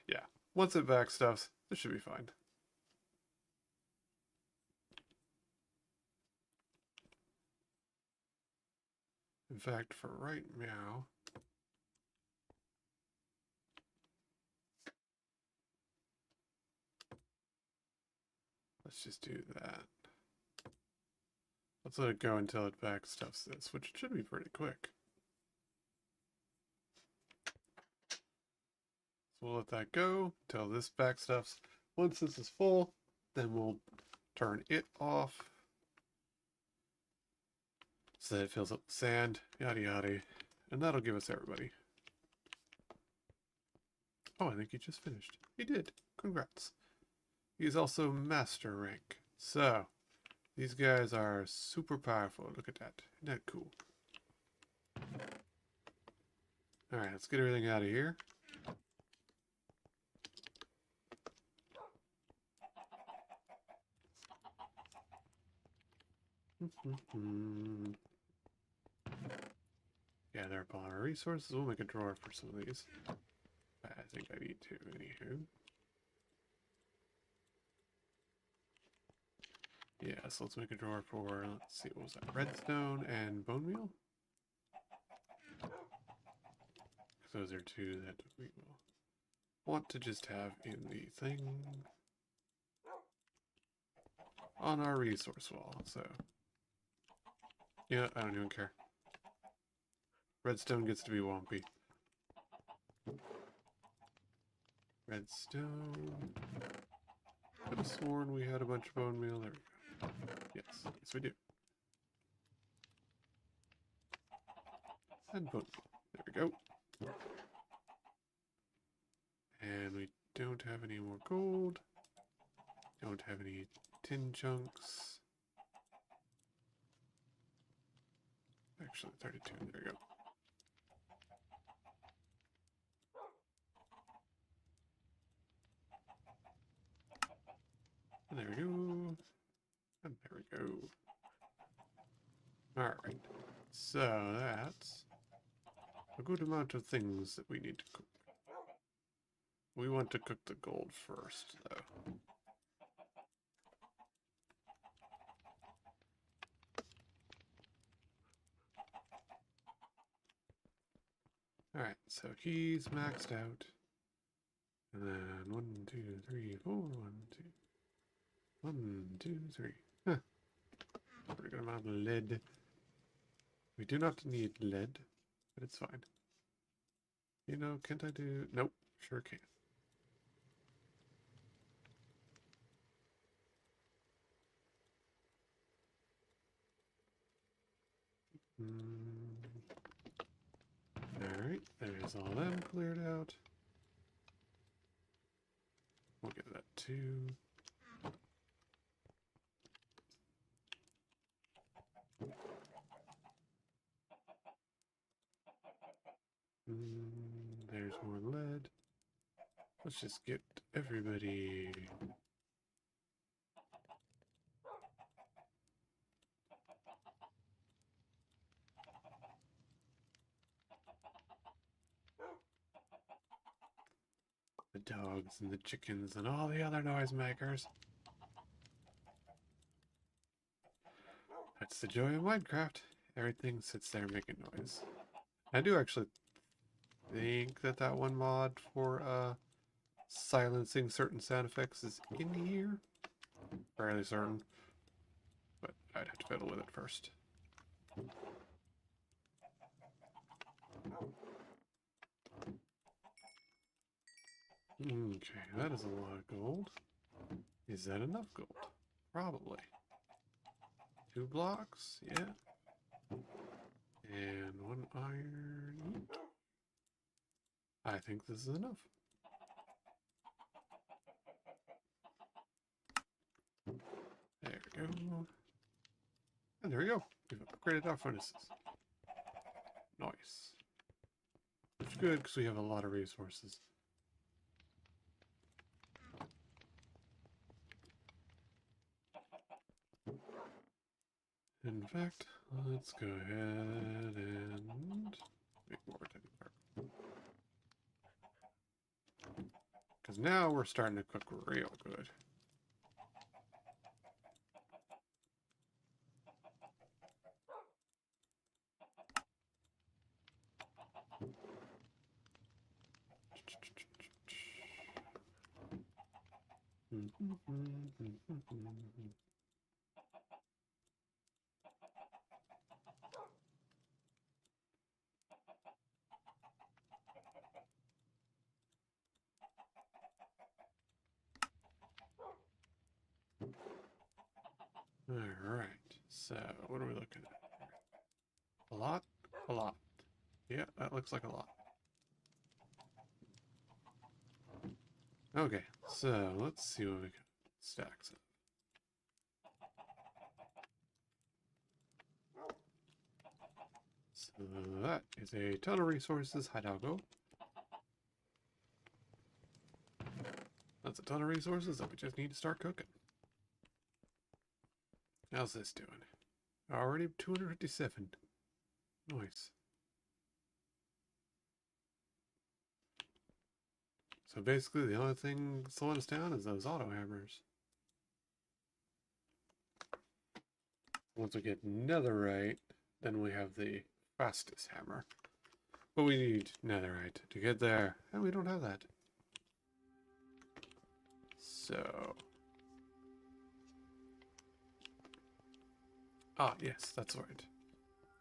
Yeah, once it backstuffs, this should be fine. In fact, for right now, let's just do that. Let's let it go until it backstuffs this, which should be pretty quick. So we'll let that go until this backstuffs. Once this is full, then we'll turn it off so that it fills up the sand, yada yada, and that'll give us everybody. Oh, I think he just finished. He did. Congrats. He's also master rank. So, these guys are super powerful. Look at that. Isn't that cool? Alright, let's get everything out of here. Gather up all our resources. We'll make a drawer for some of these. I think I need to, anywho. Yeah, so let's make a drawer for, let's see, what was that? Redstone and bone meal? Those are two that we will want to just have in the thing on our resource wall, so. Yeah, I don't even care. Redstone gets to be Wompy. Redstone. Could have sworn we had a bunch of bone meal. There we go. Yes, yes we do. And bone meal. There we go. And we don't have any more gold. Don't have any tin chunks. Actually, 32. There we go. And there we go. And there we go. Alright. So that's a good amount of things that we need to cook. We want to cook the gold first, though. Alright, so he's maxed out. And then 1, 2, 3, 4, 1, 2. 1, 2, 3. Huh. Pretty good amount of lead. We do not need lead, but it's fine. You know, can't I do... Nope, sure can. Alright, there's all them cleared out. We'll get that too. There's more lead. Let's just get everybody... the dogs and the chickens and all the other noisemakers. That's the joy of Minecraft. Everything sits there making noise. I do actually think that that one mod for silencing certain sound effects is in here. Fairly certain. But I'd have to fiddle with it first. Okay, that is a lot of gold. Is that enough gold? Probably. 2 blocks, yeah. And 1 iron. I think this is enough. There we go. And there we go. We've upgraded our furnaces. Nice. Which is good because we have a lot of resources. In fact, let's go ahead and make more tiny carpet. Because now we're starting to cook real good. Alright, so what are we looking at? A lot? A lot. Yeah, that looks like a lot. Okay, so let's see what we got. Stacks up. So that is a ton of resources, Hidalgo. That's a ton of resources that we just need to start cooking. How's this doing? Already 257. Nice. So basically the only thing slowing us down is those auto hammers. Once we get netherite, then we have the fastest hammer. But we need netherite to get there, and we don't have that. So... Ah, yes, that's right.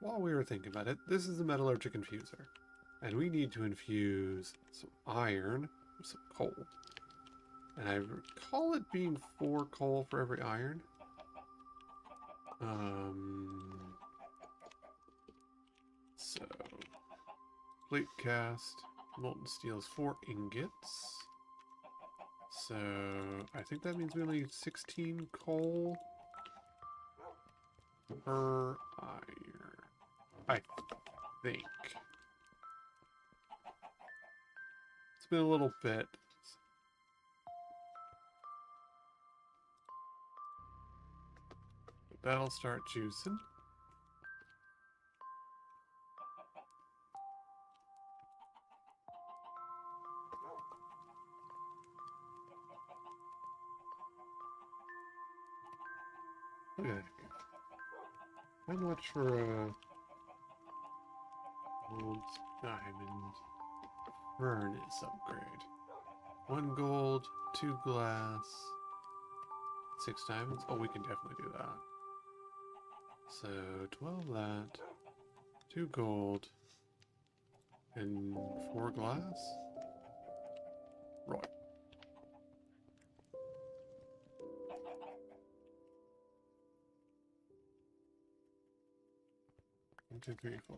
While we were thinking about it, this is the metallurgic infuser. And we need to infuse some iron with some coal. And I recall it being 4 coal for every iron. So, plate cast, molten steel is 4 ingots. So, I think that means we only need 16 coal per iron. I think. It's been a little bit. That'll start juicing. Look at that. How much for a gold diamond furnace upgrade? 1 gold, 2 glass, 6 diamonds. Oh, we can definitely do that. So 12 that, 2 gold, and 4 glass. Right. One, two, three, 4.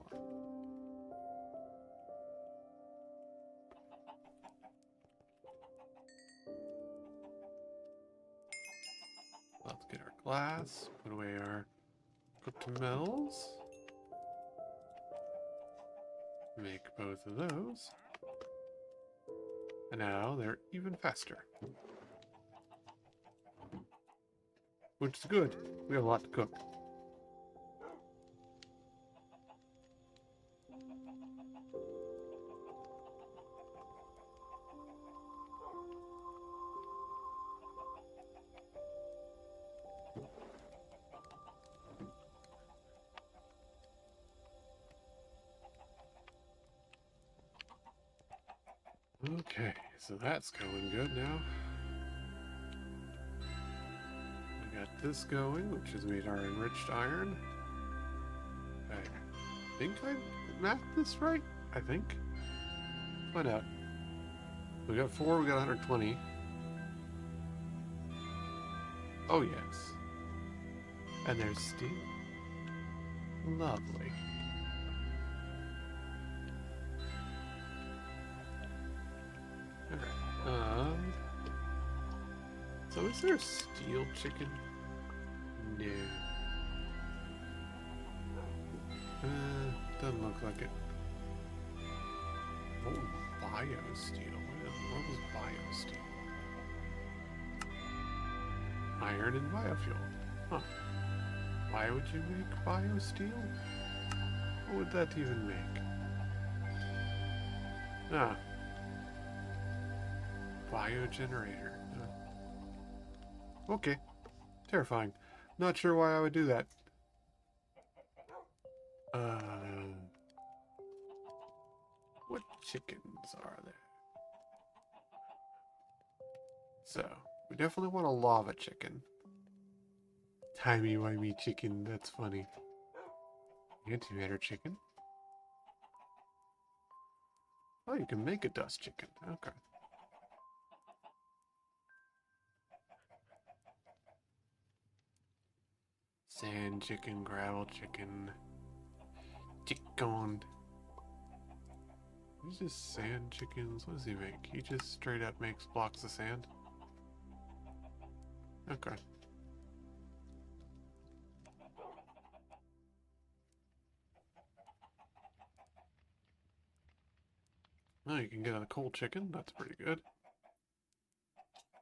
Let's get our glass, put away our cooked metals. Make both of those. And now they're even faster. Which is good. We have a lot to cook. Okay, so that's going good now. We got this going, which has made our enriched iron. I think I mapped this right? I think. Let's find out. We got 4, we got 120. Oh, yes. And there's steel. Lovely. Okay. So is there a steel chicken? No. Doesn't look like it. Oh, biosteel. What was biosteel? Iron and biofuel. Huh. Why would you make biosteel? What would that even make? Ah. Biogenerator. Okay. Terrifying. Not sure why I would do that. What chickens are there? So, we definitely want a lava chicken. Timey-wimey chicken, that's funny. Antimatter chicken. Oh, you can make a dust chicken. Okay. Sand chicken, gravel chicken, chicken. He's just sand chickens. What does he make? He just straight up makes blocks of sand. Okay. Oh, you can get a coal chicken. That's pretty good.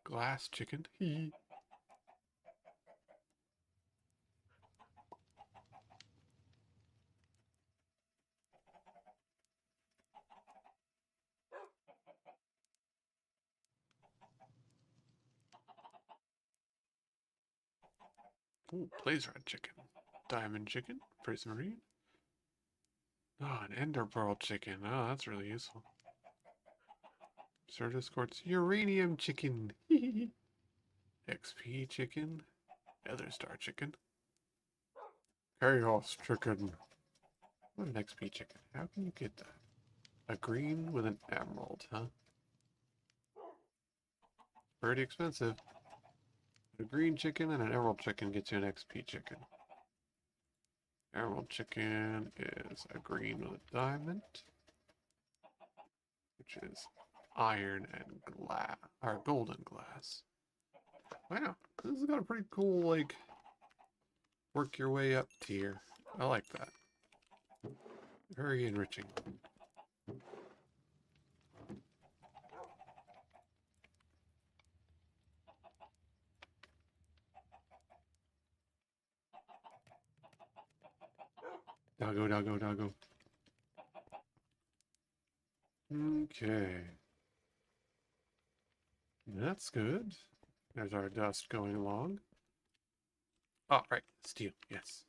Glass chicken. Hee. Ooh, Blaze-Rod chicken. Diamond chicken. Prismarine. Oh, an Ender Pearl chicken. Oh, that's really useful. Certus Quartz Uranium chicken. XP chicken. Nether Star chicken. Chaos chicken. What an XP chicken. How can you get that? A green with an emerald, huh? Pretty expensive. A green chicken and an emerald chicken gets you an XP chicken. Emerald chicken is a green with a diamond, which is iron and glass, or golden glass. Wow, this has got a pretty cool, like, work your way up tier. I like that. Very enriching. Doggo, doggo, doggo. Okay. That's good. There's our dust going along. Oh, right. Steel, yes.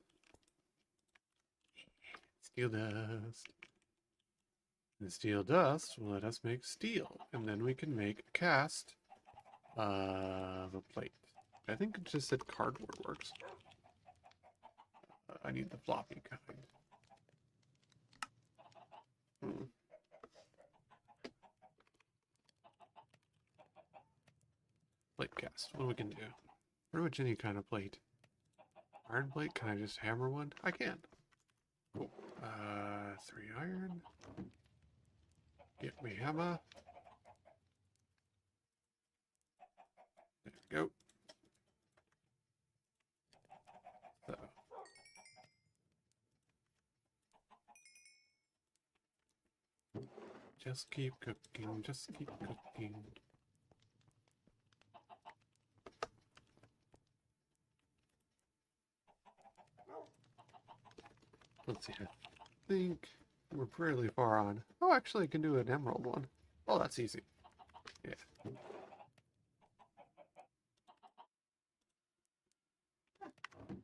Steel dust. The steel dust will let us make steel. And then we can make a cast of a plate. I think it just said cardboard works. I need the floppy kind. Plate cast. What we can do? Pretty much any kind of plate. Iron plate? Can I just hammer one? I can. Cool. 3 iron. Get me hammer. There we go. So. Just keep cooking, just keep cooking. Let's see, I think we're fairly far on. Oh, actually I can do an emerald one. Oh, that's easy. Yeah.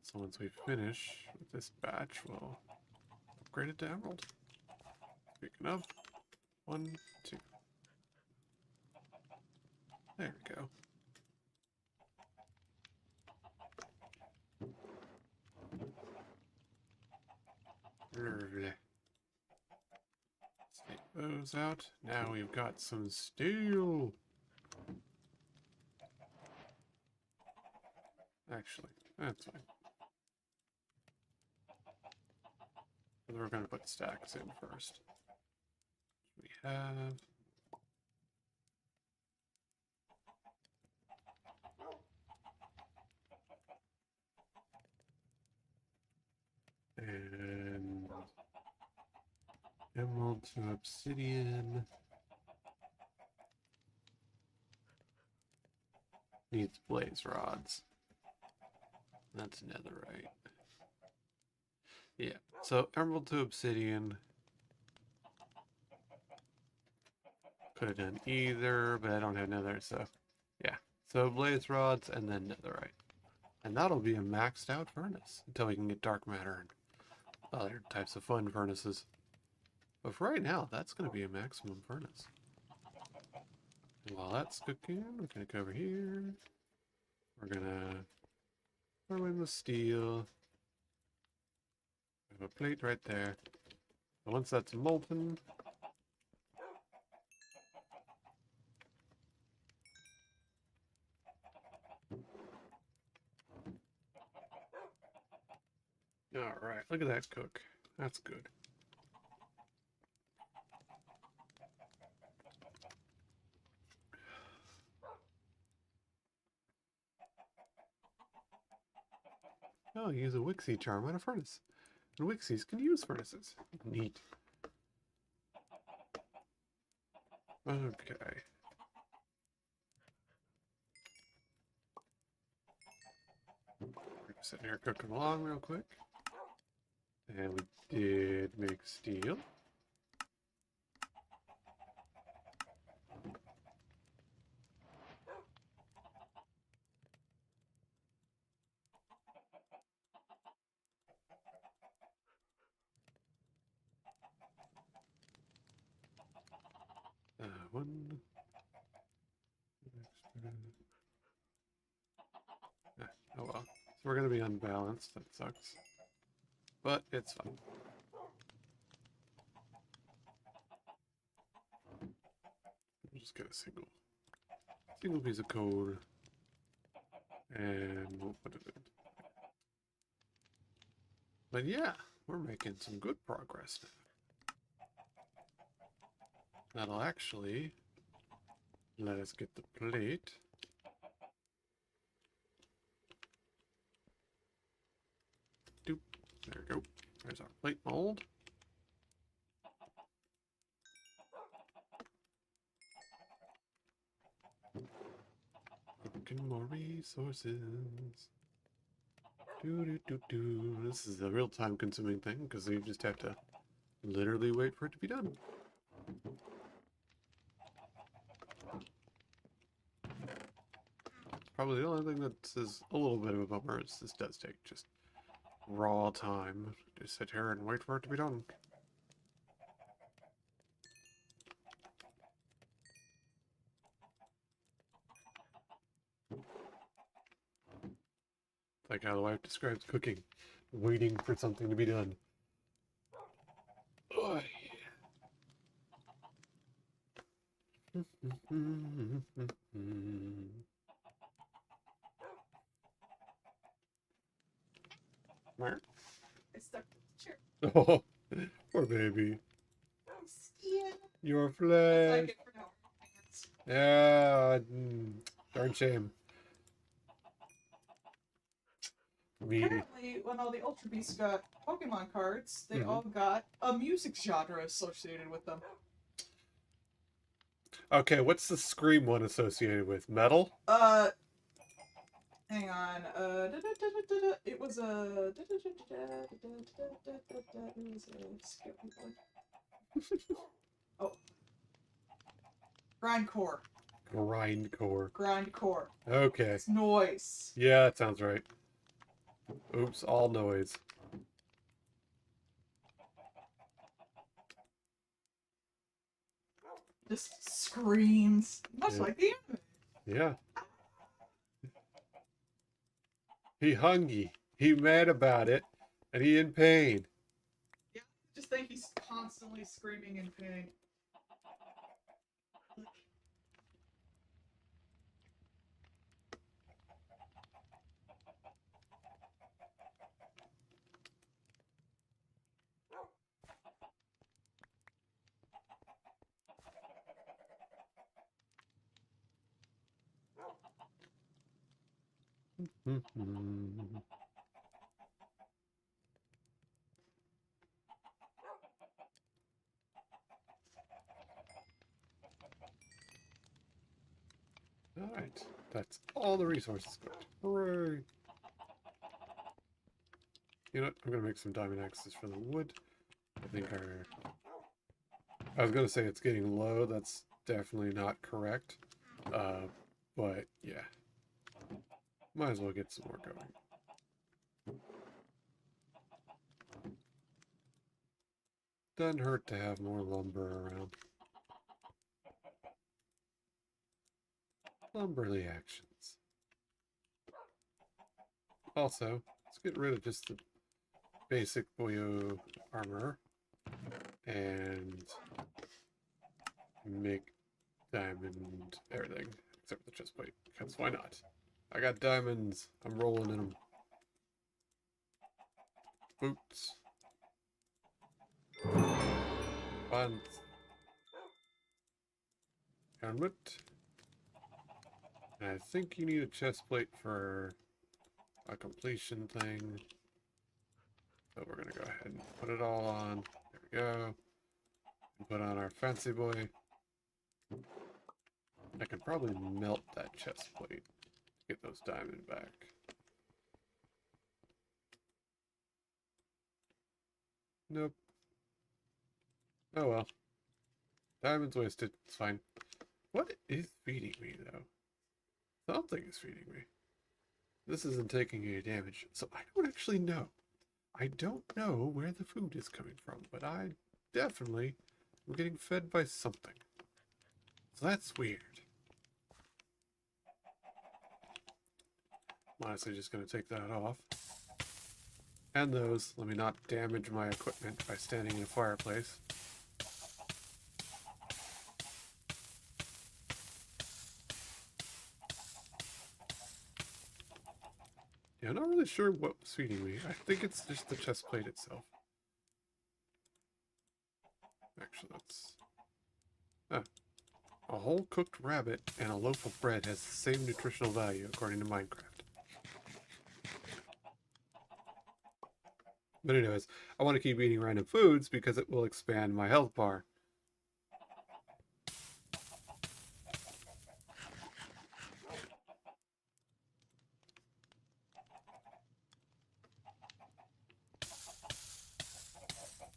So once we finish with this batch, we'll upgrade it to emerald. Speaking of, 1, 2. There we go. Take those out. Now we've got some steel. Actually, that's fine. We're going to put stacks in first. We have... And... Emerald Emerald to obsidian. Needs blaze rods. That's netherite. Yeah, so emerald to obsidian. Could have done either, but I don't have nether, so yeah. So blaze rods and then netherite. And that'll be a maxed out furnace until we can get dark matter and other types of fun furnaces. But for right now, that's going to be a maximum furnace. And while that's cooking, we're going to go over here. We're going to throw in the steel. We have a plate right there. And once that's molten, alright, look at that cook. That's good. Oh, use a Wixie charm on a furnace. And Wixies can use furnaces. Neat. Okay. We're sitting here cooking along real quick. And we did make steel. One. Oh well. So we're going to be unbalanced. That sucks. But it's fine. We'll just get a single piece of code. And we'll put it in. But yeah, we're making some good progress now. That'll actually let us get the plate. Doop. There we go. There's our plate mold. Looking more resources. This is a real time consuming thing because you just have to literally wait for it to be done. Probably the only thing that is a little bit of a bummer is this does take just raw time to sit here and wait for it to be done. Like how the wife describes cooking, waiting for something to be done. Oh, yeah. Where? I stuck with the chair. Oh, poor baby. Yeah. Your That's flesh. like it for now. Yeah, darn shame. Me. Apparently, when all the Ultra Beasts got Pokemon cards, they all got a music genre associated with them. Okay, what's the Scream one associated with? Metal? Hang on. It was a. Oh. Grindcore. Grindcore. Grindcore. Okay. It's noise. Yeah, that sounds right. Oops, all noise. Just screams. Much like the anime. Yeah. He hungry. He mad about it, and he in pain. Yeah, just think he's constantly screaming in pain. Alright, that's all the resources got. Hooray! You know what? I'm gonna make some diamond axes for the wood. I think I was gonna say it's getting low. That's definitely not correct. But yeah. Might as well get some more going. Doesn't hurt to have more lumber around. Lumberly actions. Also, let's get rid of just the basic boyo armor and make diamond everything except for the chest plate, because why not? I got diamonds. I'm rolling in them. Boots. Pants. Helmet. And I think you need a chest plate for a completion thing. So we're gonna go ahead and put it all on. There we go. And put on our fancy boy. I can probably melt that chest plate to get those diamond back. Nope. Oh well. Diamonds wasted. It's fine. What is feeding me, though? Something is feeding me. This isn't taking any damage, so I don't actually know. I don't know where the food is coming from, but I definitely am getting fed by something. So that's weird. I'm honestly just going to take that off. And those. Let me not damage my equipment by standing in a fireplace. Yeah, I'm not really sure what was feeding me. I think it's just the chest plate itself. Actually, that's... A whole cooked rabbit and a loaf of bread has the same nutritional value, according to Minecraft. But anyways, I want to keep eating random foods because it will expand my health bar.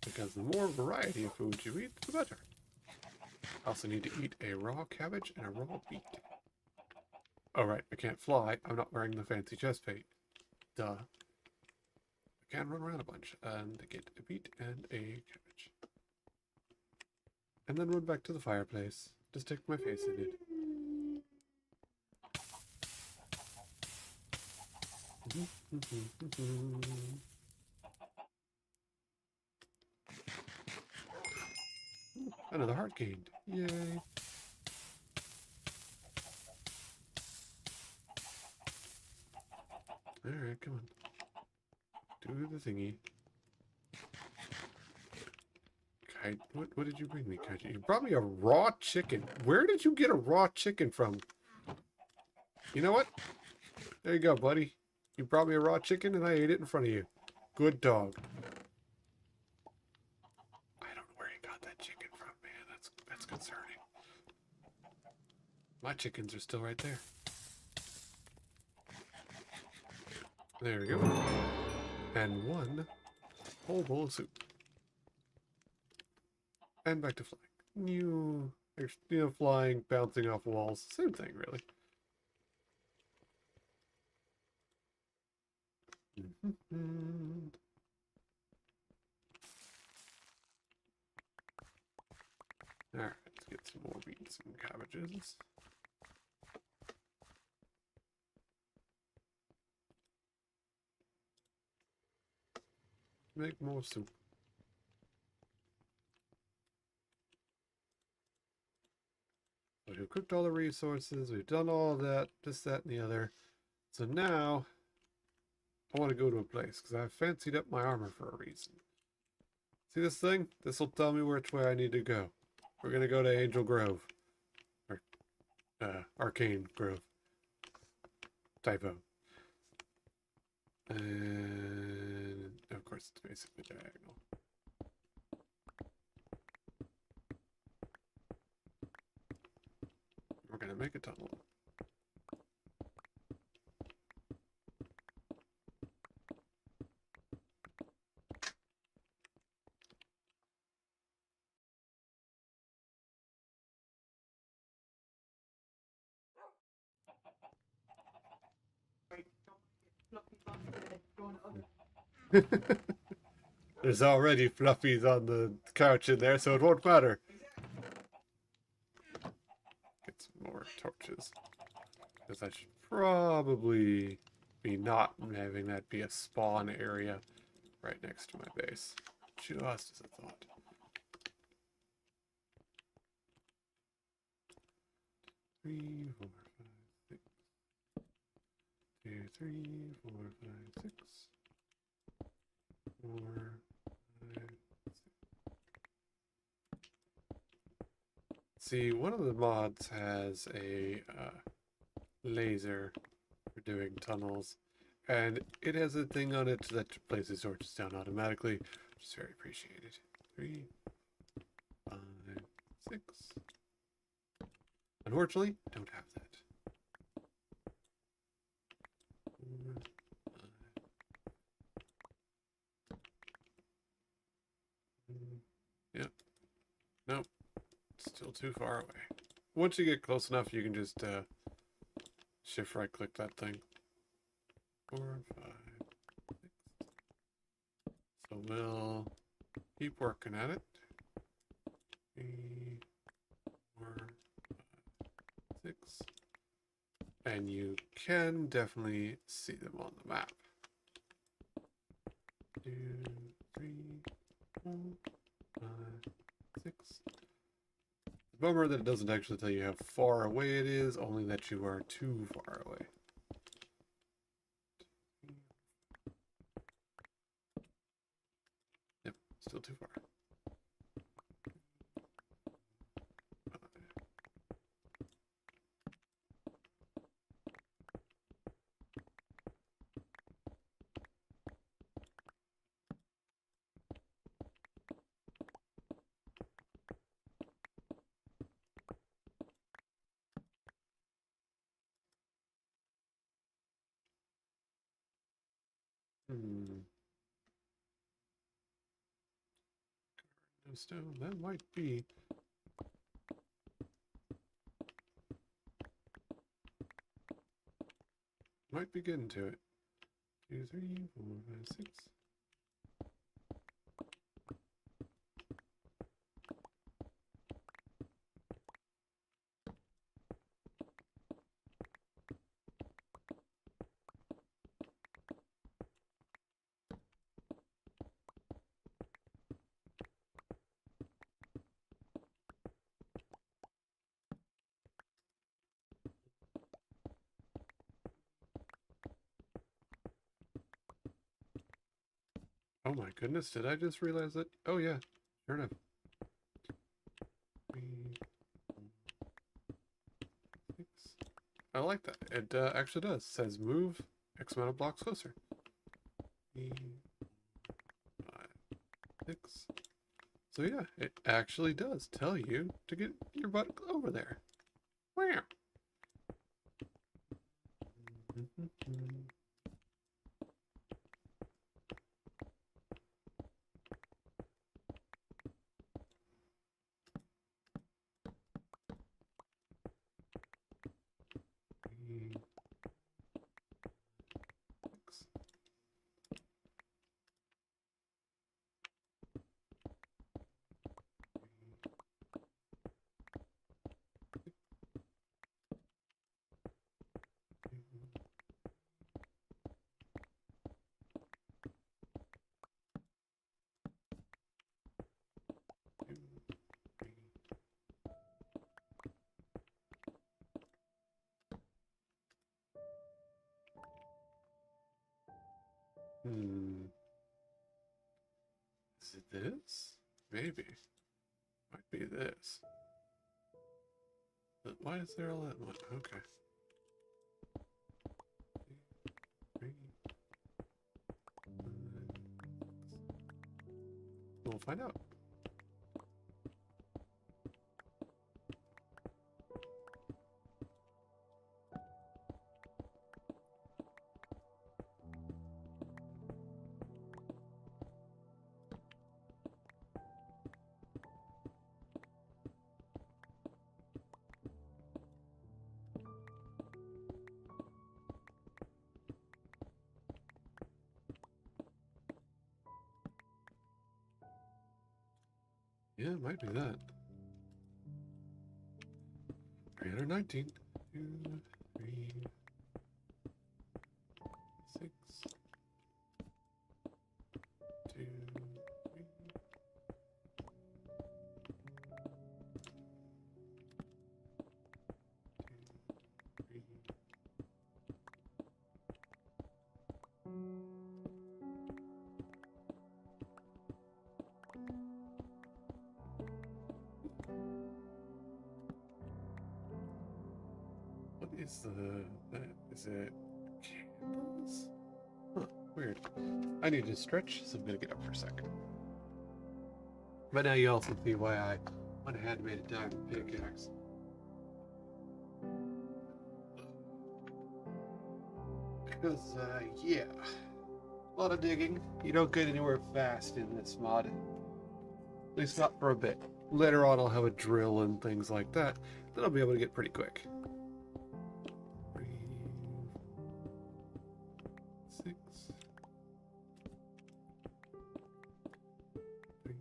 Because the more variety of foods you eat, the better. I also need to eat a raw cabbage and a raw beet. Oh right, I can't fly. I'm not wearing the fancy chest plate. Duh. I can run around a bunch and get a beet and a cabbage. And then run back to the fireplace. Just stick my face in it. Another heart gained. Yay. Alright, come on. Do the thingy. Kai, what did you bring me, Kaiji? You brought me a raw chicken. Where did you get a raw chicken from? You know what? There you go, buddy. You brought me a raw chicken and I ate it in front of you. Good dog. I don't know where you got that chicken from, man. That's concerning. My chickens are still right there. There we go. And one whole bowl of soup. And back to flying. You know, flying, bouncing off walls. Same thing, really. Alright, let's get some more beets and cabbages. Make more soup. But we've cooked all the resources, we've done all of that, this, that, and the other. So now, I want to go to a place, because I've fancied up my armor for a reason. See this thing? This will tell me which way I need to go. We're going to go to Angel Grove. Or, Arcane Grove. Typo. And, of course, it's basically diagonal. We're going to make a tunnel. There's already fluffies on the couch in there, so it won't matter. Get some more torches. Because I should probably be not having that be a spawn area right next to my base. Just as a thought. Three, four, five, six. 2, 3, 4, 5, 6. 4, 5, 6. See, one of the mods has a laser for doing tunnels, and it has a thing on it that places torches down automatically, which is very appreciated. 3, 5, 6. Unfortunately, don't have that. 4, 5. Yep. Nope. Still too far away. Once you get close enough, you can just shift right click that thing. 4, 5, 6. So we'll keep working at it. 3, 4, 5, 6. And you can definitely see them on the map. 2, 3, 4, 5, 6. Bummer that it doesn't actually tell you how far away it is, only that you are too far away. Yep, still too far. No stone, that might be. Might be getting to it. 2, 3, 4, 5, 6. Oh my goodness, did I just realize that? Oh yeah, sure enough. 3, 4, 6. I like that. It actually does. It says move X amount of blocks closer. 3, 5, 6. So yeah, it actually does tell you to get your butt over there. Wow. Is it this? Maybe. Might be this. But why is there all that one? Okay. 3, 5, 6. We'll find out. Yeah, it might be that. 319. 2, 3, 6. 2, 3. What is that? Is it candles? Huh, weird. I need to stretch, so I'm gonna get up for a second. But now you also see why I went ahead and made a diamond pickaxe. Because, yeah. A lot of digging. You don't get anywhere fast in this mod. At least not for a bit. Later on I'll have a drill and things like that. Then I'll be able to get pretty quick. 3, 6. 3. 3.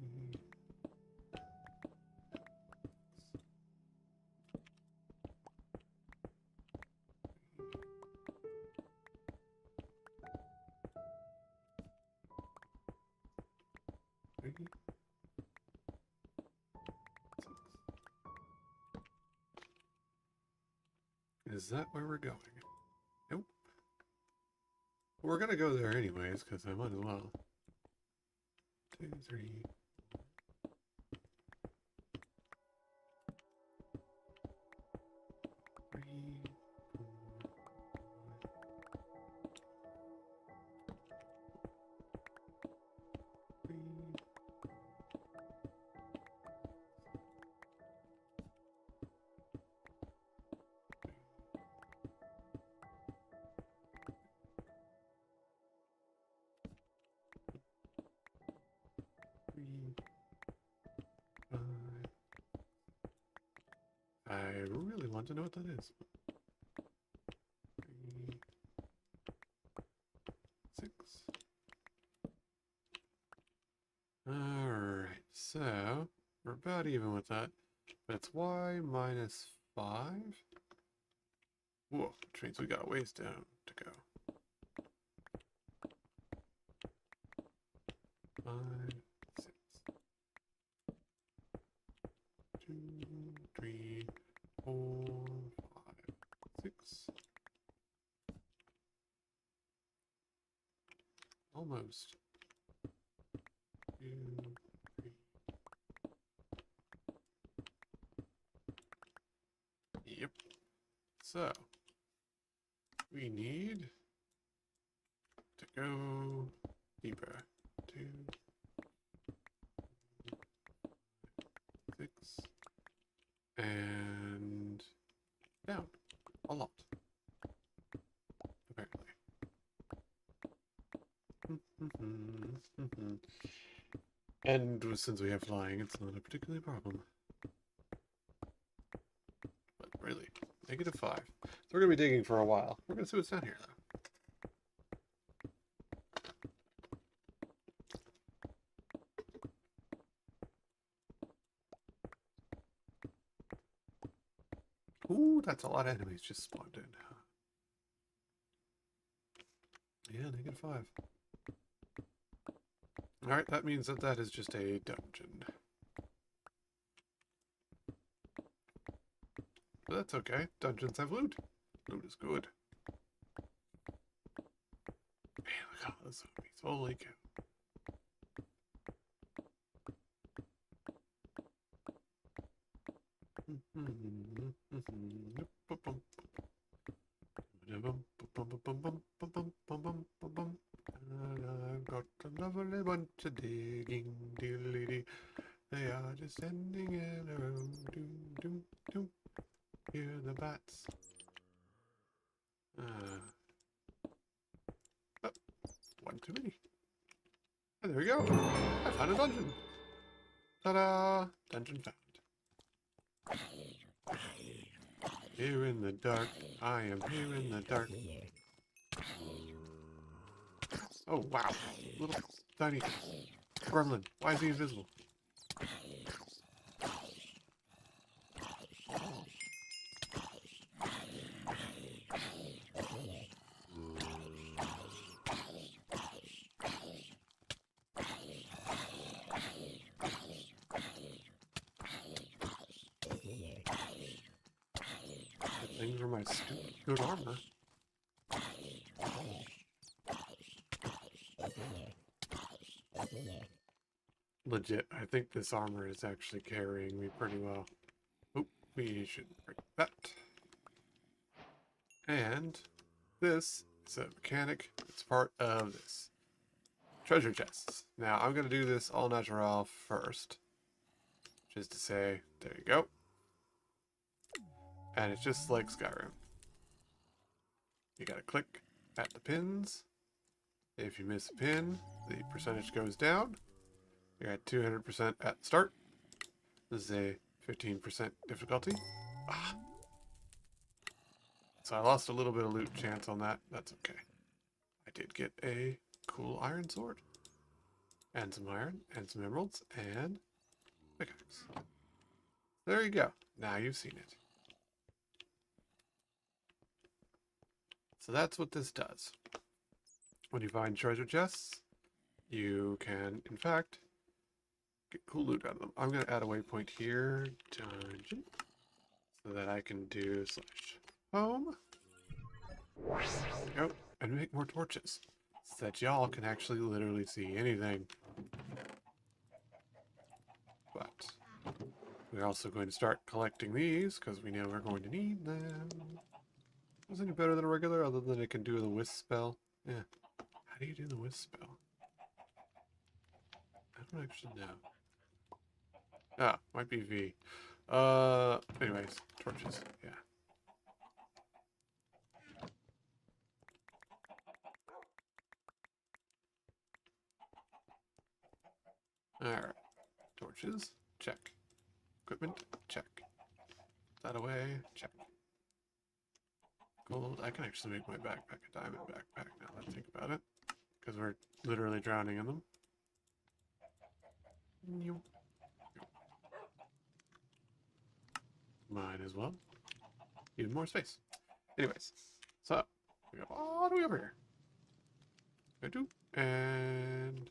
6. Is that where we're going? Nope. We're gonna go there anyways, because I might as well. 2, 3. 3, 4, 3. I really want to know what that is. 3, 6. Alright, so we're about even with that. But it's y minus 5. Whoa, which means we got a ways down to go. 5, 6. 2, 3, 4, 5, 6. Almost. 2, 3. Yep. So we need to go deeper. 2, 6, and down a lot, apparently. And since we have flying, it's not a particular problem. But really, -5. So we're gonna be digging for a while. We're gonna see what's down here, though. Ooh, that's a lot of enemies just spawned in. Yeah, -5. Alright, that means that that is just a dungeon. But that's okay. Dungeons have loot. Loot is good. Man, look at all those zombies. Holy cow. I've got a lovely bunch of digging, diddly-dee. They are descending in a row. Doom, doom, doom. Hear the bats. Oh, one too many. And there we go. I found a dungeon. Ta-da! Dungeon found. Here in the dark, I am here in the dark. Oh wow, little tiny gremlin. Why is he invisible? my stupid good armor. Legit, I think this armor is actually carrying me pretty well. Oop, we should break that. And this is a mechanic. It's part of this. Treasure chests. Now, I'm going to do this all natural first. Just to say, there you go. And it's just like Skyrim. You gotta click at the pins. If you miss a pin, the percentage goes down. You're at 200% at the start. This is a 15% difficulty. Ah. So I lost a little bit of loot chance on that. That's okay. I did get a cool iron sword. And some iron, and some emeralds, and pickaxe. There you go. Now you've seen it. So that's what this does. When you find treasure chests, you can, in fact, get cool loot out of them. I'm going to add a waypoint here, dungeon, so that I can do /home. There we go. And make more torches, so that y'all can actually literally see anything. But we're also going to start collecting these, because we know we're going to need them. Is it any better than a regular, other than it can do the wisp spell? Yeah. How do you do the wisp spell? I don't actually know. Ah, might be V. Anyways, torches, yeah. Alright. Torches, check. Equipment, check. That away, check. Gold, I can actually make my backpack a diamond backpack now that I think about it. Because we're literally drowning in them. Mine as well. Even more space. Anyways, so we go all the way over here. I do. And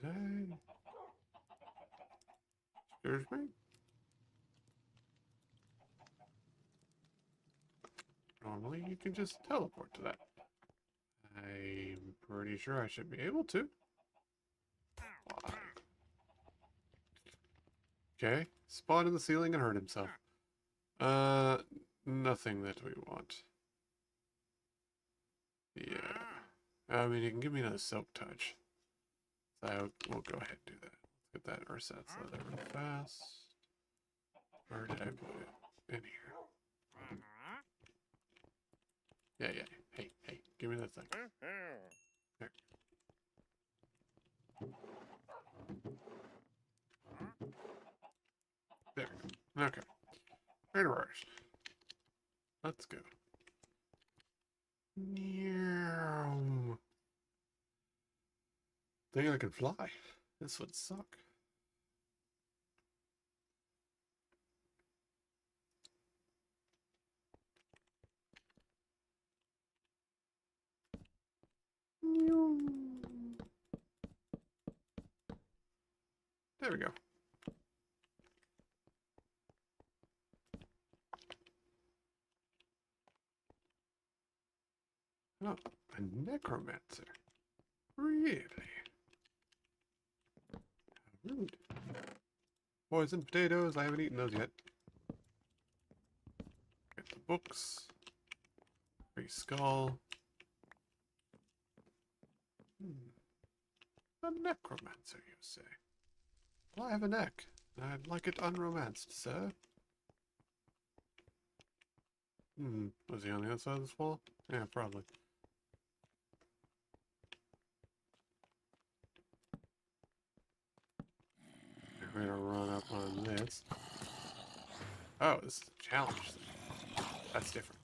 did I? Excuse me? Normally you can just teleport to that. I'm pretty sure I should be able to. Why? Okay, spawned in the ceiling and hurt himself. Nothing that we want. Yeah. I mean, you can give me another silk touch. So we'll go ahead and do that. Let's get that ersatz leather real fast. Where did I put it? In here. Yeah. Hey, give me that thing. There. There we go. Okay. Anyways. Let's go. Think I can fly. This would suck. There we go. Oh, a necromancer. Really? How rude. Poison potatoes, I haven't eaten those yet. Get the books. Free skull. A necromancer, you say? Well, I have a neck. I'd like it unromanced, sir. Was he on the other side of this wall? Yeah, probably. We're gonna run up on this. Oh, this is a challenge. That's different.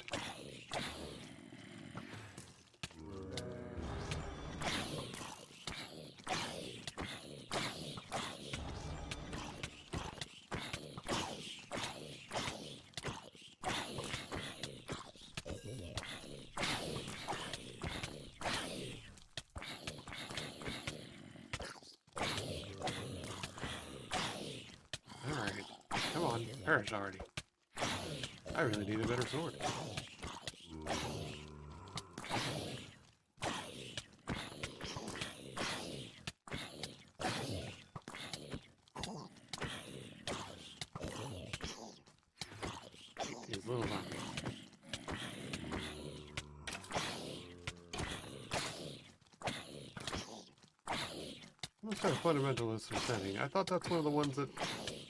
Alright, come on, perish already. I really need a better sword. These little zombies. What's kind of fundamentalist or setting? I thought that's one of the ones that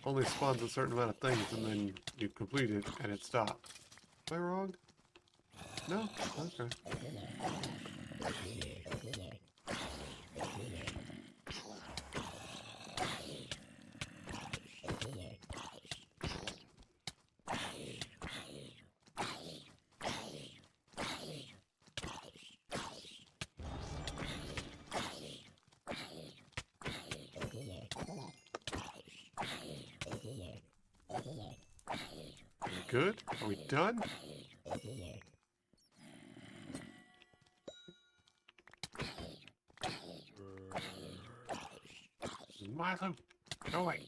only spawns a certain amount of things and then you complete it and it stops. Am I wrong? No? Okay. Are we good? Are we done? Milo! Go away!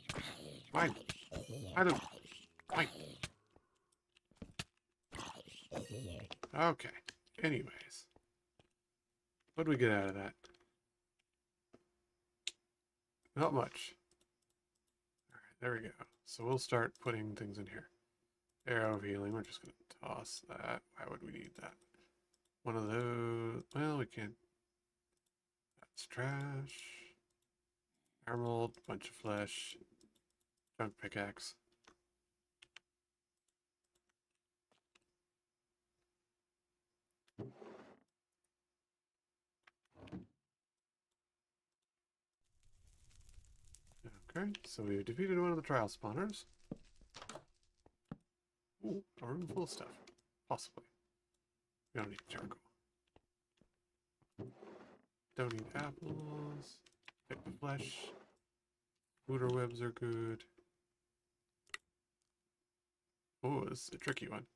Milo! Milo! Wait! Okay. Anyways. What do we get out of that? Not much. Alright, there we go. So we'll start putting things in here. Arrow of healing, we're just going to toss that. Why would we need that? One of those. Well, we can't. That's trash. Emerald, bunch of flesh. Junk pickaxe. Okay, so we've defeated one of the trial spawners. Ooh, a room full of stuff. Possibly. We don't need charcoal. Don't need apples. Pick the flesh. Booter webs are good. Oh, this is a tricky one.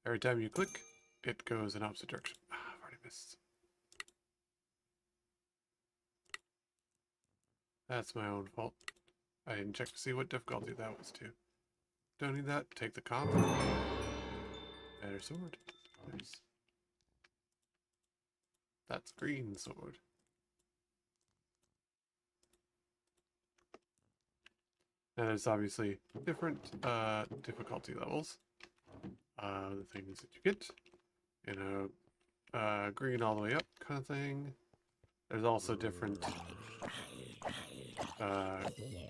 Every time you click, it goes in opposite direction. Ah, I've already missed. That's my own fault. I didn't check to see what difficulty that was too. Don't need that. Take the comp. Better sword. Nice. That's green sword. Now there's obviously different difficulty levels. The things that you get. You know, green all the way up kind of thing. There's also different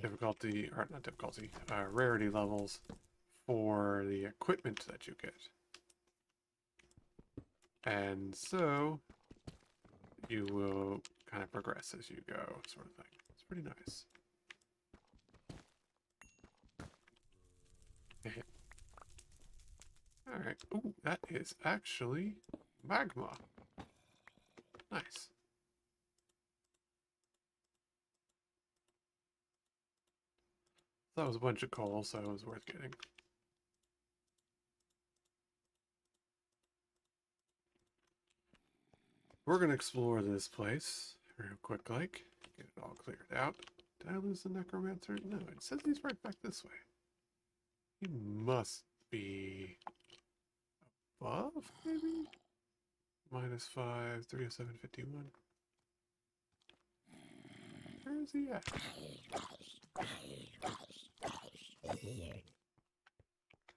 difficulty, or not difficulty, rarity levels for the equipment that you get. And so you will kind of progress as you go, sort of thing. It's pretty nice. Alright. Ooh, that is actually magma. Nice. That was a bunch of coal, so it was worth getting. We're going to explore this place real quick, like. Get it all cleared out. Did I lose the necromancer? No, it says he's right back this way. He must be above, maybe? -5, 307.51. Where is he at?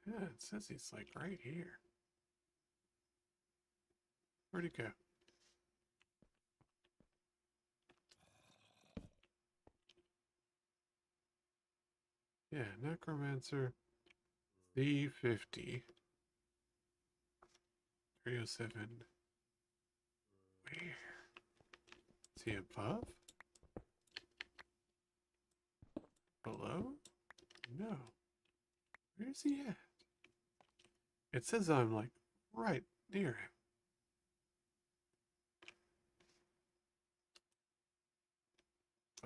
Yeah, it says he's like right here. Where'd he go? Yeah, necromancer C50. 307. Where? Is he above? Below? No. Where's he at? It says I'm like right near him.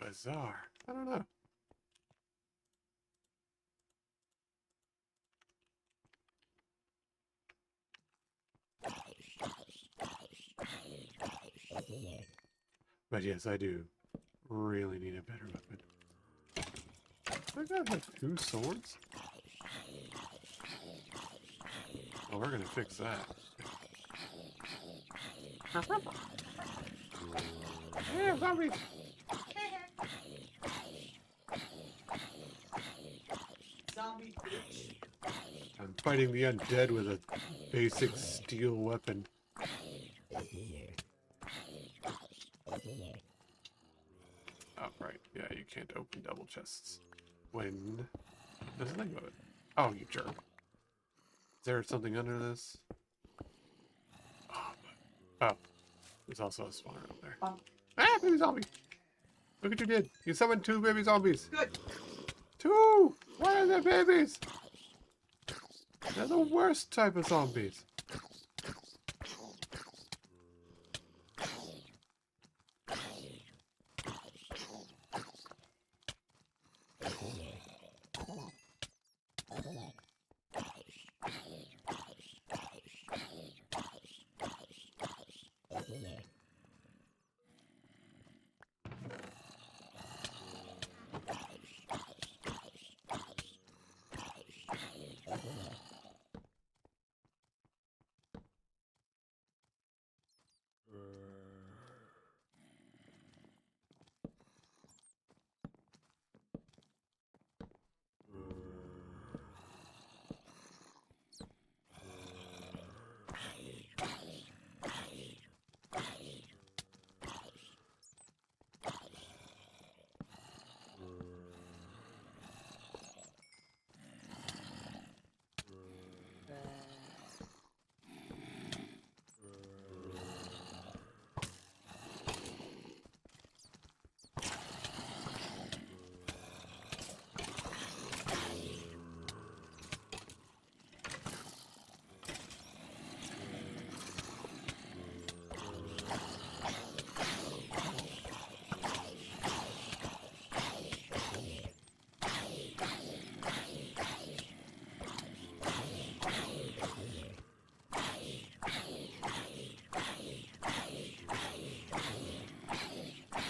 Bizarre. I don't know. But yes, I do really need a better weapon. I gotta have 2 swords? Oh, we're gonna fix that. Yeah, zombies! Zombie bitch. I'm fighting the undead with a basic steel weapon. Oh, right. Yeah, you can't open double chests. When... There's a thing of it. Oh, you jerk. Is there something under this? Oh, there's also a spawner up there. Ah, baby zombie! Look what you did. You summoned 2 baby zombies. Good. 2! Why are they babies? They're the worst type of zombies.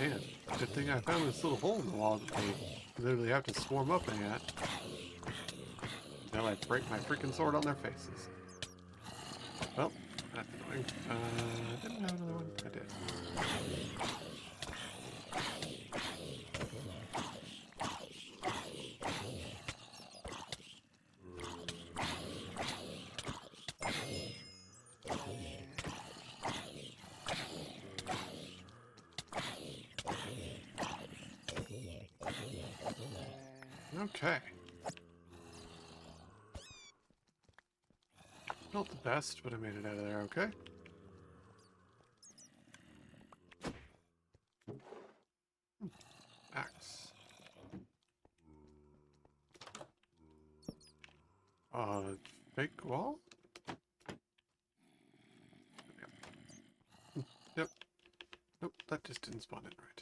Man, good thing I found this little hole in the wall that they literally have to swarm up at. They'll like break my freaking sword on their faces. Well, that's annoying. Didn't have another one? I did. Okay. Not the best, but I made it out of there okay. Axe. Fake wall? Yep. Nope, that just didn't spawn in right.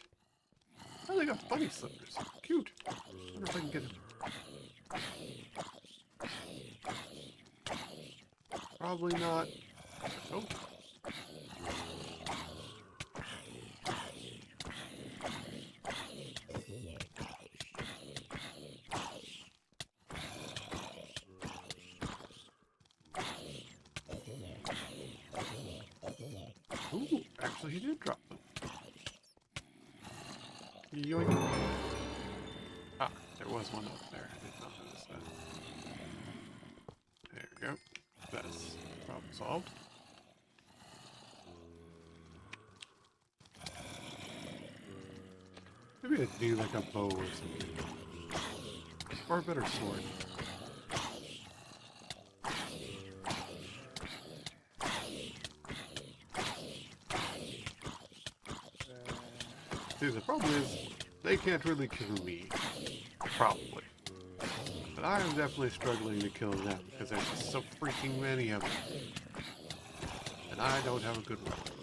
Oh, they got bunny slippers. Cute. I wonder if I can get it. Probably not. Oh. Ooh, actually he did drop them. Yoink. Ah, there was one up there. I did not notice that. There we go. That's problem solved. Maybe I'd do like a bow or something. Or a better sword. See, the problem is, they can't really kill me. Probably. But I am definitely struggling to kill them, because there's just so freaking many of them. And I don't have a good weapon.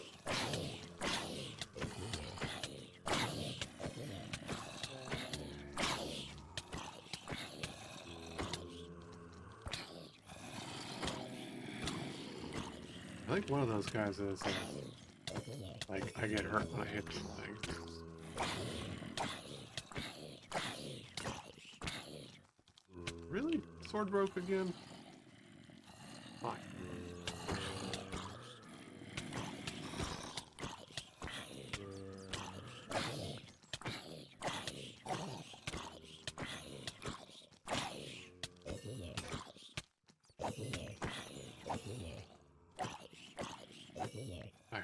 I think one of those guys is, like, I get hurt when I hit the thing. Really? Sword broke again? Fine.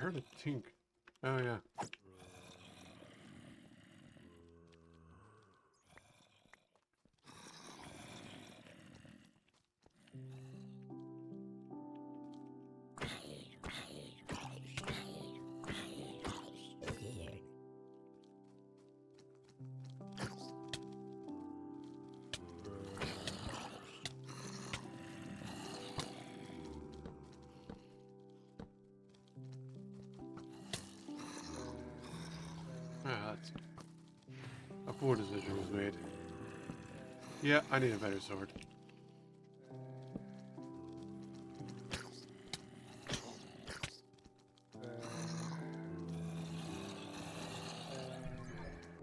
heard a tink. Oh yeah. Ah, that's a poor decision was made. Yeah, I need a better sword.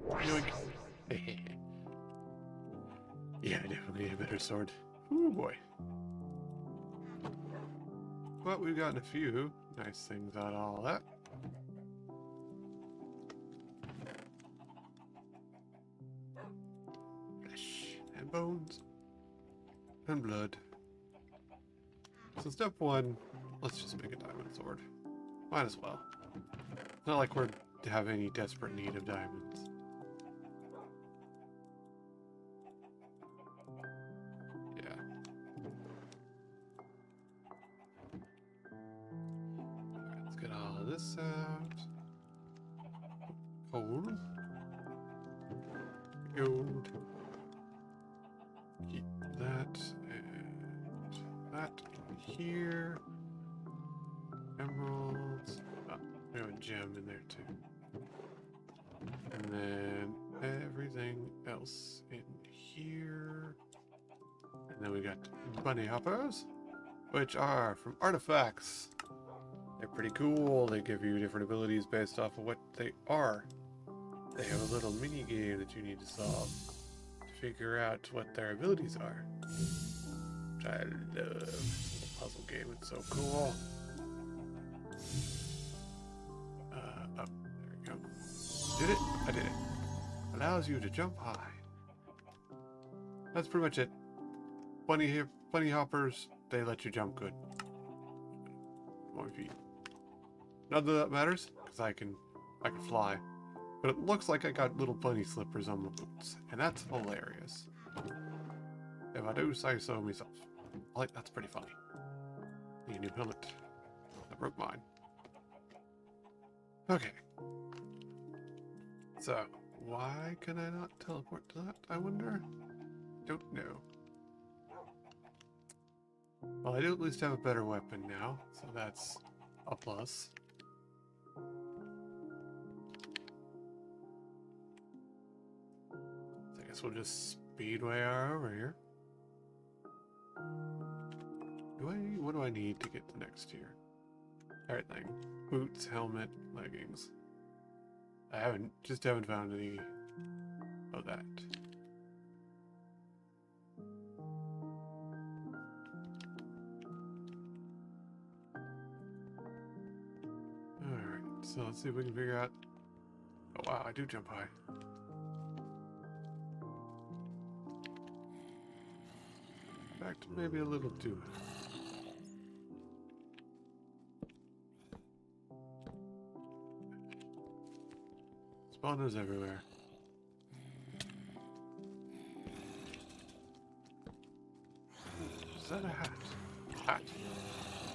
Yoink. Yeah, I definitely need a better sword. Ooh boy. But we've gotten a few nice things out of all that. Flesh and bones and blood. So step one, let's just make a diamond sword. Might as well. It's not like we're have any desperate need of diamonds. Yeah. Let's get all of this out. Gold. Gold. Keep that and that here. Emeralds. Oh, we have a gem in there too. And then everything else in here. And then we got bunny hoppers, which are from artifacts. They're pretty cool. They give you different abilities based off of what they are. They have a little mini game that you need to solve to figure out what their abilities are. Which I love. It's a puzzle game. It's so cool. Oh, there we go. Did it? I did it. Allows you to jump high. That's pretty much it. Bunny hoppers, they let you jump good. 1 feet. Not that that matters, because I can fly. But it looks like I got little bunny slippers on my boots, and that's hilarious. If I do say so myself. Like, that's pretty funny. Need a new helmet. I broke mine. Okay. So, why can I not teleport to that, I wonder? Don't know. Well, I do at least have a better weapon now, so that's a plus. So I guess we'll just speedway our over here. What do I need to get to next tier? Everything. Boots, helmet, leggings. I haven't found any of that. Alright, so let's see if we can figure out. Oh wow, I do jump high. In fact, maybe a little too high. Spawners everywhere. Is that a hat? Hat.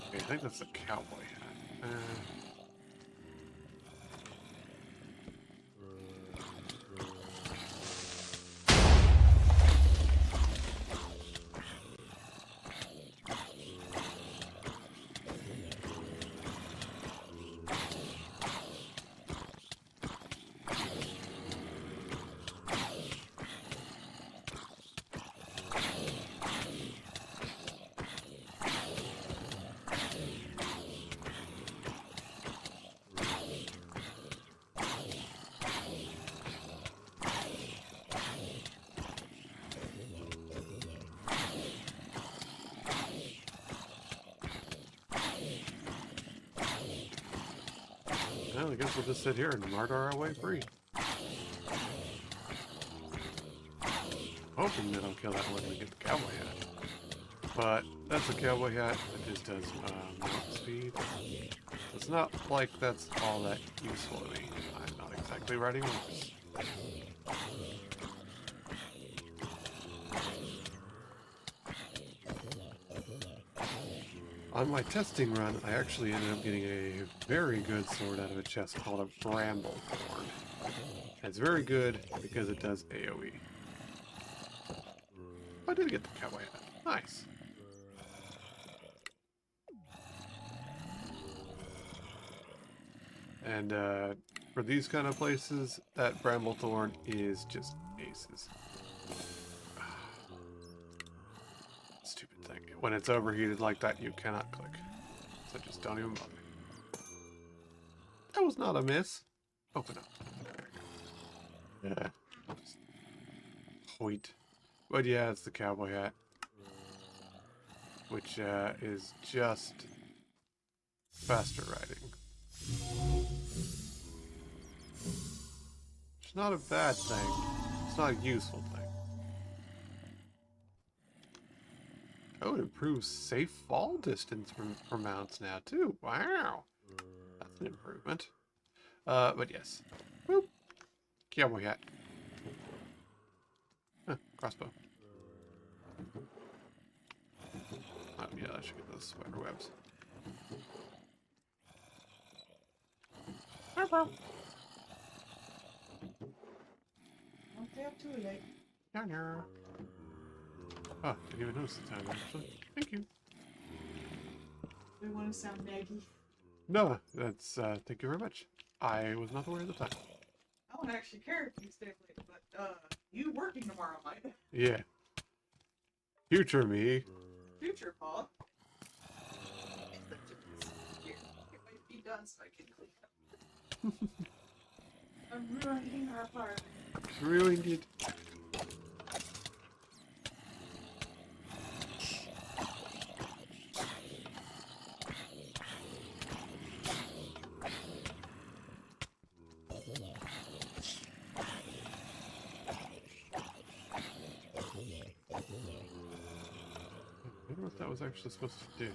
Okay, I think that's a cowboy hat. Well, I guess we'll just sit here and murder our way free. Hoping that I'll kill that one and get the cowboy hat. But that's a cowboy hat that just does mounts. speed. It's not like that's all that useful to me. I'm not exactly riding horses. On my testing run, I actually ended up getting a very good sword out of a chest called a Bramblethorn. It's very good because it does AoE. I did get the cowboy hat. Nice. And for these kind of places, that Bramblethorn is just aces. Stupid thing. When it's overheated like that, you cannot click. So just don't even bother. That was not a miss. Open up. Yeah. Hoit. But yeah, it's the cowboy hat. Which is just faster riding. It's not a bad thing. It's not a useful thing. Oh, it improves safe fall distance for mounts now too. Wow. That's an improvement. But yes. Boop. Cowboy hat. Huh, crossbow. Oh, yeah, I should get those spider webs. Don't stay up too late. Yarn. Oh, didn't even notice the time actually. Thank you. We want to sound naggy. No, that's thank you very much. I was not aware of the time. I don't actually care if you stay late, but you working tomorrow, Mike. Yeah. Future me. Future Paul. It might be done so I can clean up. I'm ruining our part. Ruined it. I wonder what that was actually supposed to do.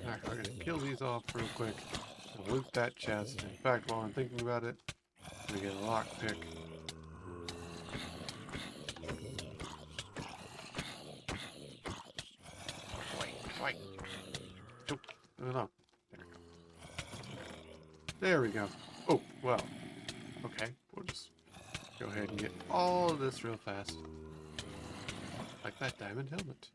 Alright, we're gonna kill these off real quick. I'll loot that chest. In fact, while I'm thinking about it, I'm gonna get a lockpick. Wait. Nope. No. There we go. Oh, well. Okay, we'll just go ahead and get all of this real fast. Like that diamond helmet.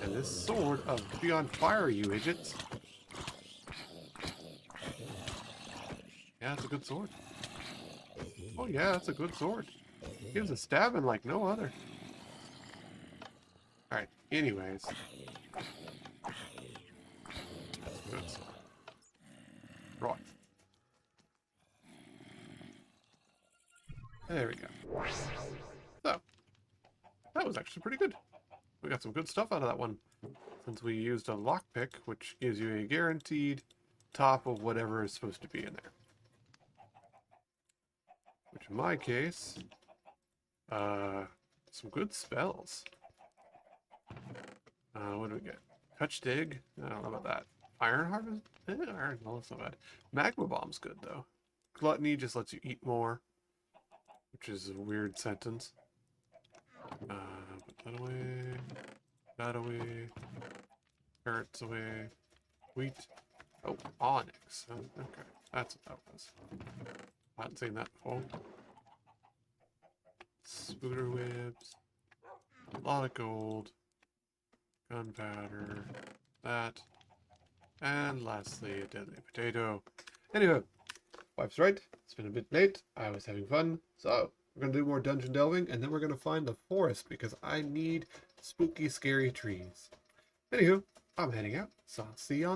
And this sword of be on fire, you idiots. Yeah, it's a good sword. Oh yeah, that's a good sword. Gives a stabbing like no other. Alright, anyways. That's a good sword. Right. There we go. So, that was actually pretty good. We got some good stuff out of that one. Since we used a lockpick, which gives you a guaranteed top of whatever is supposed to be in there. Which in my case, some good spells. What do we get? Touch dig? I don't know about that. Iron harvest? Iron, well, that's not bad. Magma bomb's good though. Gluttony just lets you eat more, which is a weird sentence. Put that away. That away. Carrots away. Wheat. Oh, onyx. Oh, okay, that's what that was. I hadn't seen that before. Spooder webs. A lot of gold. Gunpowder. That. And lastly, a deadly potato. Anyway, wife's right. It's been a bit late. I was having fun. So, we're going to do more dungeon delving. And then we're going to find the forest because I need spooky, scary trees. Anywho, I'm heading out. So I'll see you on